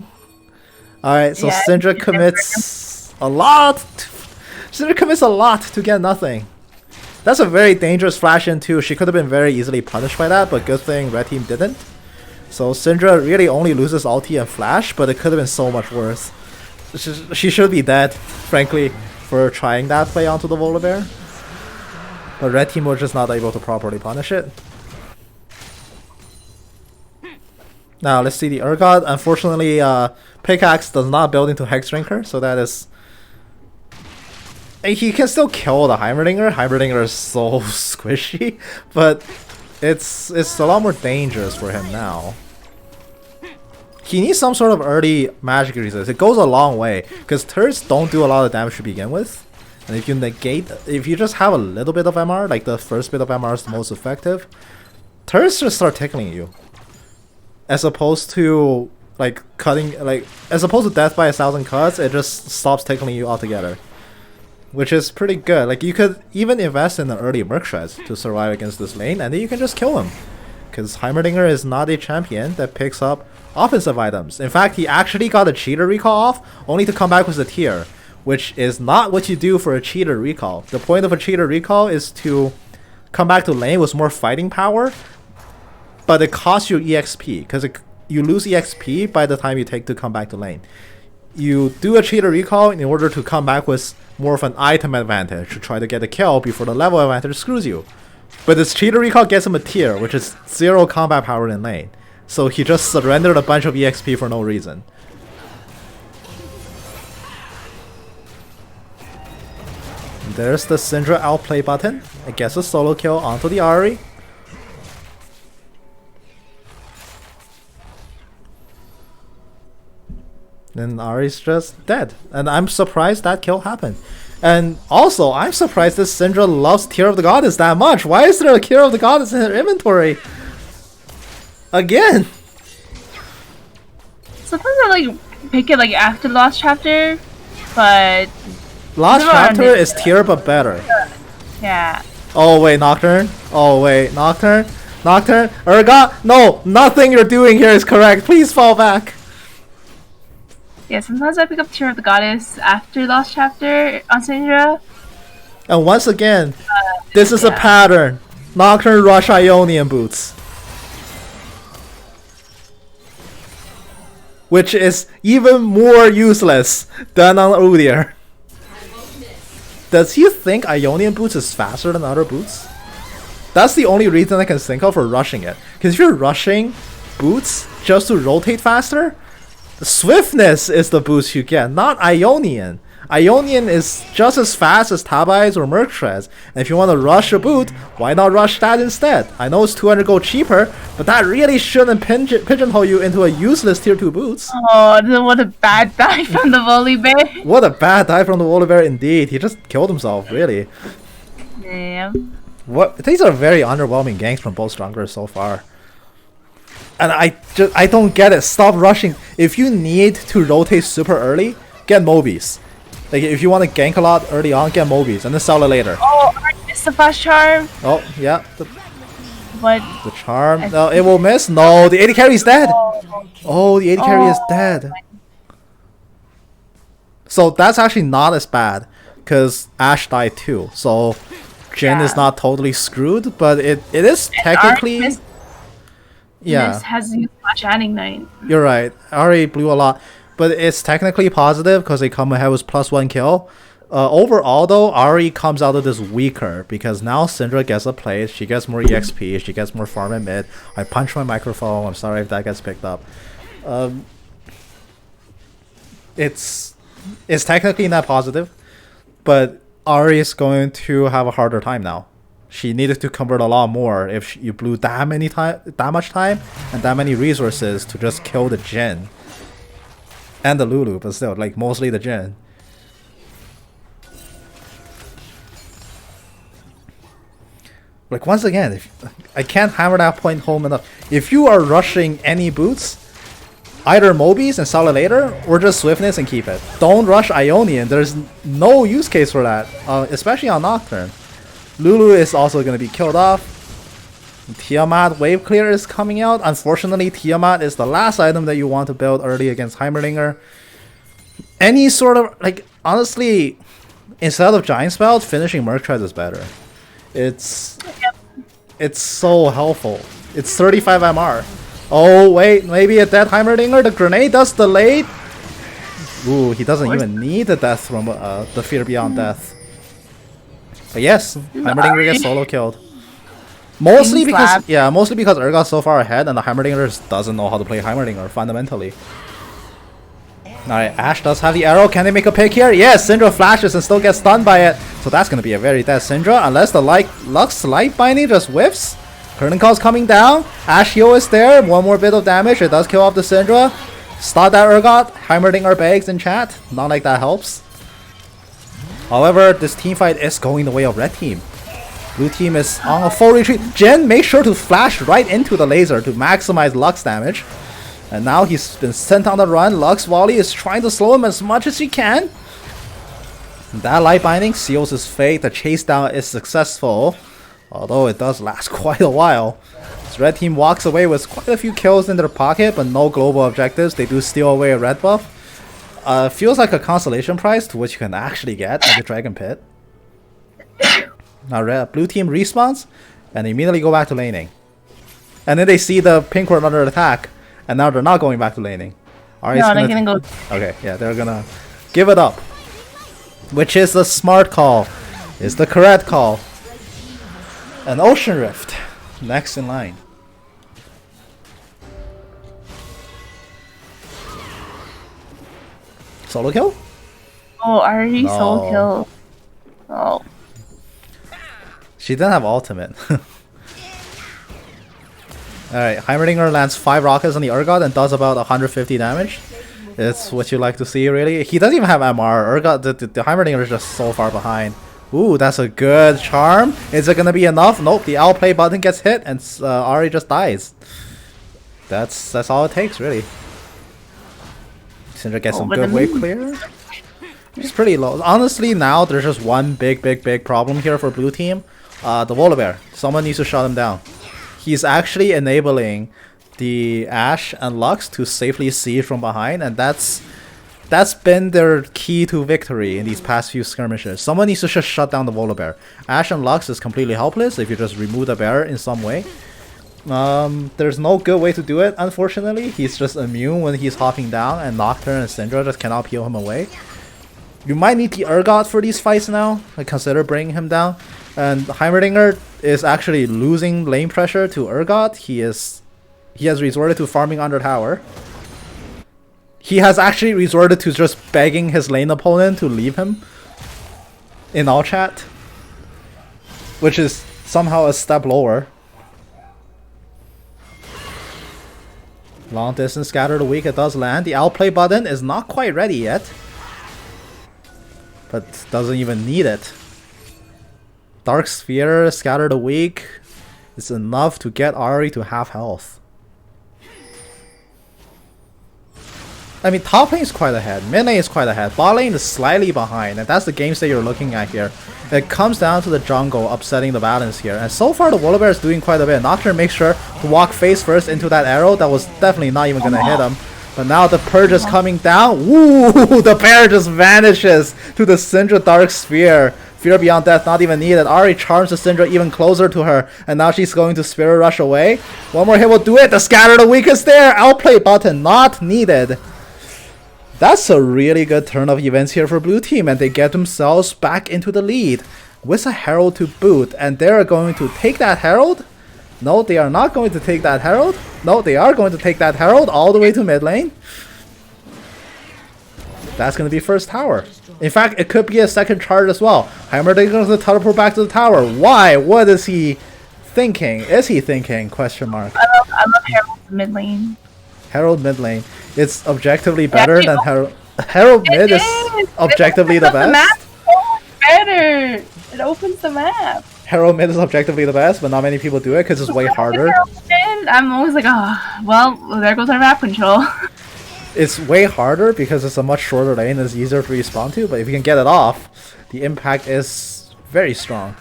Alright, so Yeah, Syndra commits a lot. Syndra commits a lot to get nothing. That's a very dangerous flash in too. She could have been very easily punished by that, but good thing red team didn't. So Syndra really only loses ulti and flash, but it could have been so much worse. She should be dead, frankly, for trying that play onto the Volibear. But red team was just not able to properly punish it. Now let's see the Urgot. Unfortunately, Pickaxe does not build into Hex Drinker, so that is... He can still kill the Heimerdinger. Heimerdinger is so squishy, but it's a lot more dangerous for him now. He needs some sort of early magic resist. It goes a long way, because turrets don't do a lot of damage to begin with. And if you just have a little bit of MR, like the first bit of MR is the most effective, turrets just start tickling you. As opposed to as opposed to death by 1,000 cuts, it just stops tickling you altogether. Which is pretty good. Like, you could even invest in an early Merc Shreds to survive against this lane, and then you can just kill him. Because Heimerdinger is not a champion that picks up offensive items. In fact, he actually got a cheater recall off, only to come back with a tier. Which is not what you do for a cheater recall. The point of a cheater recall is to come back to lane with more fighting power, but it costs you EXP, because you lose EXP by the time you take to come back to lane. You do a cheater recall in order to come back with more of an item advantage to try to get a kill before the level advantage screws you. But this cheater recall gets him a tier, which is 0 combat power in lane. So he just surrendered a bunch of EXP for no reason. And there's the Syndra outplay button. It gets a solo kill onto the Ahri. Then Ahri's just dead. And I'm surprised that kill happened. And also, I'm surprised this Syndra loves Tear of the Goddess that much. Why is there a Tear of the Goddess in her inventory? Again! Sometimes I pick it after the last chapter, but... Last chapter is tier but better. Yeah. Oh wait, Nocturne? Oh wait, Nocturne? Nocturne? Urgot? No! Nothing you're doing here is correct. Please fall back. Yeah, sometimes I pick up Tear of the Goddess after the last chapter on Syndra. And once again, this is a pattern. Nocturne rush Ionian boots. Which is even more useless than on Udyr. Does he think Ionian boots is faster than other boots? That's the only reason I can think of for rushing it. Because if you're rushing boots just to rotate faster, swiftness is the boost you get, not Ionian. Ionian is just as fast as Tabais or Merc Shreds, and if you want to rush a boot, why not rush that instead? I know it's 200 gold cheaper, but that really shouldn't pigeonhole you into a useless tier 2 boots. Oh, what a bad die from the volley bear. What a bad die from the Volibear indeed. He just killed himself, really. Yeah. What? These are very underwhelming ganks from both strongers so far. And I don't get it. Stop rushing. If you need to rotate super early, get Mobies. Like if you want to gank a lot early on, get Mobies and then sell it later. Oh, I missed the fast charm. Oh yeah, But the charm. No, it will miss. No, the AD carry is dead. Oh, the AD carry is dead. So that's actually not as bad, because Ashe died too. So Jin is not totally screwed, but it is technically. Yeah, has used Flash and Ignite. You're right. Ari blew a lot, but it's technically positive because they come ahead with +1 kill. Overall, though, Ari comes out of this weaker because now Syndra gets a play. She gets more EXP. She gets more farm in mid. I punched my microphone. I'm sorry if that gets picked up. It's technically not positive, but Ari is going to have a harder time now. She needed to convert a lot more if you blew that much time and that many resources to just kill the Jhin and the Lulu, but still, like mostly the Jhin. Like once again, if I can't hammer that point home enough. If you are rushing any boots, either Mobies and sell it later, or just Swiftness and keep it. Don't rush Ionian. There's no use case for that, especially on Nocturne. Lulu is also going to be killed off. Tiamat wave clear is coming out. Unfortunately, Tiamat is the last item that you want to build early against Heimerdinger. Any sort of, like, honestly, instead of Giant Spell, finishing Merc Treads is better. It's so helpful. It's 35 MR. Oh, wait, maybe a dead Heimerdinger. The grenade does delay. Ooh, he doesn't even need the death from the Fear Beyond Death. But yes, Heimerdinger gets solo killed. Mostly because Urgot's so far ahead and the Heimerdinger just doesn't know how to play Heimerdinger fundamentally. Alright, Ashe does have the arrow. Can they make a pick here? Yes, Syndra flashes and still gets stunned by it. So that's going to be a very dead Syndra unless the Lux Light Binding just whiffs. Curtain Call's coming down. Ashe heal is there. One more bit of damage. It does kill off the Syndra. Start that Urgot. Heimerdinger begs in chat. Not like that helps. However, this team fight is going the way of red team. Blue team is on a full retreat. Jhin makes sure to flash right into the laser to maximize Lux damage. And now he's been sent on the run. Lux Volley is trying to slow him as much as he can. And that light binding seals his fate. The chase down is successful, although it does last quite a while. This red team walks away with quite a few kills in their pocket, but no global objectives. They do steal away a red buff. Feels like a consolation prize to which you can actually get at the Dragon Pit. Now blue team respawns and they immediately go back to laning. And then they see the pink ward under attack, and now they're not going back to laning. No, they're gonna go. Okay, yeah, they're gonna give it up. Which is the smart call. Is the correct call. An Ocean Rift. Next in line. Solo kill? Oh, already No. solo kill. Oh. She didn't have ultimate. Alright, Heimerdinger lands 5 rockets on the Urgot and does about 150 damage. It's what you like to see, really. He doesn't even have MR. Urgot, the Heimerdinger is just so far behind. Ooh, that's a good charm. Is it gonna be enough? Nope, the outplay button gets hit and Ari just dies. That's all it takes, really. Syndra gets some good wave clear. It's pretty low. Honestly, now there's just one big problem here for blue team. The Volibear. Someone needs to shut him down. He's actually enabling the Ashe and Lux to safely siege from behind, and that's been their key to victory in these past few skirmishes. Someone needs to just shut down the Volibear. Ashe and Lux is completely helpless if you just remove the bear in some way. There's no good way to do it, unfortunately. He's just immune when he's hopping down, and Nocturne and Syndra just cannot peel him away. You might need the Urgot for these fights now. Like, consider bringing him down. And Heimerdinger is actually losing lane pressure to Urgot. He has resorted to farming under tower. he has actually resorted to just begging his lane opponent to leave him in all chat, which is somehow a step lower. Long distance scatter the weak, it does land. The outplay button is not quite ready yet, but doesn't even need it. Dark Sphere, scatter the weak is enough to get Ahri to half health. I mean, top lane is quite ahead, mid lane is quite ahead, bot lane is slightly behind, and that's the game state you're looking at here. It comes down to the jungle upsetting the balance here, and so far the Volibear is doing quite a bit. Nocturne makes sure to walk face first into that arrow that was definitely not even gonna hit him. But now the Purge is coming down. Ooh, the bear just vanishes to the Syndra Dark Sphere. Fear Beyond Death not even needed. Ahri charms the Syndra even closer to her, and now she's going to Spirit Rush away. One more hit will do it. The Scatter the Weak is there. Outplay button not needed. That's a really good turn of events here for blue team, and they get themselves back into the lead with a Herald to boot, and they're going to take that Herald. No, they are not going to take that Herald. No, they are going to take that Herald all the way to mid lane. That's going to be first tower. In fact, it could be a second charge as well. Heimerdinger going to teleport back to the tower. Why? What is he thinking? Is he thinking? Question mark. I love Herald mid lane. Herald mid lane. It's objectively better than Herald. Herald mid is objectively the best. The map so better. It opens the map. Herald mid is objectively the best, but not many people do it because it's way harder. I'm always like, oh, well, there goes our map control. It's way harder because it's a much shorter lane and it's easier to respawn to, but if you can get it off, the impact is very strong.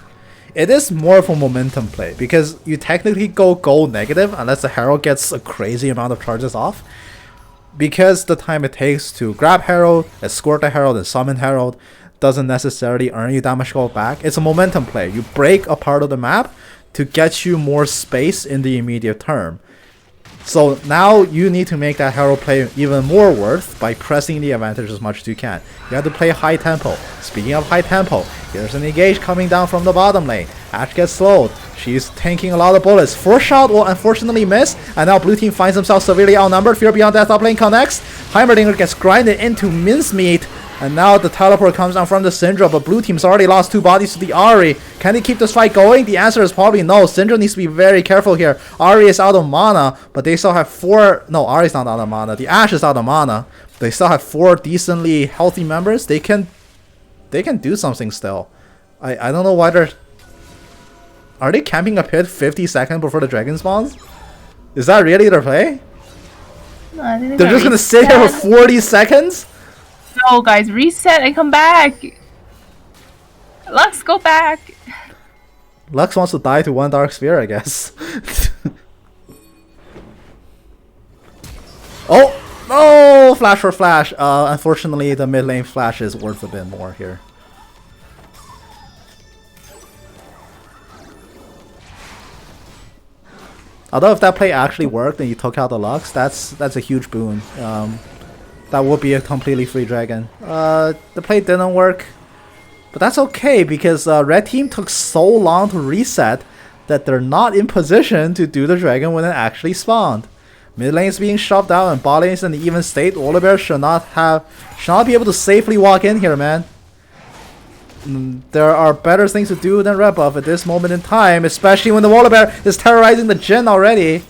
It is more of a momentum play because you technically go gold negative unless the Herald gets a crazy amount of charges off. Because the time it takes to grab Herald, escort the Herald, and summon Herald doesn't necessarily earn you that much gold back. It's a momentum play. You break a part of the map to get you more space in the immediate term. So now you need to make that Herald play even more worth by pressing the advantage as much as you can. You have to play high tempo. Speaking of high tempo, there's an engage coming down from the bottom lane. Ashe gets slowed. She's tanking a lot of bullets. First shot will unfortunately miss, and now blue team finds themselves severely outnumbered. Fear Beyond Death top lane connects. Heimerdinger gets grinded into mincemeat, and now the teleport comes down from the Syndra, but blue team's already lost 2 bodies to the Ahri. Can they keep this fight going? The answer is probably no. Syndra needs to be very careful here. Ahri is out of mana, but they still have 4... No, Ahri's not out of mana. The Ashe is out of mana. They still have 4 decently healthy members. They can do something still. I don't know why they're... Are they camping a pit 50 seconds before the dragon spawns? Is that really their play? No, I think They're just gonna sit here for 40 seconds? No, guys, reset and come back. Lux, go back. Lux wants to die to 1 Dark Sphere, I guess. Oh! No! Flash for flash. Unfortunately, the mid lane flash is worth a bit more here. Although if that play actually worked and you took out the Lux, that's a huge boon. That would be a completely free dragon. The play didn't work, but that's okay because red team took so long to reset that they're not in position to do the dragon when it actually spawned. Mid lane is being shoved out and bot lane is in an even state. Volibear should not be able to safely walk in here, man. There are better things to do than red buff at this moment in time, especially when the Volibear is terrorizing the Jhin already.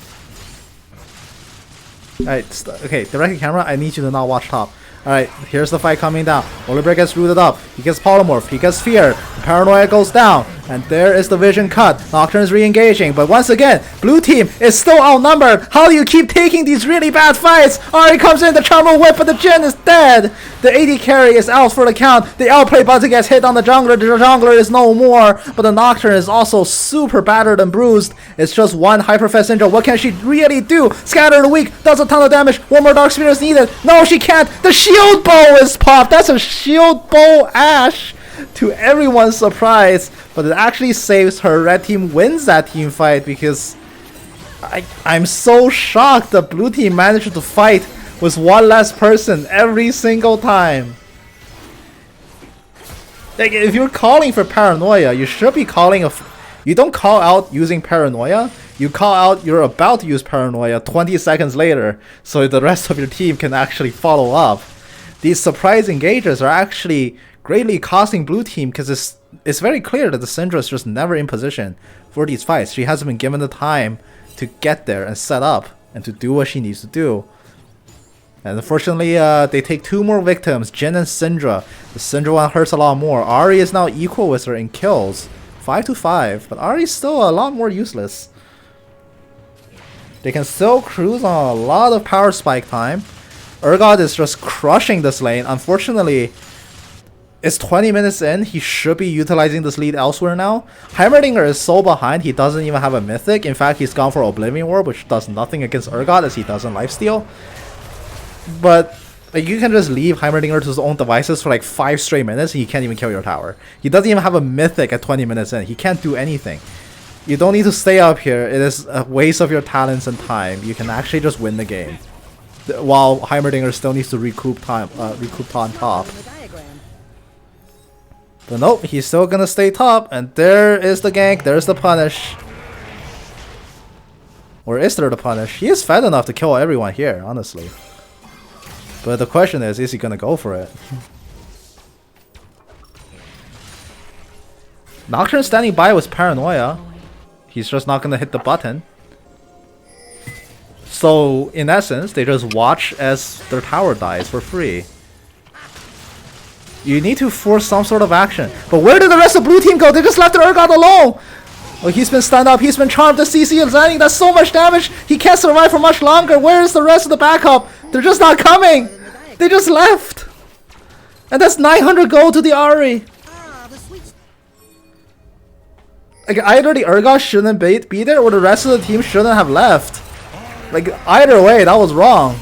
Alright, okay, direct camera, I need you to not watch top. Alright, here's the fight coming down. Volibear gets rooted up, he gets polymorph, he gets fear, the paranoia goes down, and there is the vision cut. Nocturne is re-engaging, but once again, blue team is still outnumbered. How do you keep taking these really bad fights? Ahri comes in, the charm whip, but the Jhin is dead. The AD carry is out for the count. The outplay button gets hit on the jungler is no more, but the Nocturne is also super battered and bruised. It's just 1 Hyperfest Syndra. What can she really do? Scatter the weak, does a ton of damage. 1 more Dark Sphere is needed. No, she can't. The shield bow is popped. That's a shield bow Ashe, to everyone's surprise, but it actually saves her. Red team wins that team fight because I'm so shocked the blue team managed to fight with 1 less person every single time. Like, if you're calling for paranoia, you should be calling you don't call out using paranoia. You call out you're about to use Paranoia 20 seconds later, so the rest of your team can actually follow up. These surprise engages are actually greatly costing blue team because it's very clear that the Syndra is just never in position for these fights. She hasn't been given the time to get there and set up and to do what she needs to do. And unfortunately, they take 2 more victims, Jin and Syndra. The Syndra one hurts a lot more. Ahri is now equal with her in kills, 5-5, but Ahri is still a lot more useless. They can still cruise on a lot of power spike time. Urgot is just crushing this lane. Unfortunately, it's 20 minutes in. He should be utilizing this lead elsewhere now. Heimerdinger is so behind, he doesn't even have a mythic. In fact, he's gone for Oblivion Orb, which does nothing against Urgot as he doesn't lifesteal. But like, you can just leave Heimerdinger to his own devices for like 5 straight minutes and he can't even kill your tower. He doesn't even have a mythic at 20 minutes in. He can't do anything. You don't need to stay up here. It is a waste of your talents and time. You can actually just win the game. While Heimerdinger still needs to recoup time, on top. But nope, he's still gonna stay top, and there is the gank, there's the punish. Or is there the punish? He is fed enough to kill everyone here, honestly. But the question is he gonna go for it? Nocturne standing by with Paranoia. He's just not gonna hit the button. So, in essence, they just watch as their tower dies for free. You need to force some sort of action. But where did the rest of blue team go? They just left their Urgot alone! Oh, he's been stunned up, he's been charmed, the CC is landing, that's so much damage! He can't survive for much longer, where is the rest of the backup? They're just not coming! They just left! And that's 900 gold to the Ahri! Like, either the Urgot shouldn't be there, or the rest of the team shouldn't have left. Like, either way, that was wrong.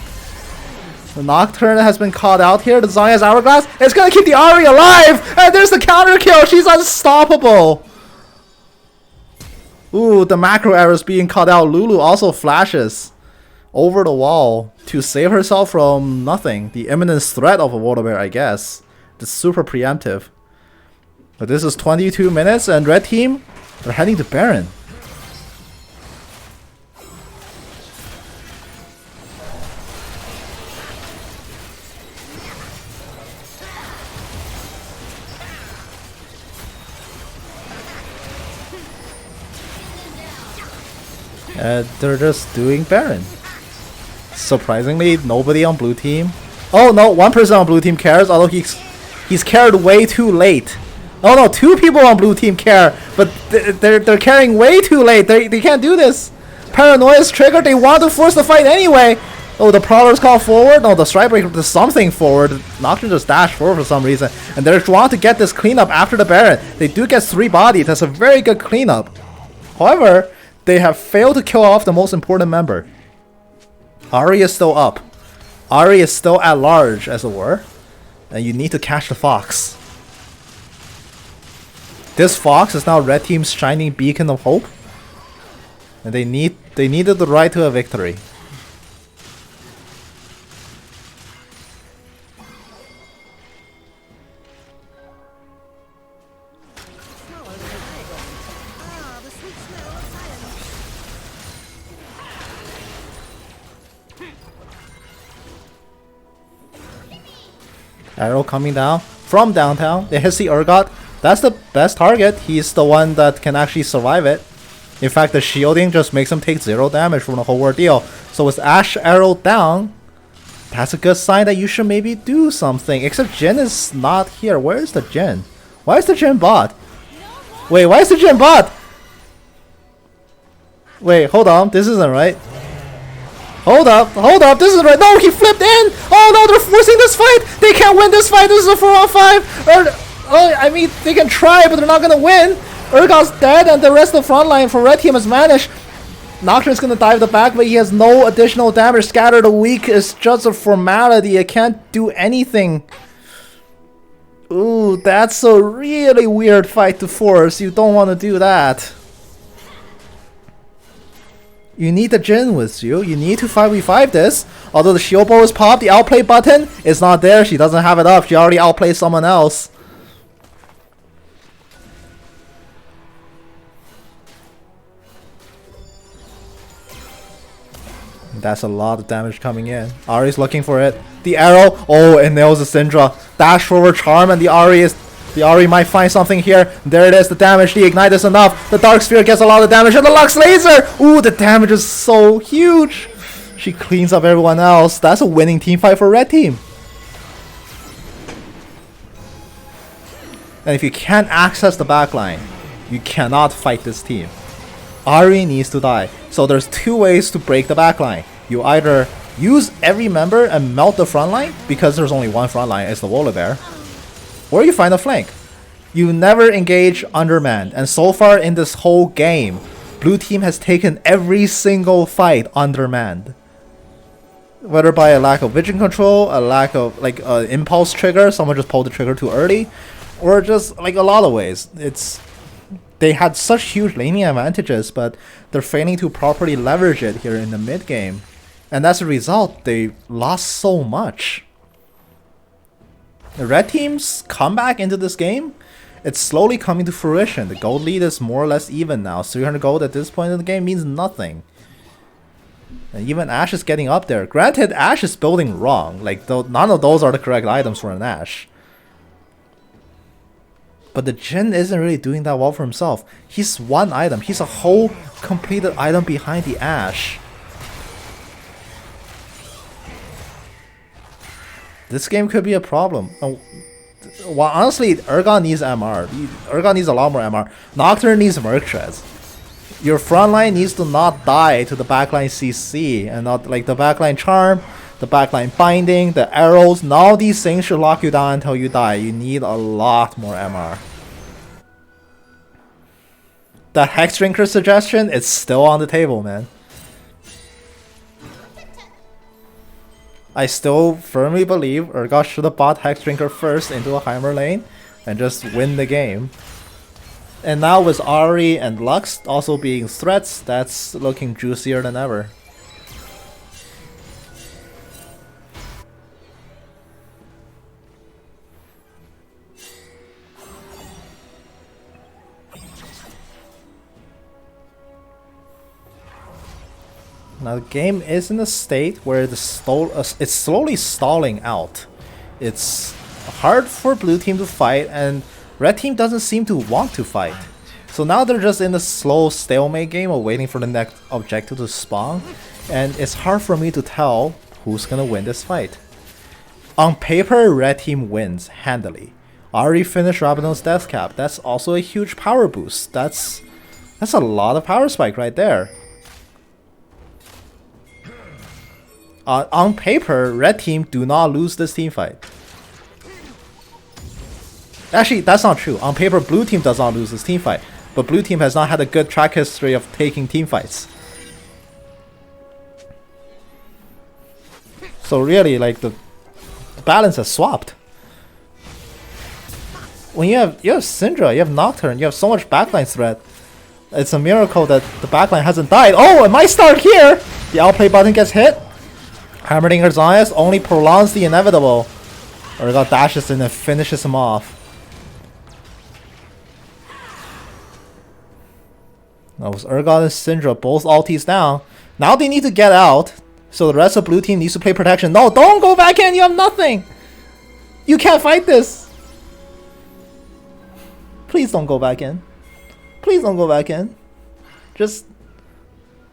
The Nocturne has been caught out here. The Zarya's Hourglass. It's gonna keep the Ahri alive! And there's the counter kill! She's unstoppable! Ooh, the macro error is being caught out. Lulu also flashes over the wall to save herself from nothing. The imminent threat of a Water Bear, I guess. It's super preemptive. But this is 22 minutes, and red team, they're heading to Baron. They're just doing Baron. Surprisingly, nobody on blue team. Oh no, 1% on blue team cares, although he's cared way too late. Oh no, 2 people on blue team care, but they're caring way too late. They can't do this. Paranoia's triggered. They want to force the fight anyway. Oh, the Prowler's called forward. No, the Strikebreaker does something forward. Nocturne just dashed forward for some reason, and they want to get this cleanup after the Baron. They do get 3 bodies. That's a very good cleanup. However, they have failed to kill off the most important member. Ahri is still up. Ahri is still at large, as it were. And you need to catch the fox. This fox is now red team's shining beacon of hope. And they needed the right to a victory. Arrow coming down from downtown. They hit the Urgot. That's the best target. He's the one that can actually survive it. In fact, the shielding just makes him take 0 damage from the whole ordeal. So with Ashe Arrow down, that's a good sign that you should maybe do something. Except Jin is not here. Where is the Jin? Why is the Jin bot? Wait, why is the Jin bot? Wait, hold on. This isn't right. Hold up, this is right. No, he flipped in. Oh no, they're forcing this fight. They can't win this fight. This is a 4-on-5. I mean, they can try, but they're not gonna win. Urgot's dead, and the rest of the front line for red team has vanished. Nocturne's gonna dive the back, but he has no additional damage. Scatter the weak is just a formality. It can't do anything. Ooh, that's a really weird fight to force. You don't want to do that. You need the Jin with you. You need to 5v5 this. Although the shield bow is popped, the outplay button is not there. She doesn't have it up. She already outplayed someone else. That's a lot of damage coming in. Ari's looking for it. The arrow. Oh, it nails the Syndra. Dash forward charm, and the Ari might find something here. There it is. The damage. The ignite is enough. The Dark Sphere gets a lot of damage, and the Lux Laser. Ooh, the damage is so huge. She cleans up everyone else. That's a winning team fight for red team. And if you can't access the backline, you cannot fight this team. Ari needs to die. So there's two ways to break the backline. You either use every member and melt the front line, because there's only one front line, it's the Volibear, or you find a flank. You never engage undermanned, and so far in this whole game, blue team has taken every single fight undermanned. Whether by a lack of vision control, a lack of like impulse trigger, someone just pulled the trigger too early, or just like a lot of ways. They had such huge laning advantages, but they're failing to properly leverage it here in the mid game. And as a result, they lost so much. The red team's comeback into this game, it's slowly coming to fruition. The gold lead is more or less even now. 300 gold at this point in the game means nothing. And even Ashe is getting up there. Granted, Ashe is building wrong. Like, none of those are the correct items for an Ashe. But the Jhin isn't really doing that well for himself. He's one item. He's a whole completed item behind the Ashe. This game could be a problem. Well, honestly, Urgot needs MR. Urgot needs a lot more MR. Nocturne needs Merc Treads. Your frontline needs to not die to the backline CC, and not like the backline charm, the backline binding, the arrows. None of these things should lock you down until you die. You need a lot more MR. The Hex Drinker suggestion is still on the table, man. I still firmly believe Urgot should have bought Hex Drinker first into a Heimer lane and just win the game. And now with Ari and Lux also being threats, that's looking juicier than ever. Now the game is in a state where it's slowly stalling out. It's hard for blue team to fight, and red team doesn't seem to want to fight. So now they're just in a slow stalemate game of waiting for the next objective to spawn, and it's hard for me to tell who's gonna win this fight. On paper, red team wins handily. Already finished Rabadon's death cap. That's also a huge power boost. That's a lot of power spike right there. On paper, red team do not lose this team fight. Actually, that's not true. On paper, blue team does not lose this team fight. But blue team has not had a good track history of taking team fights. So really, like, the balance has swapped. When you have Syndra, you have Nocturne, you have so much backline threat. It's a miracle that the backline hasn't died. Oh, it might start here! The outplay button gets hit. Hammerdinger's Zayas only prolongs the inevitable. Urgot dashes in and finishes him off. Now with Urgot and Syndra both ultis down. Now they need to get out. So the rest of blue team needs to play protection. No, don't go back in! You have nothing! You can't fight this! Please don't go back in. Please don't go back in. Just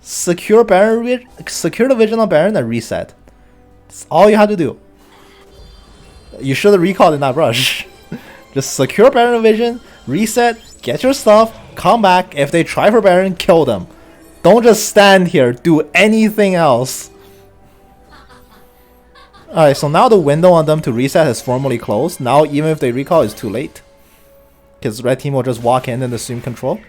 secure Baron, secure the vision on Baron and reset. That's all you have to do. You should have recalled in that rush. Just secure Baron vision, reset, get your stuff, come back. If they try for Baron, kill them. Don't just stand here, do anything else. Alright, so now the window on them to reset has formally closed. Now even if they recall, it's too late. Because red team will just walk in and assume control.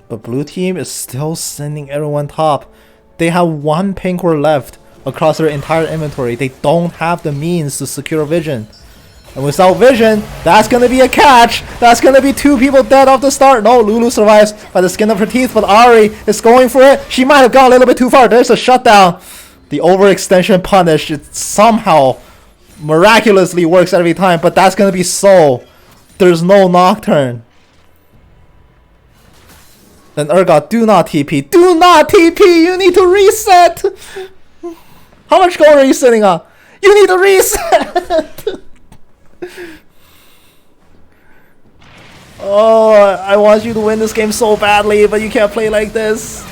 But blue team is still sending everyone top. They have one pink ward left across their entire inventory. They don't have the means to secure vision. And without vision, that's gonna be a catch. That's gonna be two people dead off the start. No, Lulu survives by the skin of her teeth, but Ari is going for it. She might have gone a little bit too far. There's a shutdown. The overextension punish. It somehow miraculously works every time, but that's gonna be Soul. There's no Nocturne. And Urgot, do not TP. Do not TP! You need to reset! How much gold are you sitting on? You need to reset! Oh, I want you to win this game so badly, but you can't play like this.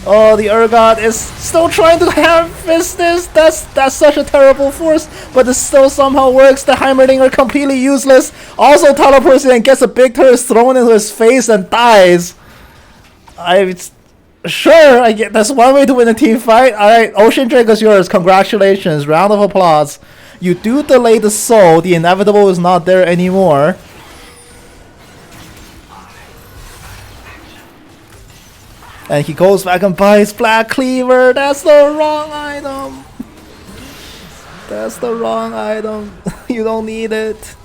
Oh, the Urgot is still trying to ham-fist this. That's such a terrible force, but it still somehow works. The Heimerdinger completely useless. Also teleports in and gets a big turret thrown into his face and dies. Sure, I get that's one way to win a team fight. Alright, Ocean Drake is yours. Congratulations. Round of applause. You do delay the soul. The inevitable is not there anymore. And he goes back and buys Black Cleaver. That's the wrong item. That's the wrong item. You don't need it.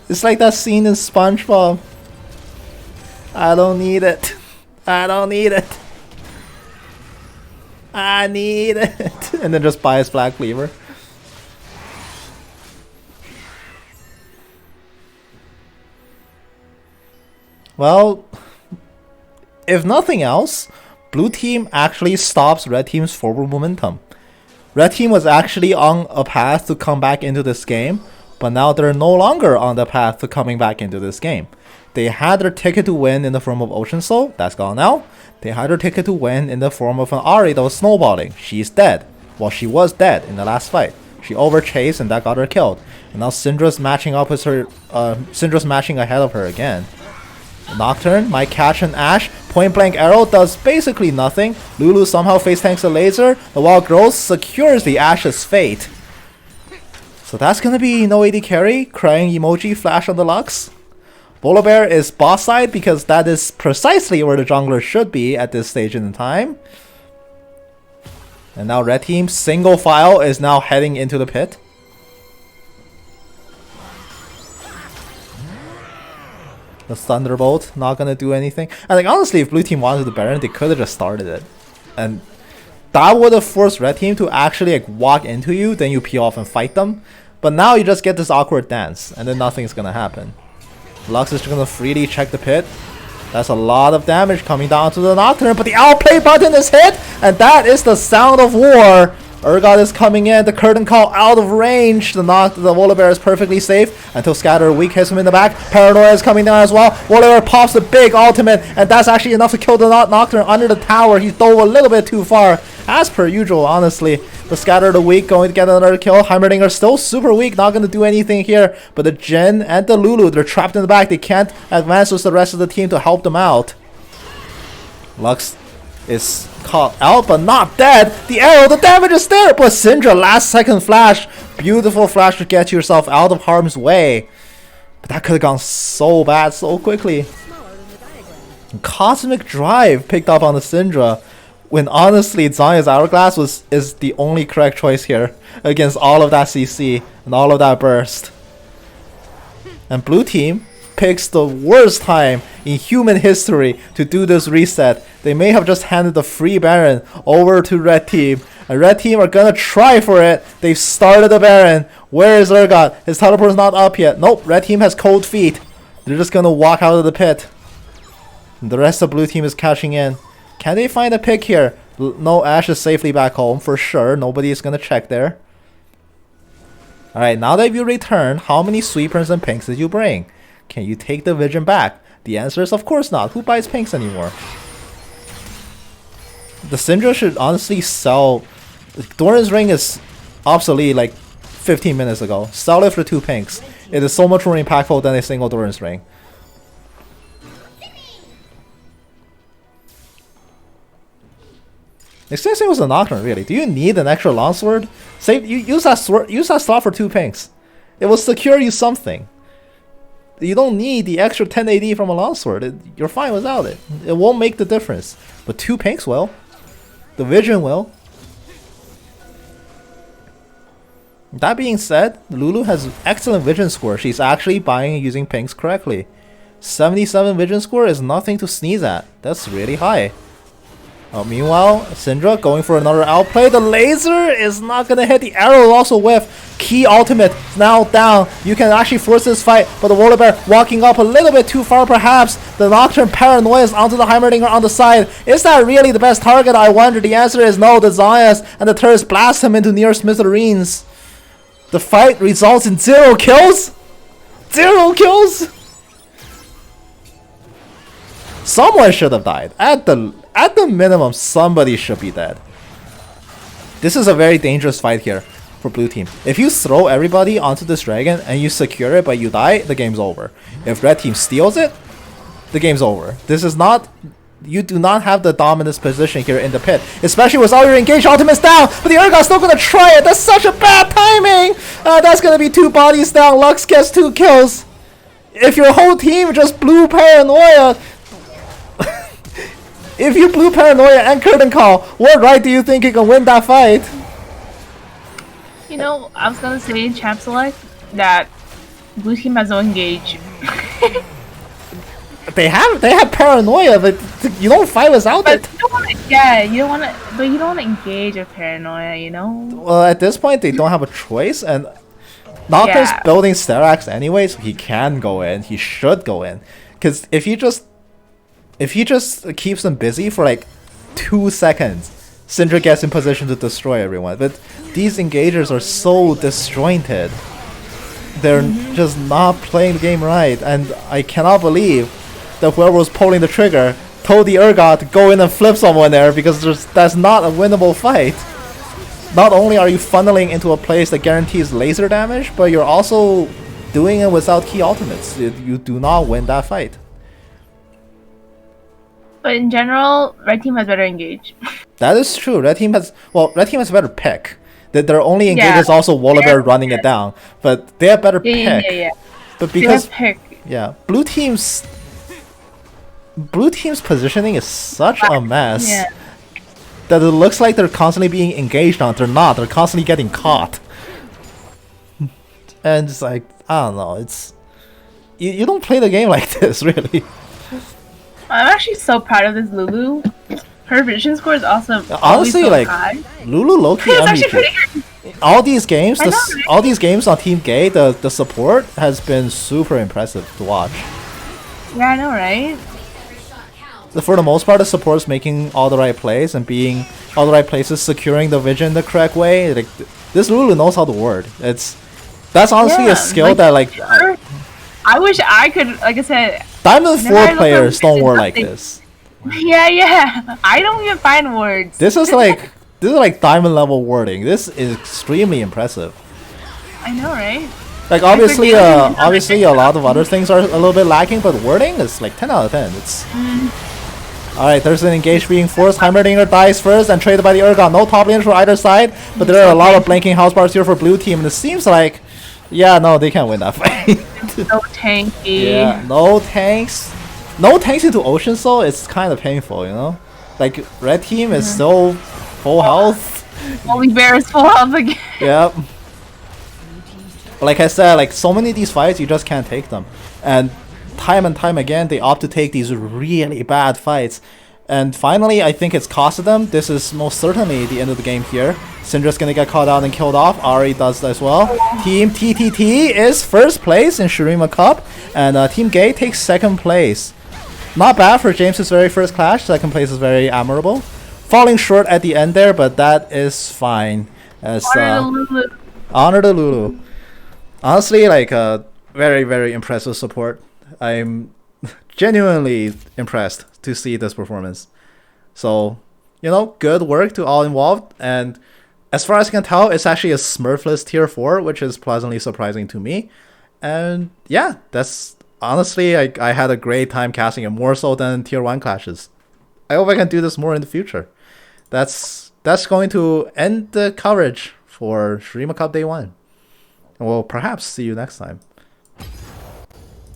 It's like that scene in SpongeBob. I don't need it. I don't need it. I need it. And then just buys Black Cleaver. Well, if nothing else, blue team actually stops red team's forward momentum. Red team was actually on a path to come back into this game, but now they're no longer on the path to coming back into this game. They had their ticket to win in the form of Ocean Soul, that's gone now. They had their ticket to win in the form of an Ahri that was snowballing. She's dead. Well, she was dead in the last fight. She overchased and that got her killed. And now Syndra's matching up with her, Syndra's matching ahead of her again. Nocturne might catch an Ashe. Point blank arrow does basically nothing. Lulu somehow face tanks a laser. The Wild Growth secures the Ashe's fate. So that's gonna be no AD carry. Crying emoji flash on the Lux. Volibear is boss side because that is precisely where the jungler should be at this stage in the time. And now red team single file is now heading into the pit. The Thunderbolt not gonna do anything. And like honestly, if blue team wanted the Baron, they could have just started it, and that would have forced red team to actually like walk into you. Then you peel off and fight them. But now you just get this awkward dance, and then nothing's gonna happen. Lux is just gonna freely check the pit. That's a lot of damage coming down to the Nocturne, but the outplay button is hit, and that is the sound of war. Urgot is coming in, the curtain call out of range. The Volibear is perfectly safe until Scatter Weak hits him in the back. Paranoia is coming down as well. Volibear pops the big ultimate, and that's actually enough to kill the Nocturne under the tower. He dove a little bit too far, as per usual, honestly. The Scatter the Weak going to get another kill. Heimerdinger still super weak, not going to do anything here. But the Jhin and the Lulu, they're trapped in the back. They can't advance with the rest of the team to help them out. Lux is caught out but not dead. The arrow, the damage is there, but Syndra last second flash, beautiful flash to get yourself out of harm's way, but that could have gone so bad so quickly. Cosmic Drive picked up on the Syndra when honestly Zanya's Hourglass is the only correct choice here against all of that CC and all of that burst. And blue team picks the worst time in human history to do this reset. They may have just handed the free Baron over to red team, and red team are gonna try for it. They've started the Baron. Where is Urgot? His teleport is not up yet. Nope, red team has cold feet. They're just gonna walk out of the pit, and the rest of blue team is catching in. Can they find a pick here? No, Ashe is safely back home for sure. Nobody is gonna check there. Alright, now that you return, how many sweepers and pinks did you bring? Can you take the vision back? The answer is of course not. Who buys pinks anymore? The Syndra should honestly sell. Doran's Ring is obsolete like 15 minutes ago. Sell it for 2 pinks. It is so much more impactful than a single Doran's Ring. The same thing was the Nocturne, really. Do you need an extra longsword? Save, you use that sword, use that slot for 2 pinks. It will secure you something. You don't need the extra 10 AD from a longsword. You're fine without it. It won't make the difference. But 2 pinks will. The vision will. That being said, Lulu has excellent vision score. She's actually buying and using pinks correctly. 77 vision score is nothing to sneeze at. That's really high. Meanwhile, Syndra going for another outplay. The laser is not gonna hit. The arrow also whiff. Key ultimate now down. You can actually force this fight, but the Volibear walking up a little bit too far perhaps. The Nocturne Paranoia is onto the Heimerdinger on the side. Is that really the best target? I wonder. The answer is no. The Zayas and the turrets blast him into near smithereens. The fight results in 0 kills. 0 kills. Someone should have died. At the minimum, somebody should be dead. This is a very dangerous fight here for blue team. If you throw everybody onto this dragon and you secure it but you die, the game's over. If red team steals it, the game's over. This is not... You do not have the dominant position here in the pit, especially with all your engaged ultimates down, but the Urgot's still gonna try it. That's such a bad timing. That's gonna be 2 bodies down. Lux gets 2 kills. If your whole team just blew Paranoia... If you blew Paranoia and Curtain Call, what right do you think you can win that fight? You know, I was gonna say in Champ Select that blue team has no engage. They have Paranoia, but you don't fight without it. You don't wanna engage with Paranoia, you know? Well, at this point, they don't have a choice, and Nocturne's building Sterak's anyway, so he can go in. He should go in, because if he just keeps them busy for like 2 seconds, Syndra gets in position to destroy everyone. But these engagers are so disjointed. They're just not playing the game right, and I cannot believe that whoever was pulling the trigger told the Urgot to go in and flip someone there, because that's not a winnable fight. Not only are you funneling into a place that guarantees laser damage, but you're also doing it without key ultimates. You do not win that fight. But in general, red team has better engage. That is true. Red team has a better pick. Their only engage is also Volibear running it down, but they have better pick. Yeah. But because blue team's positioning is such a mess that it looks like they're constantly being engaged on. They're not. They're constantly getting caught. And it's like, I don't know. It's you don't play the game like this, really. I'm actually so proud of this Lulu. Her vision score is also honestly so like high. Lulu Loki MVP. All these games, all these games on Team Gay, the support has been super impressive to watch. Yeah, I know, right? For the most part, the support's making all the right plays and being all the right places, securing the vision the correct way. Like this Lulu knows how to ward. That's honestly a skill that like. I wish I could, like I said. Diamond 4 players don't ward like this. Yeah. I don't even find words. This is like diamond level warding. This is extremely impressive. I know, right? Like obviously a lot of other things are a little bit lacking, but wording is like 10 out of 10. It's alright, there's an engage being forced. Heimerdinger dies first and traded by the Urgot. No top laners for either side, but there are a lot of blanking house bars here for blue team, and it seems like they can't win that fight. So tanky. Yeah, no tanks. No tanks into Ocean Soul, it's kind of painful, you know? Like red team is still full health. Volibear is full health again. Yep. Like I said, like so many of these fights, you just can't take them. And time again, they opt to take these really bad fights. And finally, I think it's costed them. This is most certainly the end of the game here. Syndra's gonna get caught out and killed off. Ari does as well. Team TTT is first place in Shurima Cup. And Team Gay takes second place. Not bad for James's very first clash. Second place is very admirable. Falling short at the end there, but that is fine. As honor the Lulu. Honestly, like very, very impressive support. I'm genuinely impressed to see this performance. So, good work to all involved. And as far as I can tell, it's actually a Smurfless tier 4, which is pleasantly surprising to me. And yeah, that's honestly, I had a great time casting it, more so than tier 1 clashes. I hope I can do this more in the future. That's going to end the coverage for Shurima Cup Day 1. And we'll perhaps see you next time.